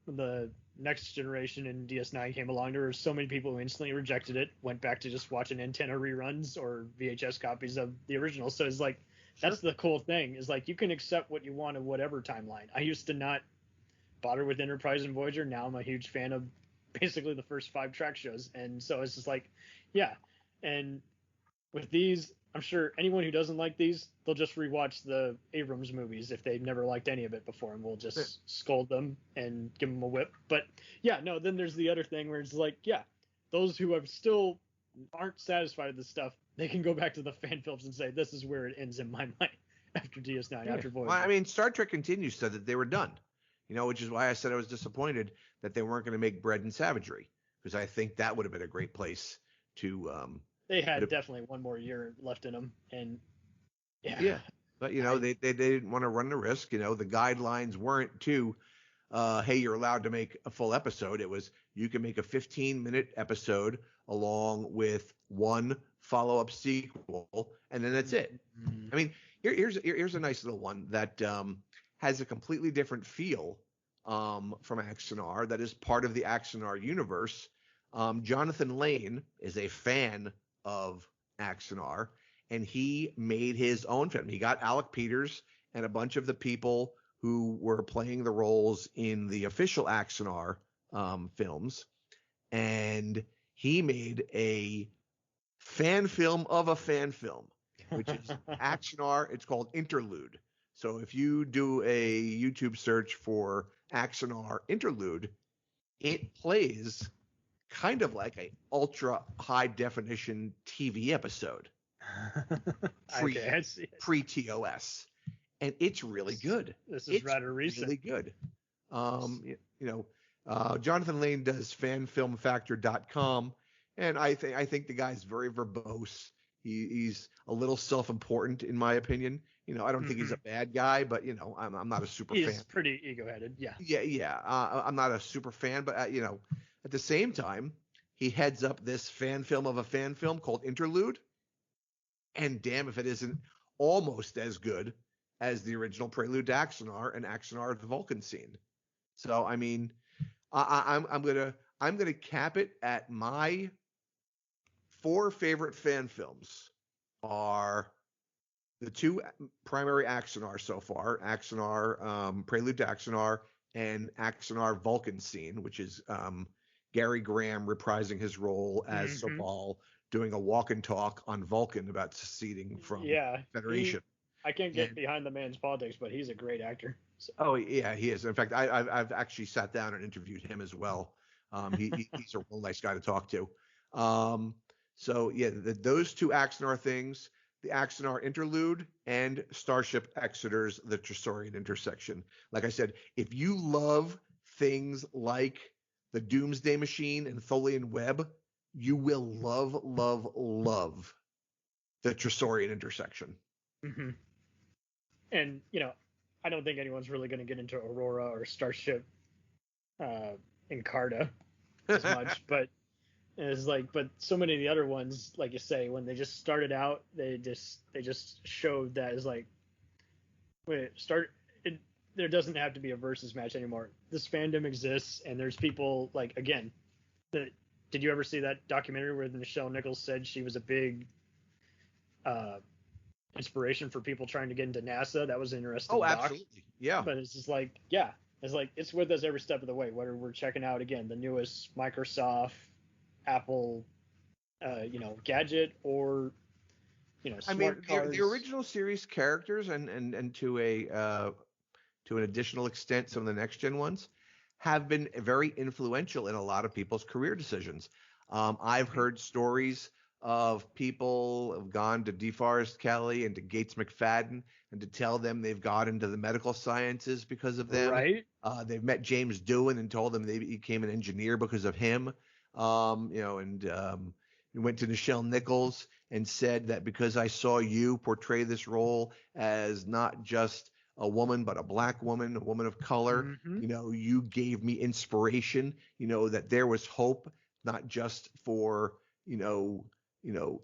the Next Generation and DS9 came along. There were so many people who instantly rejected it, went back to just watching antenna reruns or VHS copies of the original. So it's like, that's the cool thing, is like you can accept what you want of whatever timeline. I used to not bother with Enterprise and Voyager. Now I'm a huge fan of basically the first 5 Trek shows. And so it's just like, yeah. And with these, I'm sure anyone who doesn't like these, they'll just rewatch the Abrams movies if they've never liked any of it before, and we'll just scold them and give them a whip. But yeah, no, then there's the other thing where it's like, yeah, those who aren't satisfied with this stuff, they can go back to the fan films and say, this is where it ends in my mind after DS9, after Voyager. Well, I mean, Star Trek Continues said that they were done, which is why I said I was disappointed that they weren't going to make Bread and Savagery, because I think that would have been a great place to they had definitely one more year left in them, and yeah. But they didn't want to run the risk. The guidelines weren't hey, you're allowed to make a full episode. It was, you can make a 15-minute episode along with one follow-up sequel, and then that's it. Mm-hmm. I mean, here's a nice little one that has a completely different feel from Axanar, that is part of the Axanar universe. Jonathan Lane is a fan of Axanar, and he made his own film. He got Alec Peters and a bunch of the people who were playing the roles in the official Axanar films, and he made a fan film of a fan film, which is Axanar. It's called Interlude. So if you do a YouTube search for Axanar Interlude, it plays kind of like a ultra high definition TV episode pre TOS, and it's really good. This is rather recent. Really good. Jonathan Lane does fanfilmfactor.com, and I think the guy's very verbose. He's a little self-important, in my opinion. I don't think he's a bad guy, but I'm not a super fan. He's pretty ego-headed. Yeah. Yeah. I'm not a super fan, but at the same time, he heads up this fan film of a fan film called Interlude, and damn if it isn't almost as good as the original Prelude to Axanar and Axanar the Vulcan scene. So I mean, I'm gonna cap it at my 4 favorite fan films are the 2 primary Axanar so far, Axanar, Prelude to Axanar, and Axanar Vulcan scene, which is Gary Graham reprising his role as Sobal, doing a walk and talk on Vulcan about seceding from Federation. I can't get behind the man's politics, but he's a great actor. So. Oh yeah, he is. In fact, I've actually sat down and interviewed him as well. He's a real nice guy to talk to. So yeah, those 2 Axanar things, the Axanar Interlude and Starship Exeter's The Tresorian Intersection. Like I said, if you love things like the Doomsday Machine and Tholian Web, you will love the Tresorian Intersection. Mm-hmm. And, I don't think anyone's really going to get into Aurora or Starship Encarta as much, but it's but so many of the other ones, like you say, when they just started out, they just showed that is there doesn't have to be a versus match anymore. This fandom exists, and there's people again. Did you ever see that documentary where Nichelle Nichols said she was a big inspiration for people trying to get into NASA? That was interesting. Oh, absolutely. Yeah. But it's just it's with us every step of the way, whether we're checking out again the newest Microsoft, Apple, gadget, or smart cars. The original series characters and to an additional extent, some of the next gen ones have been very influential in a lot of people's career decisions. I've heard stories of people have gone to DeForest Kelley and to Gates McFadden and to tell them they've got into the medical sciences because of them. Right. They've met James Doohan and told them they became an engineer because of him. We went to Nichelle Nichols and said that because I saw you portray this role as not just a woman, but a black woman, a woman of color, you gave me inspiration, that there was hope, not just for,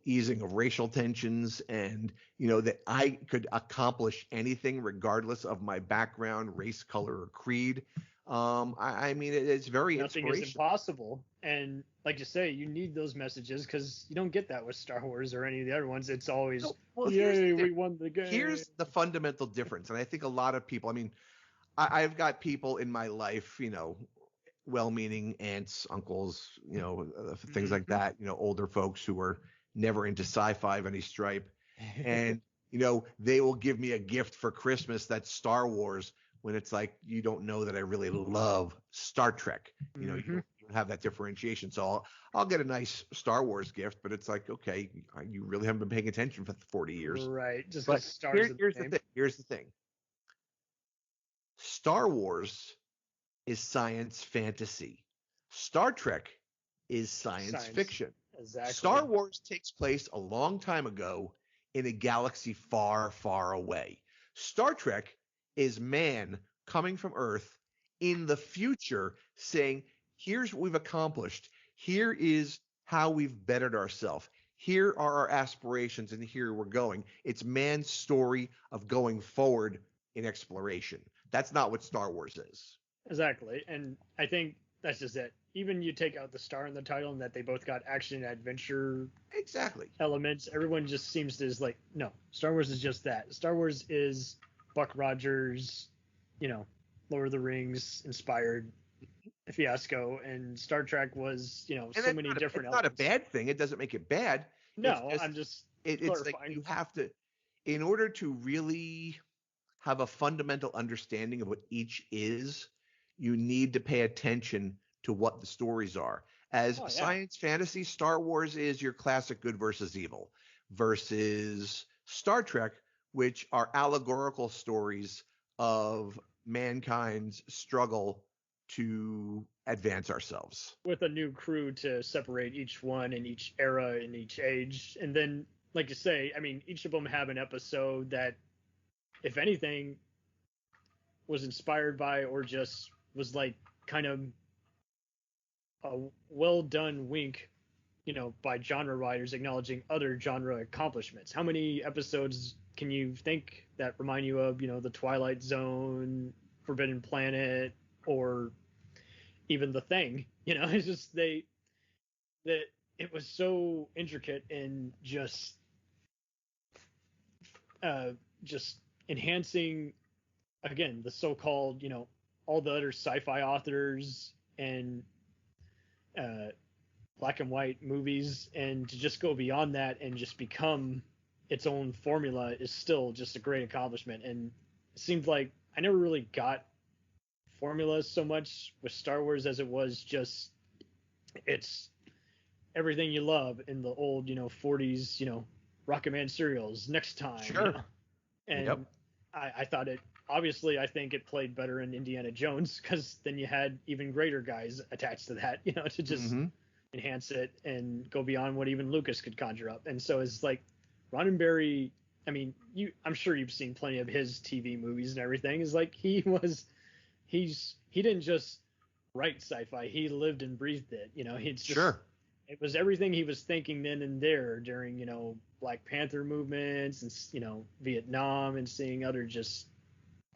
easing of racial tensions and, that I could accomplish anything regardless of my background, race, color, or creed. It's very nothing is impossible. And like you say, you need those messages because you don't get that with Star Wars or any of the other ones. It's always, yay, we won the game. Here's the fundamental difference. And I think a lot of people, I've got people in my life, well-meaning aunts, uncles, things like that, older folks who are never into sci-fi of any stripe. And, they will give me a gift for Christmas that's Star Wars when it's you don't know that I really love Star Trek. You don't have that differentiation. So I'll get a nice Star Wars gift, but it's okay, you really haven't been paying attention for 40 years. Right. Just but stars here's the thing. Star Wars is science fantasy. Star Trek is science fiction. Exactly. Star Wars takes place a long time ago in a galaxy far, far away. Star Trek is man coming from Earth in the future saying, here's what we've accomplished. Here is how we've bettered ourselves. Here are our aspirations, and here we're going. It's man's story of going forward in exploration. That's not what Star Wars is. Exactly. And I think that's just it. Even you take out the star in the title and that they both got action and adventure elements, everyone just seems to no, Star Wars is just that. Star Wars is Buck Rogers, Lord of the Rings inspired fiasco, and Star Trek was, so many different elements. It's not a bad thing. It doesn't make it bad. No, I'm just it's you have to, in order to really have a fundamental understanding of what each is, you need to pay attention to what the stories are. As science fantasy, Star Wars is your classic good versus evil, versus Star Trek, which are allegorical stories of mankind's struggle to advance ourselves. With a new crew to separate each one in each era, in each age. And then, like you say, each of them have an episode that, if anything, was inspired by or just was kind of a well done wink, by genre writers acknowledging other genre accomplishments. How many episodes can you think that remind you of, the Twilight Zone, Forbidden Planet, or even The Thing? It's just that it was so intricate and just enhancing, again, the so-called, all the other sci-fi authors and black and white movies, and to just go beyond that and just become its own formula is still just a great accomplishment. And it seems like I never really got formulas so much with Star Wars as it was just it's everything you love in the old 40s Rocket Man serials next time. Sure. And Yep. I thought it obviously, I think it played better in Indiana Jones because then you had even greater guys attached to that, to just enhance it and go beyond what even Lucas could conjure up. And so it's like Roddenberry, I mean, I'm sure you've seen plenty of his TV movies and everything. Is like he didn't just write sci-fi, he lived and breathed it. He's just, Sure. It was everything he was thinking then and there during, Black Panther movements and, Vietnam, and seeing other just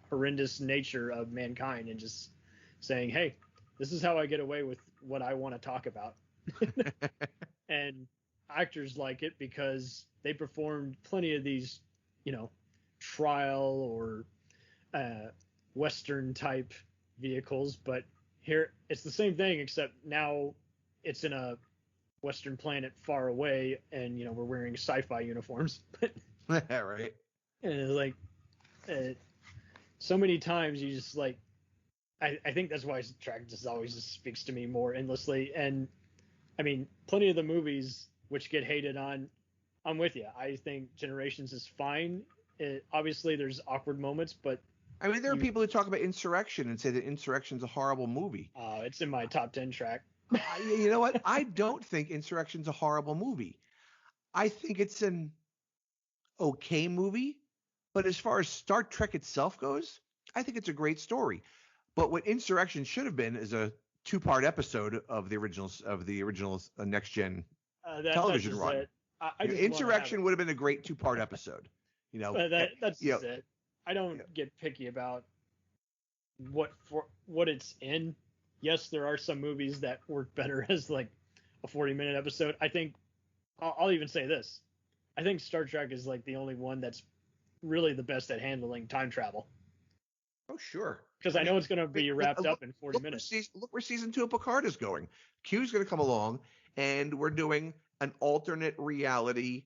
horrendous nature of mankind and just saying, hey, this is how I get away with what I want to talk about. And actors like it because they performed plenty of these, trial or Western type vehicles. But here it's the same thing, except now it's in a Western planet far away, and we're wearing sci-fi uniforms. Right. And it's like so many times you just like I think that's why Trek just always just speaks to me more endlessly. And I mean, plenty of the movies which get hated on, I'm with you. I think Generations is fine. Obviously there's awkward moments, but I mean, there are people who talk about Insurrection and say that Insurrection's a horrible movie. It's in my top 10 track. You know what? I don't think Insurrection's a horrible movie. I think it's an okay movie, but as far as Star Trek itself goes, I think it's a great story. But what Insurrection should have been is a 2-part episode of the original Next Gen television run. Insurrection would have been a great 2-part episode. That's it. I don't get picky about what it's in. Yes, there are some movies that work better as like a 40-minute episode. I think I'll even say this. I think Star Trek is like the only one that's really the best at handling time travel. Oh, sure. Because I know it's going to be wrapped up in 40 minutes. Look where season 2 of Picard is going. Q's going to come along, and we're doing an alternate reality,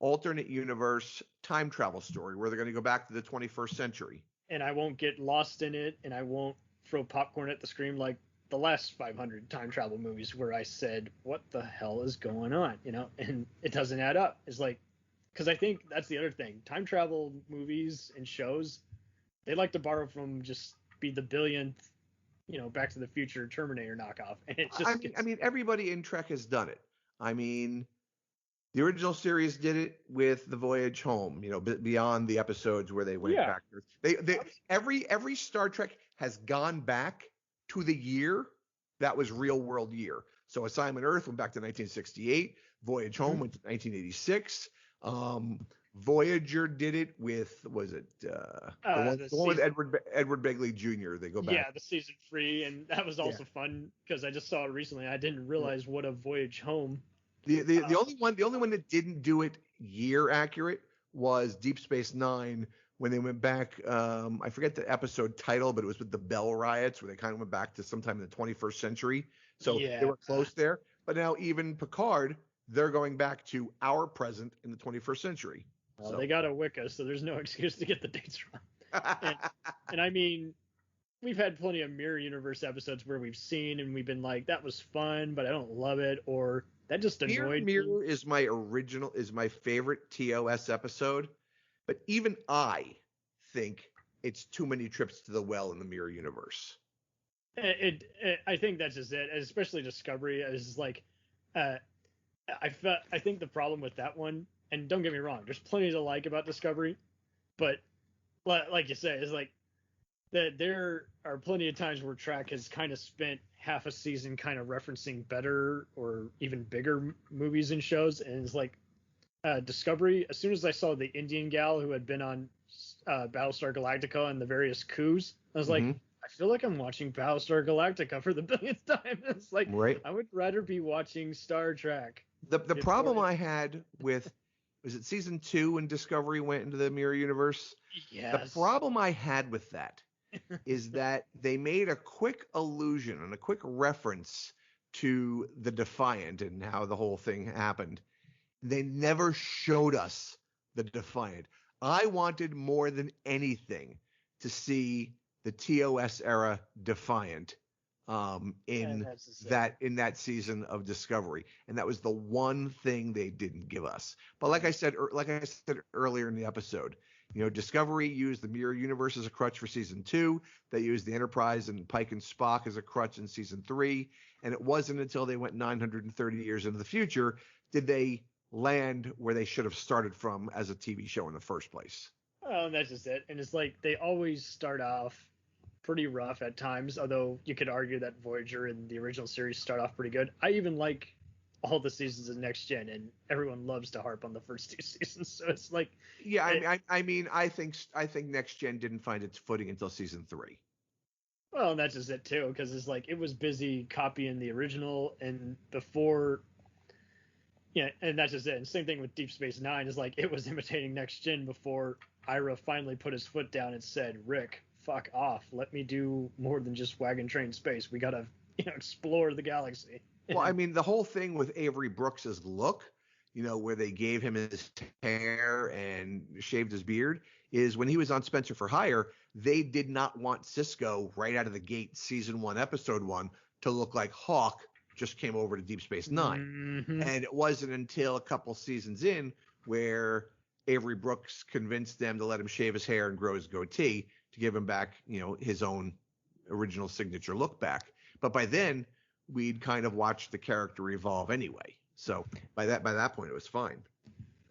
alternate universe time travel story where they're going to go back to the 21st century. And I won't get lost in it, and I won't throw popcorn at the screen like the last 500 time travel movies where I said, what the hell is going on? And it doesn't add up. It's like, because I think that's the other thing. Time travel movies and shows, they like to borrow from just be the billionth, Back to the Future Terminator knockoff. And it just I mean, everybody in Trek has done it. I mean, the original series did it with the voyage home, beyond the episodes where they went back. Every Star Trek has gone back to the year that was real world year. So Assignment Earth went back to 1968. Voyage Home went to 1986. Voyager did it with, the one with Edward Begley Jr. They go back. Yeah, the season 3, and that was also fun because I just saw it recently. I didn't realize what a Voyage Home. The only one that didn't do it year accurate was Deep Space Nine when they went back. I forget the episode title, but it was with the Bell riots where they kind of went back to sometime in the 21st century. So they were close there. But now even Picard, they're going back to our present in the 21st century. Well, they got a Wicca, so there's no excuse to get the dates wrong. And I mean, we've had plenty of Mirror Universe episodes where we've seen and we've been like, that was fun, but I don't love it, or that just annoyed me. Mirror is my favorite TOS episode, but even I think it's too many trips to the well in the Mirror Universe. I think that's just it, especially Discovery is like, I think the problem with that one, and don't get me wrong, there's plenty to like about Discovery, but like you say, is like that there are plenty of times where Trek has kind of spent half a season kind of referencing better or even bigger movies and shows, and it's like Discovery, as soon as I saw the Indian gal who had been on Battlestar Galactica and the various coups, I was like, I feel like I'm watching Battlestar Galactica for the billionth time. It's like, Right. I would rather be watching Star Trek. The problem I had with, was it season 2 when Discovery went into the mirror universe? Yes. The problem I had with that is that they made a quick allusion and a quick reference to the Defiant and how the whole thing happened. They never showed us the Defiant. I wanted more than anything to see the TOS era Defiant in that season of Discovery, and that was the one thing they didn't give us. But like I said earlier in the episode, Discovery used the mirror universe as a crutch for season 2. They used the Enterprise and Pike and Spock as a crutch in season 3, and it wasn't until they went 930 years into the future did they land where they should have started from as a TV show in the first place. Oh, that's just it. And it's like they always start off pretty rough at times, although you could argue that Voyager and the original series start off pretty good. I even like all the seasons of Next Gen, and everyone loves to harp on the first 2 seasons. So it's like, yeah, I think Next Gen didn't find its footing until season 3. Well, and that's just it too, because it's like it was busy copying the original, and before, and that's just it. And same thing with Deep Space Nine, is like it was imitating Next Gen before Ira finally put his foot down and said, "Rick, fuck off. Let me do more than just wagon train space. We gotta, explore the galaxy." Well, I mean, the whole thing with Avery Brooks's look, where they gave him his hair and shaved his beard, is when he was on Spencer for Hire, they did not want Sisko right out of the gate, season 1, episode 1, to look like Hawk just came over to Deep Space Nine. And it wasn't until a couple seasons in where Avery Brooks convinced them to let him shave his hair and grow his goatee to give him back, his own original signature look back. But by then, we'd kind of watched the character evolve anyway. So by that point, it was fine.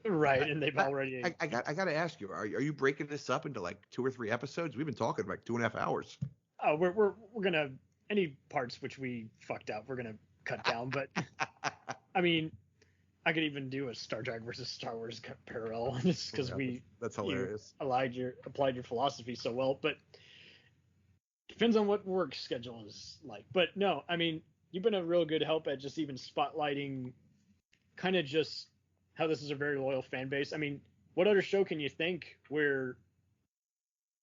Right, and they've already. I got to ask you, are you breaking this up into like 2 or 3 episodes? We've been talking like 2.5 hours. Oh, we're gonna, any parts which we fucked up, we're gonna cut down. But I mean, I could even do a Star Trek versus Star Wars parallel, just because that's hilarious. Applied your philosophy so well, but depends on what work schedule is like. But no, I mean, you've been a real good help at just even spotlighting kind of just how this is a very loyal fan base. I mean, what other show can you think where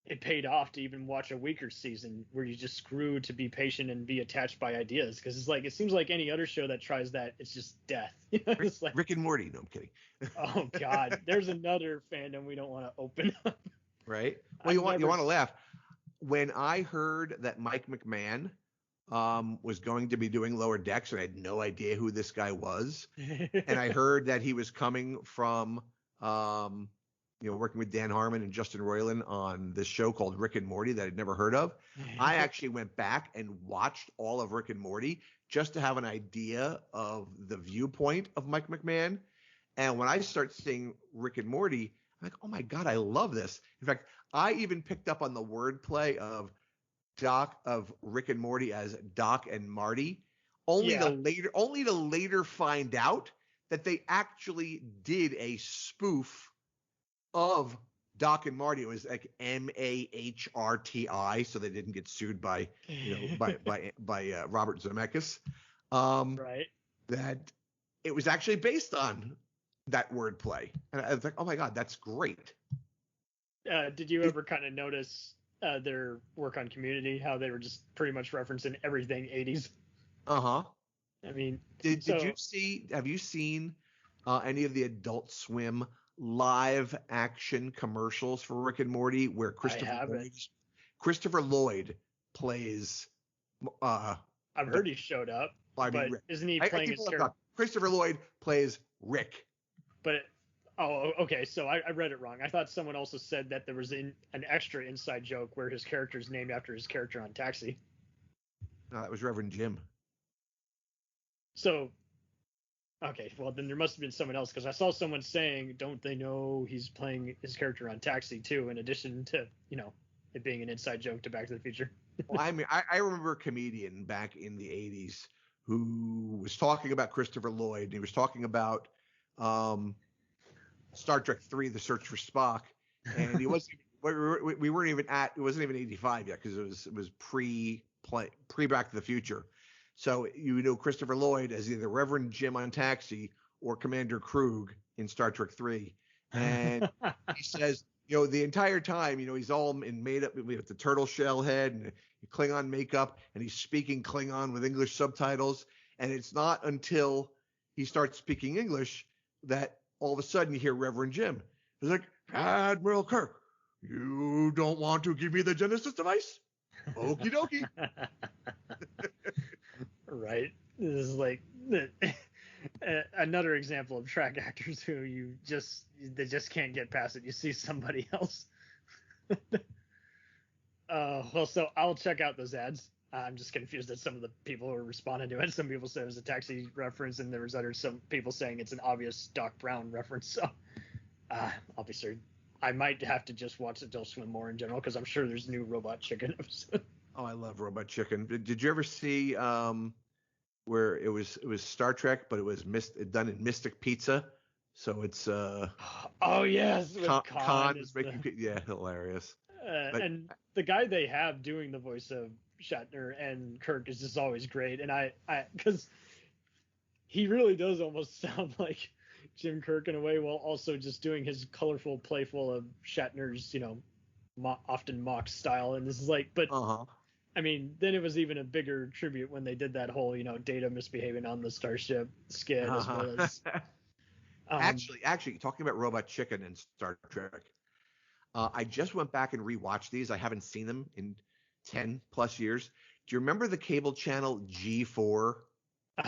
it paid off to even watch a weaker season, where you just grew to be patient and be attached by ideas? Because it's like, it seems like any other show that tries that, it's just death. It's like, Rick and Morty. No, I'm kidding. Oh God, there's another fandom we don't want to open up. Right. Well, you want to laugh. When I heard that Mike McMahon was going to be doing Lower Decks, and I had no idea who this guy was, and I heard that he was coming from working with Dan Harmon and Justin Roiland on this show called Rick and Morty that I'd never heard of. I actually went back and watched all of Rick and Morty just to have an idea of the viewpoint of Mike McMahon. And when I start seeing Rick and Morty, I'm like, oh my God, I love this. In fact, I even picked up on the wordplay of Rick and Morty as Doc and Marty, only to later find out that they actually did a spoof of Doc and Marty. It was like MAHRTI, so they didn't get sued by Robert Zemeckis. Right. That it was actually based on that wordplay, and I was like, oh my God, that's great. Did you ever kind of notice their work on Community, how they were just pretty much referencing everything 80s? Uh-huh. I mean, have you seen any of the Adult Swim live action commercials for Rick and Morty where Christopher Lloyd plays I've heard he showed up, but isn't he playing his character? Christopher Lloyd plays Rick. But okay, so I read it wrong. I thought someone also said that there was an extra inside joke where his character is named after his character on Taxi. No, that was Reverend Jim. So, okay, well then there must have been someone else, because I saw someone saying, don't they know he's playing his character on Taxi too, in addition to, it being an inside joke to Back to the Future. Well, I mean, I remember a comedian back in the 80s who was talking about Christopher Lloyd, and he was talking about Star Trek 3: The Search for Spock, and he wasn't. We weren't even at. It wasn't even 85 yet because it was pre Back to the Future. So you know Christopher Lloyd as either Reverend Jim on Taxi or Commander Krug in Star Trek 3, and he says, the entire time, he's all in made up with the turtle shell head and Klingon makeup, and he's speaking Klingon with English subtitles, and it's not until he starts speaking English that all of a sudden you hear Reverend Jim. He's like, Admiral Kirk, you don't want to give me the Genesis device? Okie dokie. Right. This is like another example of track actors who they just can't get past it. You see somebody else. Well, so I'll check out those ads. I'm just confused at some of the people who are responding to it. Some people said it was a Taxi reference, and there was some people saying it's an obvious Doc Brown reference. So I'll be sure. I might have to just watch Adult Swim more in general because I'm sure there's new Robot Chicken episode. Oh, I love Robot Chicken. Did you ever see where it was Star Trek, but it was done in Mystic Pizza? So it's oh yes, Khan is making hilarious. And the guy they have doing the voice of Shatner and Kirk is just always great, and I because he really does almost sound like Jim Kirk in a way, while also just doing his colorful, playful of Shatner's, often mock style. And this is like, but I mean, then it was even a bigger tribute when they did that whole, Data misbehaving on the starship skit, as well as. Actually, talking about Robot Chicken and Star Trek, I just went back and rewatched these. I haven't seen them in 10 plus years. Do you remember the cable channel G4?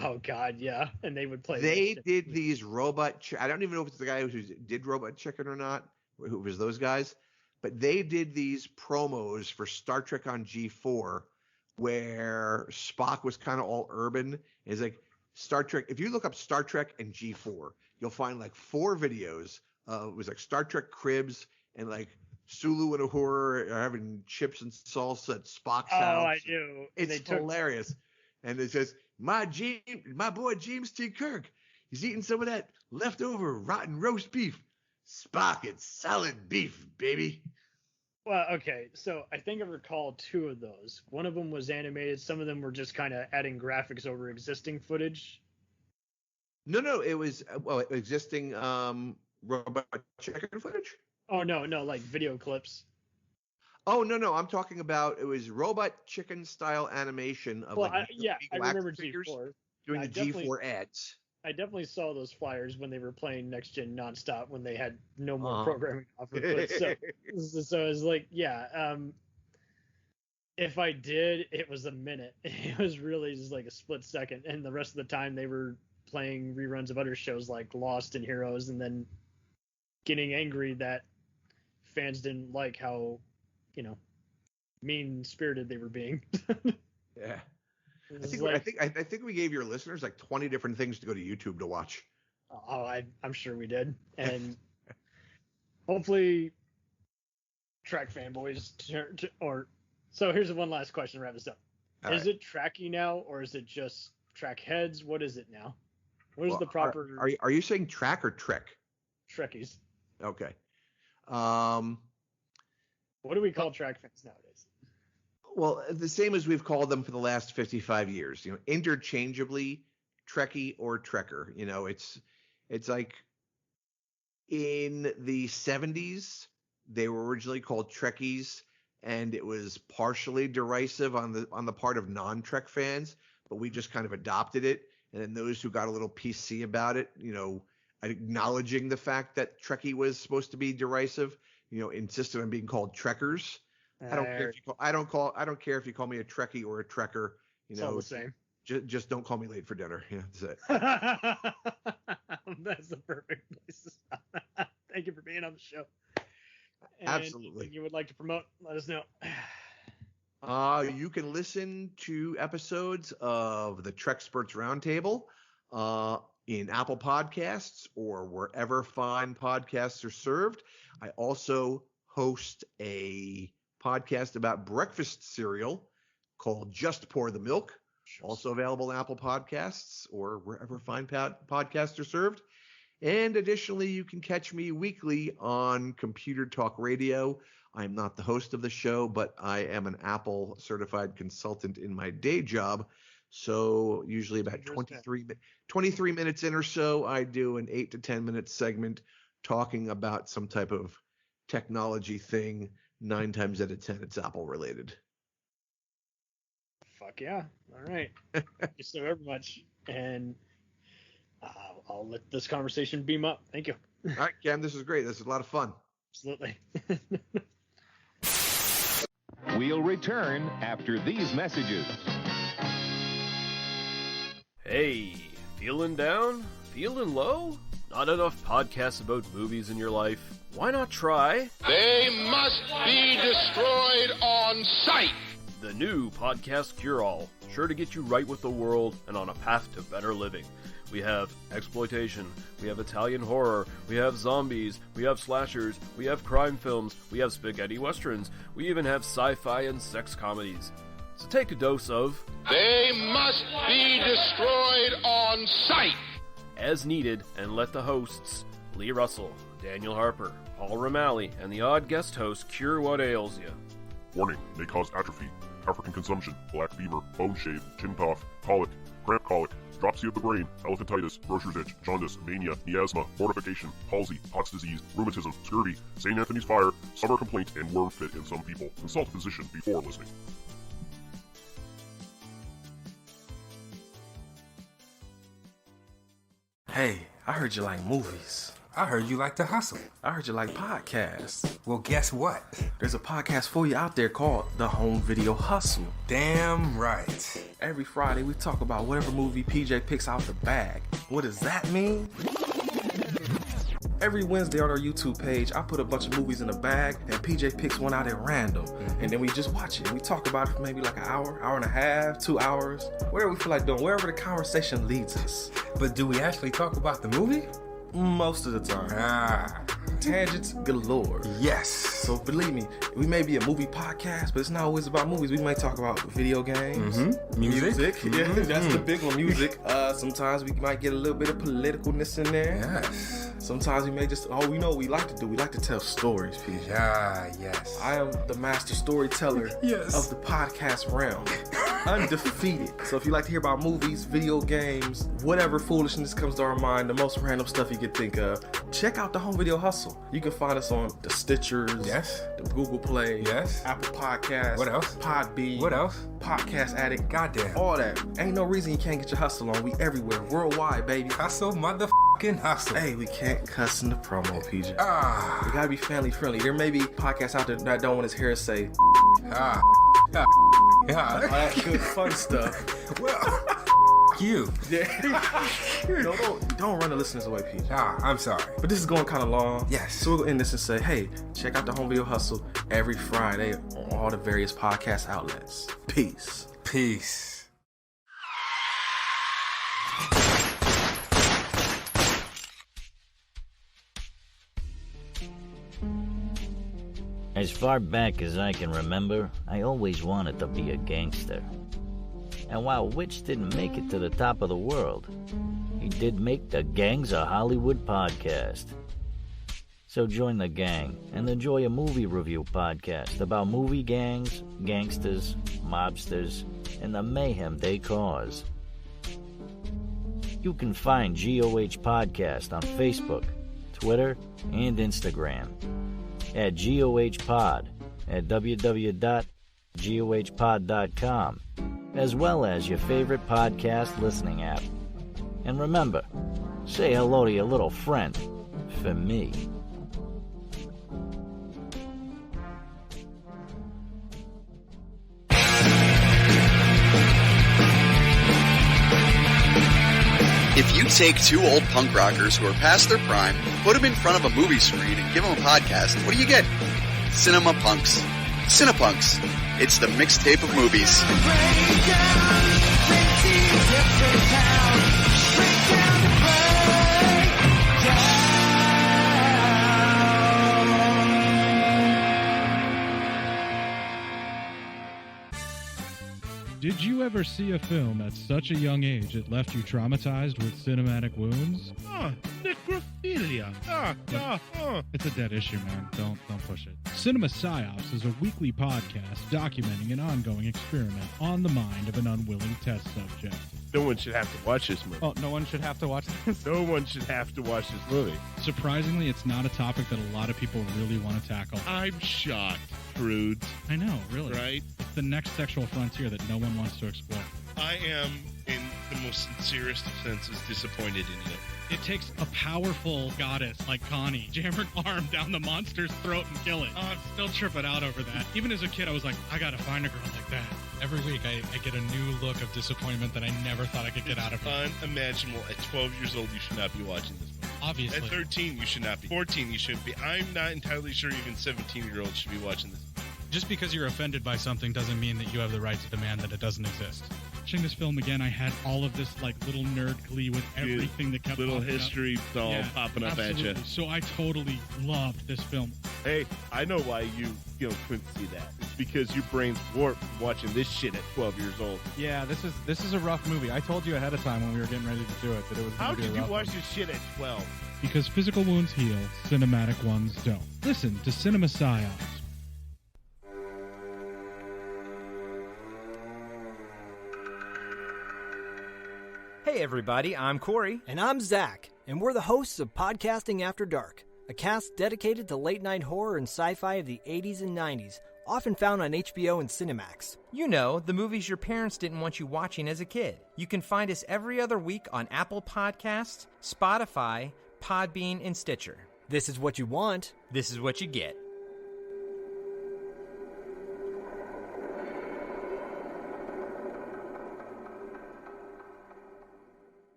Oh God, yeah. And they would play. They did these I don't even know if it's the guy who did Robot Chicken or not, who was those guys, but they did these promos for Star Trek on G4 where Spock was kind of all urban. It's like Star Trek. If you look up Star Trek and G4, you'll find like 4 videos. It was like Star Trek cribs and like Sulu and Uhura are having chips and salsa at Spock's house. Oh, I do. It's hilarious. And it says, my boy James T. Kirk, he's eating some of that leftover rotten roast beef. Spock, it's solid beef, baby. Well, okay, so I think I recall 2 of those. One of them was animated. Some of them were just kind of adding graphics over existing footage. No, it was existing Robot Chicken footage. Oh no, like video clips. Oh no, I'm talking about it was Robot Chicken style animation of I remember G4 doing the G4 ads. I definitely saw those flyers when they were playing Next Gen nonstop when they had no more programming offered. But so it was like, if I did, it was a minute. It was really just like a split second, and the rest of the time they were playing reruns of other shows like Lost and Heroes, and then getting angry that fans didn't like how mean-spirited they were being. Yeah. I think we gave your listeners like 20 different things to go to YouTube to watch. Oh, I'm sure we did. And hopefully track fanboys so here's one last question to wrap this up. Is it tracky now, or is it just track heads? What is it now? What is the proper... Are you saying track or trek? Trekkies. Okay. What do we call track fans nowadays? Well, the same as we've called them for the last 55 years, interchangeably Trekkie or Trekker. It's like in the 70s, they were originally called Trekkies, and it was partially derisive on the part of non-Trek fans, but we just kind of adopted it. And then those who got a little PC about it, acknowledging the fact that Trekkie was supposed to be derisive, insisted on being called Trekkers. I don't care if you call me a Trekkie or a Trekker. It's all the same. Just don't call me late for dinner. Yeah, that's it. That's the perfect place to stop. Thank you for being on the show. And absolutely. If you would like to promote, let us know. You can listen to episodes of the Treksperts Roundtable in Apple Podcasts or wherever fine podcasts are served. I also host a podcast about breakfast cereal called Just Pour the Milk, also available on Apple Podcasts or wherever fine podcasts are served. And additionally, you can catch me weekly on Computer Talk Radio. I'm not the host of the show, but I am an Apple certified consultant in my day job. So usually about 23 minutes in or so, I do an 8 to 10 minute segment talking about some type of technology thing. 9 times out of 10, it's Apple related. Fuck yeah. All right. Thank you so very much. And I'll let this conversation beam up. Thank you. All right, Cam, this is great. This is a lot of fun. Absolutely. We'll return after these messages. Hey, feeling down? Feeling low? Not enough podcasts about movies in your life? Why not try They must be destroyed on sight. the new Podcast Cure-All? Sure to get you right with the world and on a path to better living. We have exploitation, we have Italian horror, we have zombies, we have slashers, we have crime films, we have spaghetti westerns, we even have sci-fi and sex comedies. So take a dose of They must be destroyed on sight. as needed and let the hosts, Lee Russell, Daniel Harper, Paul Romali, and the odd guest host cure what ails you. Warning, may cause atrophy, African consumption, black fever, bone shave, chin cough, colic, cramp colic, dropsy of the brain, elephantitis, grocer's itch, jaundice, mania, miasma, mortification, palsy, Pott's disease, rheumatism, scurvy, St. Anthony's fire, summer complaint, and worm fit in some people. Consult a physician before listening. Hey, I heard you like movies. I heard you like to hustle. I heard you like podcasts. Well, guess what? There's a podcast for you out there called The Home Video Hustle. Damn right. Every Friday, we talk about whatever movie PJ picks out the bag. What does that mean? Every Wednesday on our YouTube page, I put a bunch of movies in a bag, and PJ picks one out at random. And then we just watch it. We talk about it for maybe like an hour, hour and a half, 2 hours, whatever we feel like doing, wherever the conversation leads us. But do we actually talk about the movie? Most of the time. Ah, Tangents galore. yes. So believe me, we may be a movie podcast, but it's not always about movies. We may talk about video games, Music. Yeah, that's the big one, music. Sometimes we might get a little bit of politicalness in there. Yes. Sometimes we may just, we know what we like to do. We like to tell stories, PJ. Ah, yes. I am the master storyteller Yes. of the podcast realm. Undefeated. So if you like to hear about movies, video games, whatever foolishness comes to our mind, the most random stuff you could think of, check out the Home Video Hustle. You can find us on the Stitchers, Yes. the Google Play, Yes. Apple Podcasts, What else? Podbean, What else? Podcast Addict, Goddamn. all that. Ain't no reason you can't get your hustle on. We everywhere, worldwide, baby. Hustle, motherfucking hustle. Hey, we can't cuss in the promo, PJ. Ah, We gotta be family friendly. There may be podcasts out there that don't want his hair say ah, ah, all ah. that good fun stuff. Well, you. No, don't run the listeners away, PJ. Ah, I'm sorry. But this is going kind of long. Yes. So we're going to end this and say, hey, check out the Home Video Hustle every Friday on all the various podcast outlets. Peace. Peace. As far back as I can remember, I always wanted to be a gangster. And while Witch didn't make it to the top of the world, he did make the Gangs of Hollywood podcast. So join the gang and enjoy a movie review podcast about movie gangs, gangsters, mobsters, and the mayhem they cause. You can find GOH Podcast on Facebook, Twitter, and Instagram at GOH Pod at www.gohpod.com, as well as your favorite podcast listening app. And remember, say hello to your little friend for me. If you take two old punk rockers who are past their prime, put them in front of a movie screen, and give them a podcast, what do you get? Cinema Punks. Cinepunks. It's the mixtape of movies. Did you ever see a film at such a young age it left you traumatized with cinematic wounds? Nick Necrophilia. It's a dead issue, man. Don't push it. Cinema Psyops is a weekly podcast documenting an ongoing experiment on the mind of an unwilling test subject. No one should have to watch this movie. Oh, no one should have to watch this? No one should have to watch this movie. Surprisingly, it's not a topic that a lot of people really want to tackle. I'm shocked, prudes. I know, really. Right? It's the next sexual frontier that no one wants to explore. I am, in the most sincerest of senses, disappointed in you. It takes a powerful goddess like Connie, jam her arm down the monster's throat and kill it. Oh, I'm still tripping out over that. Even as a kid, I was like, I gotta find a girl like that. Every week, I get a new look of disappointment that I never thought I could get out of it. Unimaginable. At 12 years old, you should not be watching this movie. Obviously. At 13, you should not be. 14, you shouldn't be. I'm not entirely sure even 17-year-olds should be watching this. Just because you're offended by something doesn't mean that you have the right to demand that it doesn't exist. Watching this film again, I had all of this like little nerd glee with everything that kept little history all popping up absolutely. at you. So I totally loved this film. Hey, I know why you couldn't see that. It's because your brain's warped from watching this shit at 12 years old. Yeah, this is a rough movie. I told you ahead of time when we were getting ready to do it that it was. How could you watch this shit at 12? Because physical wounds heal, cinematic ones don't. Listen to Cinema Psyops. Hey everybody, I'm Corey. And I'm Zach, and we're the hosts of Podcasting After Dark, a cast dedicated to late-night horror and sci-fi of the 80s and 90s, often found on HBO and Cinemax. You know, the movies your parents didn't want you watching as a kid. You can find us every other week on Apple Podcasts, Spotify, Podbean, and Stitcher. This is what you want. This is what you get.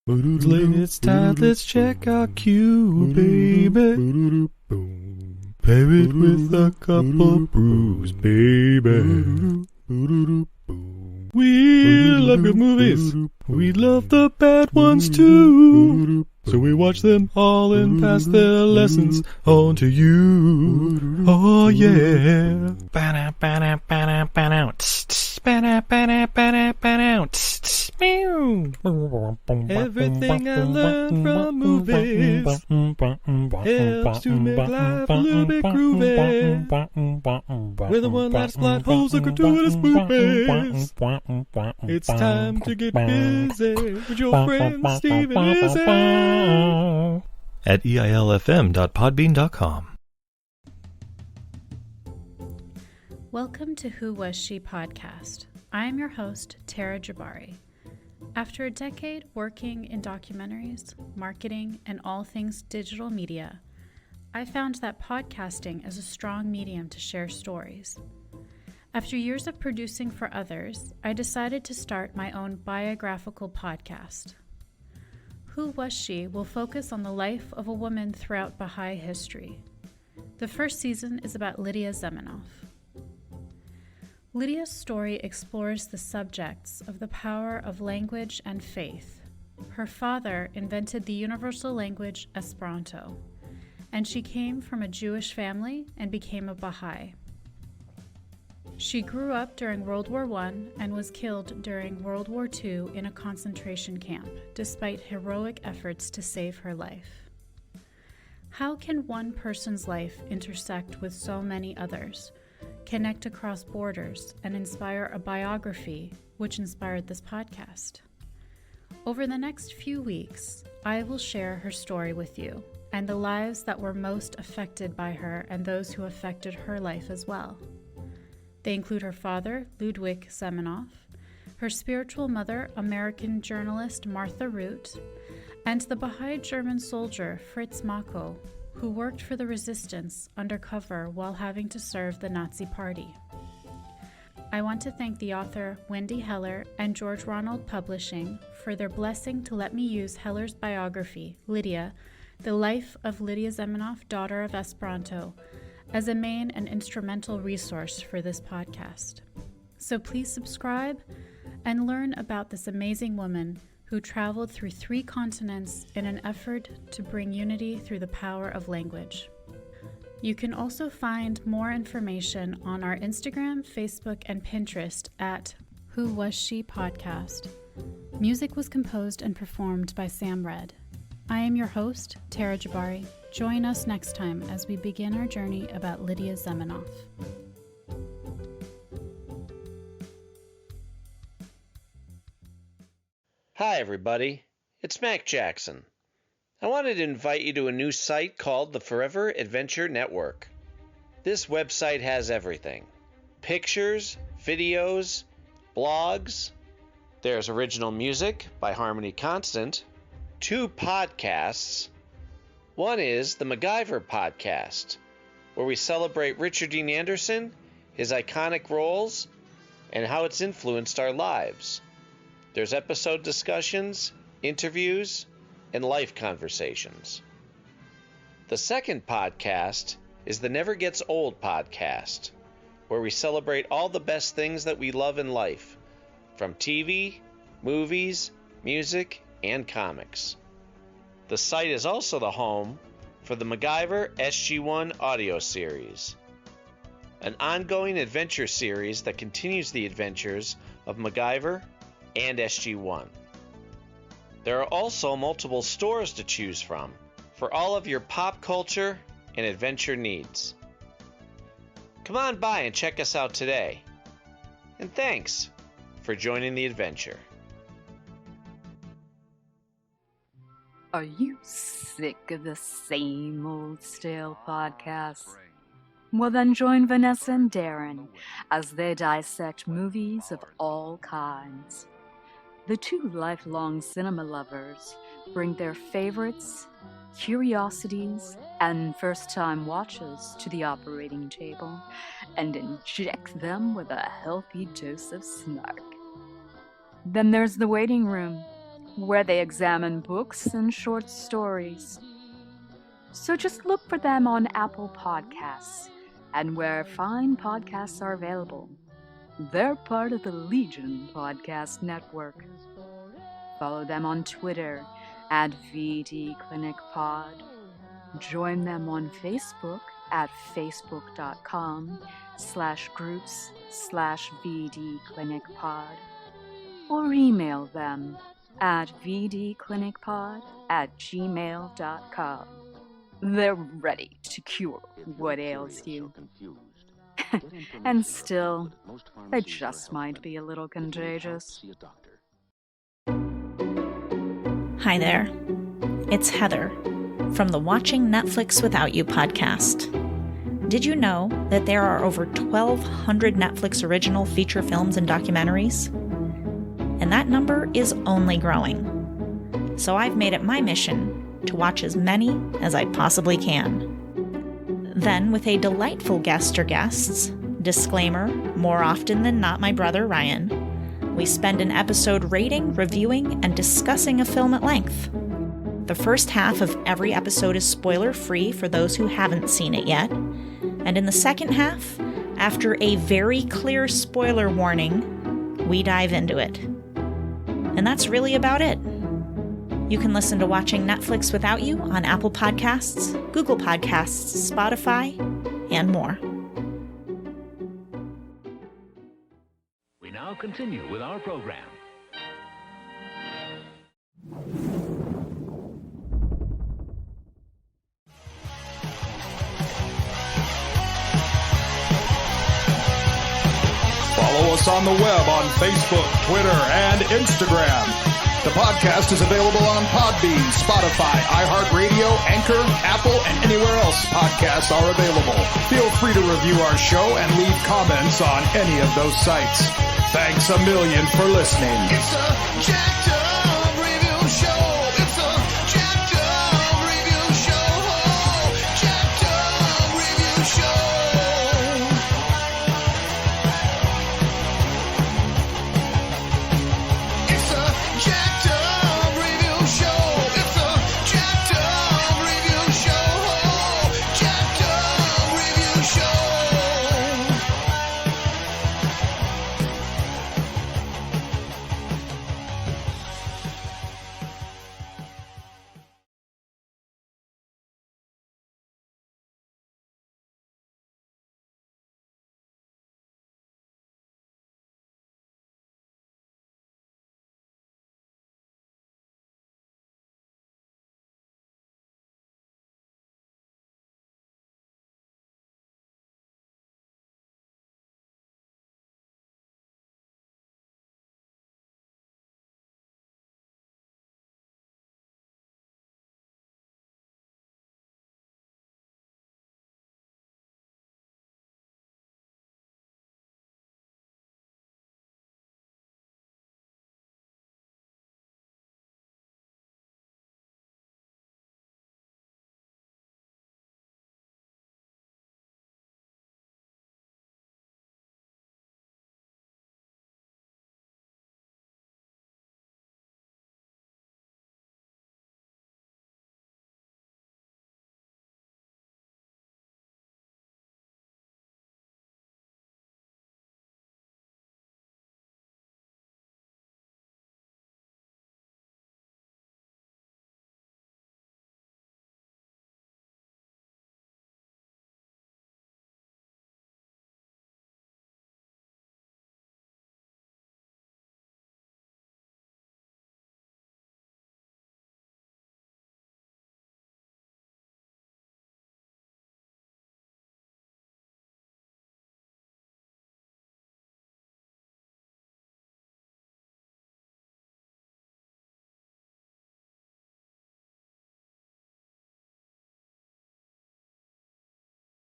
It's time, let's check our cue, baby. Pair it with a couple brews, baby. We love good movies. We love the bad ones too. So we watch them all and pass their lessons on to you. Oh yeah. Everything I learned from movies helps to make life a little bit groovy. Whether one last plot holes or gratuitous movies, it's time to get busy with your friend Steve and Izzy at eilfm.podbean.com. Welcome to Who Was She podcast. I am your host, Tara Jabari. After a decade working in documentaries, marketing, and all things digital media, I found that podcasting is a strong medium to share stories. After years of producing for others, I decided to start my own biographical podcast. Who Was She will focus on the life of a woman throughout Baha'i history. The first season is about Lydia Zamenhof. Lydia's story explores the subjects of the power of language and faith. Her father invented the universal language Esperanto, and she came from a Jewish family and became a Baha'i. She grew up during World War I and was killed during World War II in a concentration camp, despite heroic efforts to save her life. How can one person's life intersect with so many others, connect across borders, and inspire a biography which inspired this podcast? Over the next few weeks, I will share her story with you and the lives that were most affected by her and those who affected her life as well. They include her father, Ludwig Zamenhof, her spiritual mother, American journalist Martha Root, and the Baha'i German soldier Fritz Mako, who worked for the resistance undercover while having to serve the Nazi Party. I want to thank the author Wendy Heller and George Ronald Publishing for their blessing to let me use Heller's biography, Lydia, The Life of Lydia Zamenhof, Daughter of Esperanto, as a main and instrumental resource for this podcast. So please subscribe and learn about this amazing woman who traveled through 3 continents in an effort to bring unity through the power of language. You can also find more information on our Instagram, Facebook, and Pinterest at Who Was She Podcast. Music was composed and performed by Sam Red. I am your host, Tara Jabari. Join us next time as we begin our journey about Lydia Zamenhof. Hi, everybody. It's Mac Jackson. I wanted to invite you to a new site called the Forever Adventure Network. This website has everything. Pictures, videos, blogs. There's original music by Harmony Constant. 2 podcasts. One is the MacGyver podcast, where we celebrate Richard Dean Anderson, his iconic roles, and how it's influenced our lives. There's episode discussions, interviews, and life conversations. The second podcast is the Never Gets Old podcast, where we celebrate all the best things that we love in life, from TV, movies, music, and comics. The site is also the home for the MacGyver SG-1 audio series, an ongoing adventure series that continues the adventures of MacGyver and SG-1. There are also multiple stores to choose from for all of your pop culture and adventure needs. Come on by and check us out today. And thanks for joining the adventure. Are you sick of the same old stale podcasts? Well, then join Vanessa and Darren as they dissect movies of all kinds. The 2 lifelong cinema lovers bring their favorites, curiosities, and first-time watches to the operating table and inject them with a healthy dose of snark. Then there's the waiting room, where they examine books and short stories. So just look for them on Apple Podcasts and where fine podcasts are available. They're part of the Legion Podcast Network. Follow them on Twitter at VDClinicPod. Join them on Facebook at facebook.com/groups/VDClinicPod. Or email them at vdclinicpod@gmail.com. They're ready to cure what ails you. And still, they just might be a little contagious. Hi there. It's Heather from the Watching Netflix Without You podcast. Did you know that there are over 1,200 Netflix original feature films and documentaries? And that number is only growing. So I've made it my mission to watch as many as I possibly can. Then, with a delightful guest or guests, disclaimer, more often than not my brother Ryan, we spend an episode rating, reviewing, and discussing a film at length. The first half of every episode is spoiler-free for those who haven't seen it yet, and in the second half, after a very clear spoiler warning, we dive into it. And that's really about it. You can listen to Watching Netflix Without You on Apple Podcasts, Google Podcasts, Spotify, and more. We now continue with our program. Follow us on the web on Facebook, Twitter, and Instagram. The podcast is available on Podbean, Spotify, iHeartRadio, Anchor, Apple, and anywhere else podcasts are available. Feel free to review our show and leave comments on any of those sites. Thanks a million for listening. It's a jacked up